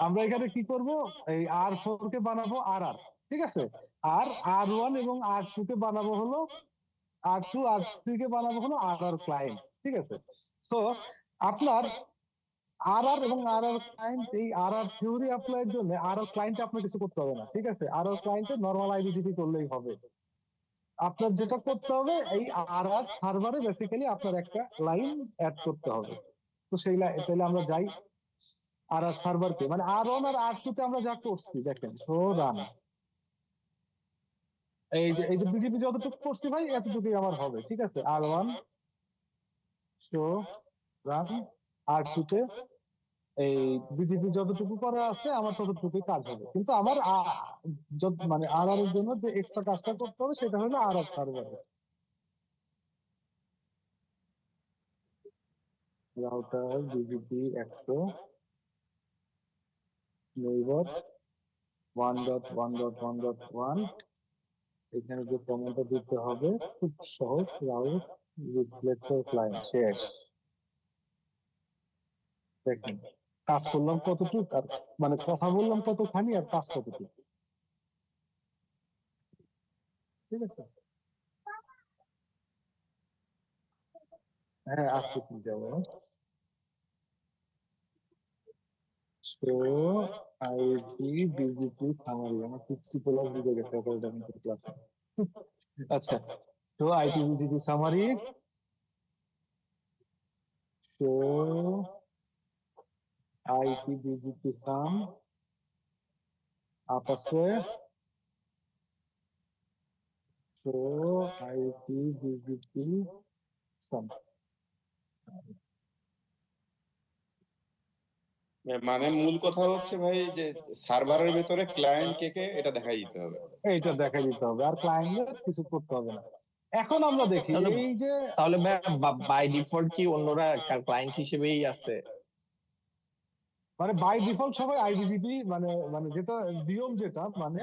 আমরা এখানে কি করব, এই R4 কে বানাবো আর আর, ঠিক আছে? আর R1 এবং R2 কে বানাবো হলো R2, R3 কে বানাবো হলো আর আর ক্লায়েন্ট, ঠিক আছে? সো আপনার আর আর এবং আর আর ক্লায়েন্ট, এই আর আর থিওরি অ্যাপ্লাইয়ের জন্য আর আর ক্লায়েন্টে আপনার কিছু করতে হবে না, ঠিক আছে? আর আর ক্লায়েন্টে নরমাল আইবিজিপি করলেই হবে। আপনার যেটা করতে হবে, এই আর আর সার্ভারে বেসিক্যালি আপনার একটা লাইন অ্যাড করতে হবে। তো সেই তাহলে আমরা যাই আর আর সার্ভারকে, মানে R1 আর R2 তে আমরা যা করছি দেখেন, শো রান, এই যে বিজেপি যতটুকু করছি ভাই, এতটুকুই আমার হবে, ঠিক আছে? R1 শো রান, R2 তে এই বিজেপি যতটুকু করা আছে আমার ততটুকুই কাজ হবে, কিন্তু আমার মানে আর আর এর জন্য যে এক্সট্রা কাজটা করতে হবে সেটা হলো আর আর সার্ভারে। রাউটার বিজিপি 100 নেইবার 1.1.1.1, এখানে যে কমান্ডটা দিতে হবে খুব সহজ, রাউট রিফ্লেক্টর ক্লায়েন্ট শেষ। দেখেন কাজ করলাম কতটুকু, আর মানে কথা বললাম কতখানি, আর কাজ কতটুকু, ঠিক আছে? হ্যাঁ, আসতেছি, যাবো। সো আইডি বিজিপি সামারি, আমার 60 প্লাস বুঝে গেছে একাডেমিক ক্লাসে। আচ্ছা, তো IP BGP summary, so IP BGP sum up আছে, সো আইটি বিজিপি সাম। মানে মূল কথা হচ্ছে ভাই যে সার্ভারের ভেতরে ক্লায়েন্ট কে কে এটা দেখাই দিতে হবে। এইটা দেখা দিতে হবে, আর ক্লায়েন্টদের কিছু করতে হবে না। এখন আমরা দেখি তাহলে এই যে, তাহলে বাই ডিফল্ট কি অন্যরা ক্লায়েন্ট হিসেবেই আছে? মানে বাই ডিফল্ট সবাই আইবিজিপি, মানে মানে যেটা নিয়ম, যেটা মানে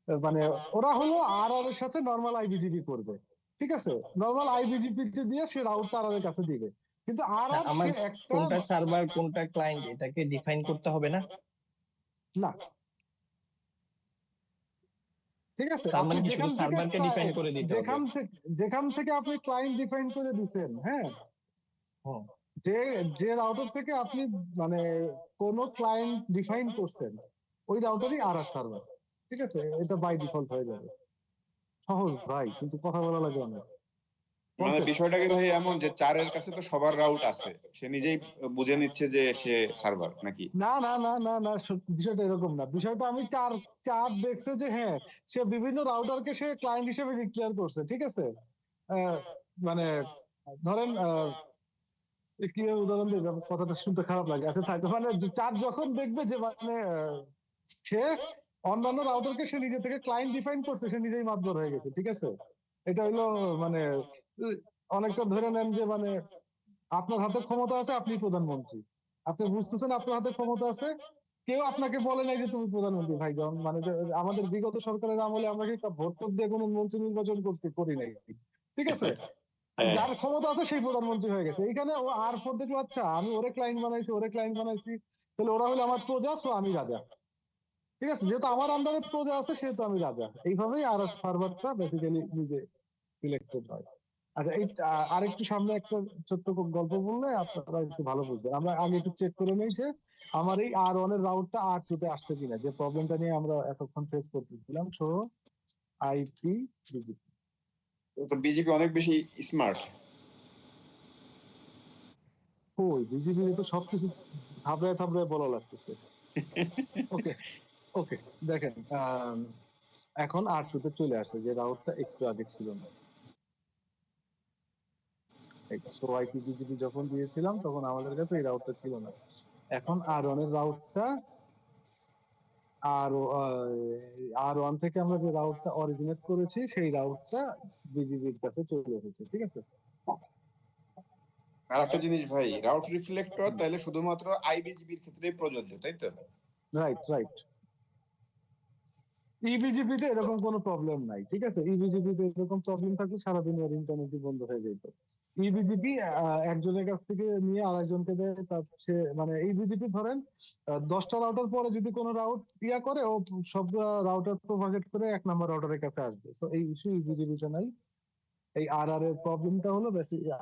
মানে ওরা হলো আর আর এর সাথে নরমাল আইবিজিপি করবে, ঠিক আছে? নরমাল আইবিজিপি দিয়ে সে রাউট আর এর কাছে দিবে, কিন্তু আর না, আর আমার সে একটা, কোনটা সার্ভার কোনটা ক্লায়েন্ট এটাকে ডিফাইন করতে হবে না? না ঠিক আছে, তার আপনি মানে কি শুধু যেখান থেকে সার্ভারকে ডিফাইন করে দিতে হবে? যেখান থেকে আপনি ক্লায়েন্ট ডিফাইন করে দিছেন, হ্যাঁ, হুম। যে যে রাউটার থেকে আপনি মানে কোন ক্লায়েন্ট ডিফাইন করছেন, ওই রাউটারই আর সার্ভার। ঠিক আছে, এটা বাই ডিফল্ট হয়ে যাবে। সহজ ভাই, কিন্তু কথা বলা লাগে অনেক। মানে Complex। বিষয়টা কি ভাই এমন যে চারের কাছে তো সবার রাউট আছে, সে নিজেই বুঝে নিচ্ছে যে সে সার্ভার নাকি? না না না না না, বিষয়টা এরকম না। বিষয়টা আমি চার চার দেখছে যে হ্যাঁ, সে বিভিন্ন রাউটারকে সে ক্লায়েন্ট হিসেবে ডিক্লেয়ার করছে। ঠিক আছে, আহ, মানে ধরেন কি উদাহরণ দিই, কথাটা শুনতে খারাপ লাগে, আচ্ছা থাক। মানে চার যখন দেখবে যে মানে সে অন্যান্য রাউটারকে সে নিজে থেকে ক্লায়েন্ট ডিফাইন করছে, সে নিজেই মাতবর হয়ে গেছে। ঠিক আছে, এটা হইলো মানে আহ, অনেকটা ধরে নেন যে মানে আপনার হাতে ক্ষমতা আছে, আপনি প্রধানমন্ত্রী, আপনি বুঝতেছেন আপনার হাতে ক্ষমতা আছে, কেউ আপনাকে বলে নাই যে তুমি প্রধানমন্ত্রী। ভাই যখন মানে যে আমাদের বিগত সরকারের আমলে আমরা কি ভোট টোট দিয়ে কোনো মন্ত্রী নির্বাচন করি নাই। ঠিক আছে, হ্যাঁ। যার ক্ষমতা আছে সেই প্রধানমন্ত্রী হয়ে গেছে। এইখানে ও আর ফোর দেখলো, আচ্ছা আমি ওরে ক্লায়েন্ট বানাইছি, ওরে ক্লায়েন্ট বানাইছি, তাহলে ওরা হলো আমার প্রজা, সো আমি রাজা। ঠিক আছে, যেহেতু আমার আন্ডারে প্রজা আছে সেহেতু আমি রাজা। এইভাবেই আর সার্ভারটা বেসিক্যালি নিজে সিলেক্টেড হয়। আচ্ছা, এই আরেকটু সামনে একটা ছোট্ট গল্প বললে আপনারা একটু ভালো বুঝবেন। আমরা আগে একটু চেক করে নেই যে আমার এই R1 এর রাউটটা R2 তে আসছে কিনা, যে প্রবলেমটা নিয়ে আমরা এতক্ষণ ফেস করতেছিলাম। So IP BGP. তো বিজেপি অনেক বেশি স্মার্ট। ওই বিজিপি তো সবকিছু থাবড়ায় থাবড়ায় বলা লাগতেছে। ওকে ওকে, দেখেন এখন R2 তে চলে আসছে, যে রাউটটা একটু আগে ছিল না। সো আইপি বিজিপি যখন দিয়েছিলাম তখন আমাদের কাছে এই রাউটটা ছিল না। এখন R1 এর রাউটটা আর R1 থেকে আমরা যে রাউটটা অরিজিনেট করেছি সেই রাউটটা বিজিবির কাছে চলে এসেছে। ঠিক আছে, আর একটা জিনিস ভাই, রাউট রিফ্লেক্টর তাহলে শুধুমাত্র আইবিজিবির ক্ষেত্রেই প্রযোজ্য, তাই তো? Right right. ইবিজিপি তে এরকম কোনো প্রবলেম নাই। ঠিক আছে, ইবিজিপি তে এরকম প্রবলেম থাকলে সারাদিন ওর ইন্টারনেট বন্ধ হয়ে যেত। ইবিজিপি একজনের কাছ থেকে নিয়ে আরেকজনকে দেয়, তার সে মানে ইবিজিপি ধরেন 10টা রাউটার পরে যদি কোনো রাউট করে, ও সব রাউটার প্রোভাইড করে 1 নম্বর রাউটারের কাছে আসবে। তো এই ইস্যু ইবিজিপি তে নাই। এই আর এর প্রবলেমটা হলো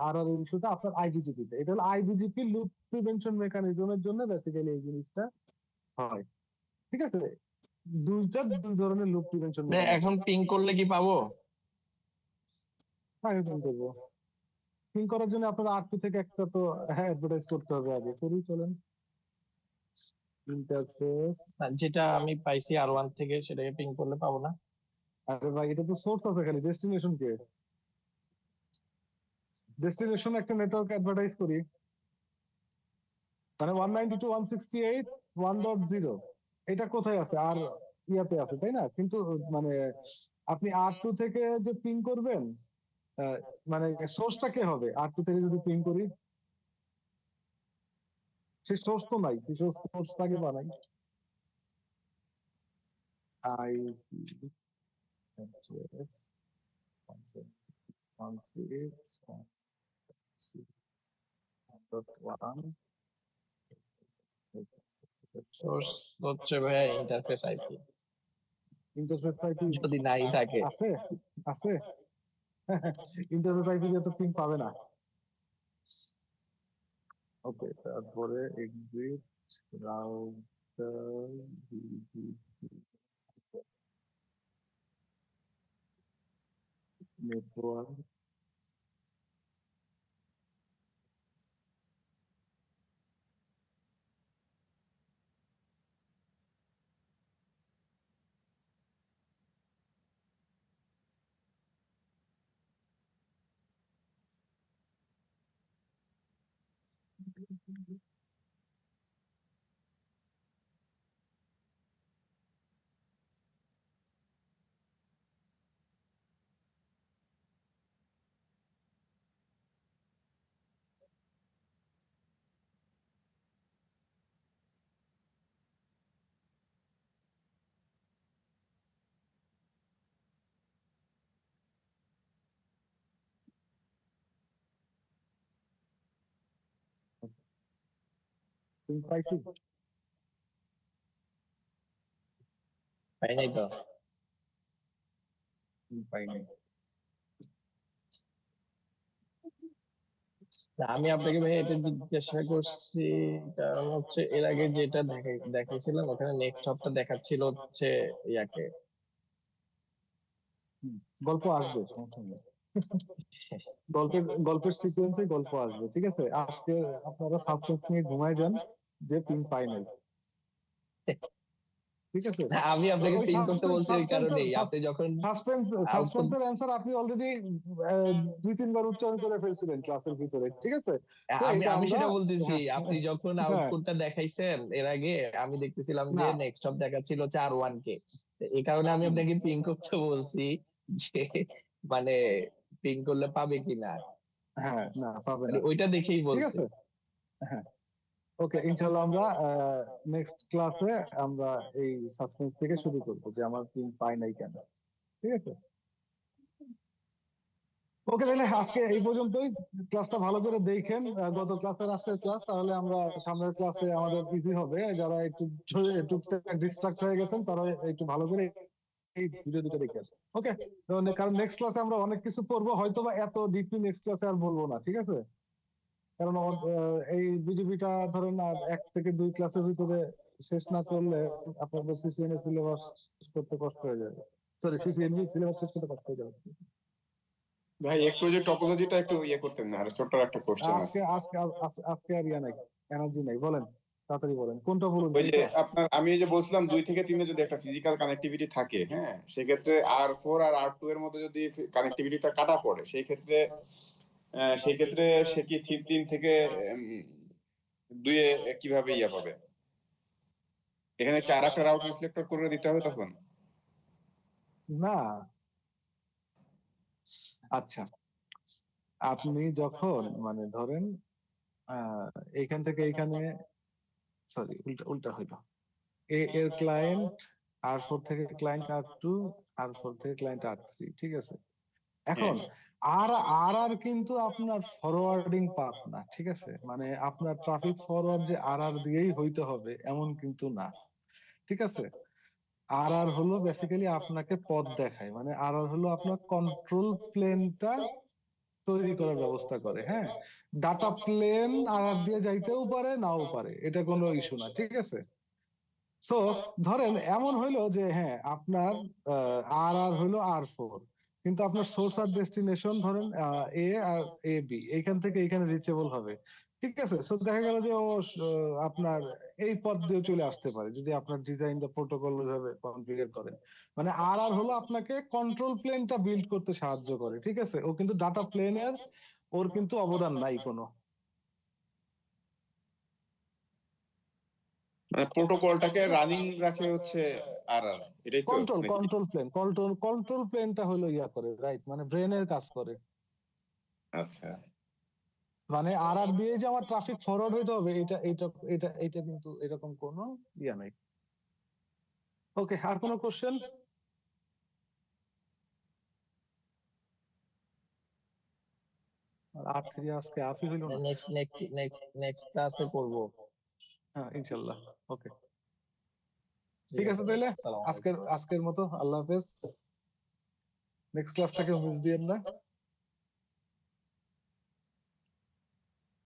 আর এর ইস্যুটা আপনার আইবিজিপি তে। এটা হলো আইবিজিপি লুপ প্রিভেনশন মেকানিজমের জন্য বেসিক্যালি এই জিনিসটা হয়। ঠিক আছে, দুই ধরনের লুপ প্রিভেনশন মেকানিজম। এখন পিং করলে কি পাবো? আয়োজন করবো। পিং করার জন্য আপনার R2 থেকে একটা তো হ্যাঁ অ্যাডভার্টাইজ করতে হবে, আগে করি চলেন। ইন্টারফেস। না, যেটা আমি পাইছি R1 থেকে সেটাকে পিং করলে পাবো না? আরে ভাই, এটা তো সোর্স আছে, খালি ডেস্টিনেশন কে ডেস্টিনেশন একটা নেটওয়ার্ক অ্যাডভার্টাইজ করি, মানে 192.168.1.0 এটা কোথায় আছে? আর ইয়াতে আছে তাই না? কিন্তু মানে আপনি R2 থেকে যে পিং করবেন, আহ, মানে সোর্সটা কে হবে? R2 থেকে যদি পিং করি, সেই সোর্স তো নাই, সেই সোর্সটাকে বানাই। আই অ্যাড্রেস 1.1 সোর্স হচ্ছে ভাইয়া ইন্টারফেস আইপি, ইন্টারফেস আইপি যদি নাই থাকে। আছে আছে ইন্টারফেস আইপি দিয়ে তো পিং পাবে না। ওকে, তারপরে এক্সিট রাউটার নেটওয়ার্ক। পিং পাইছি। পাই নাই তো। পাই নাই। না, আমি আপনাকে ভাই এটা জিজ্ঞাসা করছি কারণ হচ্ছে এর আগে যেটা দেখাইছিলাম ওখানে নেক্সট হাফটা দেখাচ্ছিল হচ্ছে ইয়াকে। গল্প আসবে, সমস্যা নেই। গল্পের সিকোয়েন্সে গল্প আসবে, ঠিক আছে। আজকে আপনারা সাসপেন্স নিয়ে ঘুমায় যান যে পিন পাই নাই, ঠিক আছে। না, আমি আপনাকে ওই পিন করতে বলছি ওই কারণেই সাসপেন্সের আপনি যখন আউটপুট, সাসপেন্সের অ্যান্সার আপনি অলরেডি 2-3 বার উচ্চারণ করে ফেলছিলেন ক্লাসের ভিতরে, ঠিক আছে। তো আমি এটা আমি আমরা, সেটা বলতেছি হ্যাঁ আপনি যখন হ্যাঁ, আউটপুটটা দেখাইছেন এর আগে আমি দেখতেছিলাম যে না নেক্সট হাফ দেখাচ্ছিল 4-1 কে। এই কারণে আমি আপনাকে পিন করতে বলছি যে মানে পিন করলে পাবে কিনা, হ্যাঁ, না পাবে মানে না, ওইটা দেখেই ঠিক বলছি। আছে। হ্যাঁ, ওকে, ইনশাল্লাহ আমরা নেক্সট ক্লাসে আমরা এই সাসপেন্স থেকে শুরু করবো যে আমার পিন পাই নাই কেন, ঠিক আছে। ওকে, তাহলে আজকে এই পর্যন্তই। ক্লাসটা ভালো করে দেখেন, গত ক্লাসের আজকের ক্লাস, তাহলে আমরা সামনের ক্লাসে আমাদের ইজি হবে। যারা একটু টুকটাক ডিস্ট্রাক্ট হয়ে গেছেন তারা একটু ভালো করে এই ভিডিও দুটো দেখেন। ওকে, কারণ নেক্সট ক্লাসে আমরা অনেক কিছু পড়বো, হয়তো বা এত ডিপলি নেক্সট ক্লাসে আর বলবো না, ঠিক আছে। কারণ এই বিজিবিটা ধরেন আর 1 থেকে 2 ক্লাসের ভিতরে শেষ না করলে আপনাদের সিসিএনএ সিলেবাস করতে কষ্ট হয়ে যাবে, সরি সিসিএনবি সিলেবাস শেষ করতে কষ্ট হয়ে যাবে। ভাই একটু যে টপোলজিটা একটু করতেন না, আর ছোট্ট একটা কোশ্চেন আজকে আছে। আজকে আজকে আর নাই, এনার্জি নাই, বলেন তাড়াতাড়ি বলেন কোনটা বলুন। ওই যে আপনার, আমি যে বলছিলাম 2 থেকে 3 যদি একটা ফিজিক্যাল কানেক্টিভিটি থাকে, হ্যাঁ, সেক্ষেত্রে R4 আর R2 এর মধ্যে যদি কানেক্টিভিটিটা কাটা পড়ে, সেই ক্ষেত্রে সে কি 3 থেকে 2 কিভাবে পাবে? এখানে কি আর একটা রাউট রিফ্লেক্টর করে দিতে হবে তখন? না, আচ্ছা, আপনি যখন মানে ধরেন এইখান থেকে এইখানে, সরি উল্টা উল্টা হইলো, এর ক্লায়েন্ট R4 থেকে ক্লায়েন্ট R2, R4 থেকে ক্লায়েন্ট R3, ঠিক আছে। এখন আর আর আর কিন্তু আপনার ফরওয়ার্ডিং পাথ না, ঠিক আছে। মানে আপনার ট্রাফিক ফরওয়ার্ড যে আর আর দিয়েই হইতে হবে এমন কিন্তু না, ঠিক আছে। আর আর হলো বেসিক্যালি আপনাকে পথ দেখায়, মানে আর আর হলো আপনার কন্ট্রোল প্লেনটা তৈরি করার ব্যবস্থা করে, হ্যাঁ। ডাটা প্লেন আর আর দিয়ে যাইতেও পারে নাও পারে, এটা কোনো ইস্যু না, ঠিক আছে। সো ধরেন এমন হইলো যে হ্যাঁ আপনার আর আর হইলো R4, কিন্তু আপনার সোর্স আর ডেস্টিনেশন ধরেন এ আর এ বি, এইখান থেকে এইখানে রিচেবল হবে, ঠিক আছে। সো দেখা গেল যে ও আপনার এই পথ দিয়ে চলে আসতে পারে যদি আপনার ডিজাইন বা প্রোটোকল ওইভাবে কনফিগার করেন। মানে আর আর হলো আপনাকে কন্ট্রোল প্লেনটা বিল্ড করতে সাহায্য করে, ঠিক আছে। ও কিন্তু ডাটা প্লেনের ওর কিন্তু অবদান নাই কোনো। মানে প্রোটোকলটাকে রানিং রাখে হচ্ছে আর, এটাই তো নাকি? কন্ট্রোল প্লেনটা হলো করে, রাইট, মানে ব্রেনের কাজ করে। আচ্ছা, মানে আর আর দিয়ে যে আমার ট্রাফিক ফরওয়ার্ড হইতে হবে এটা এটা এটা এটা কিন্তু এরকম কোনো নাই। ওকে, আর কোনো কোশ্চেন? R3 আজকে আফই হইল না। নেক্সট নেক্সট নেক্সট নেক্সট ক্লাসে করবো। হ্যাঁ ইনশাল্লাহ। ওকে, ঠিক আছে তাহলে আসসালামু আলাইকুম। আজকের মতো আল্লাহ হাফেজ। নেক্সট ক্লাসটাকে মিস দিয়েন না।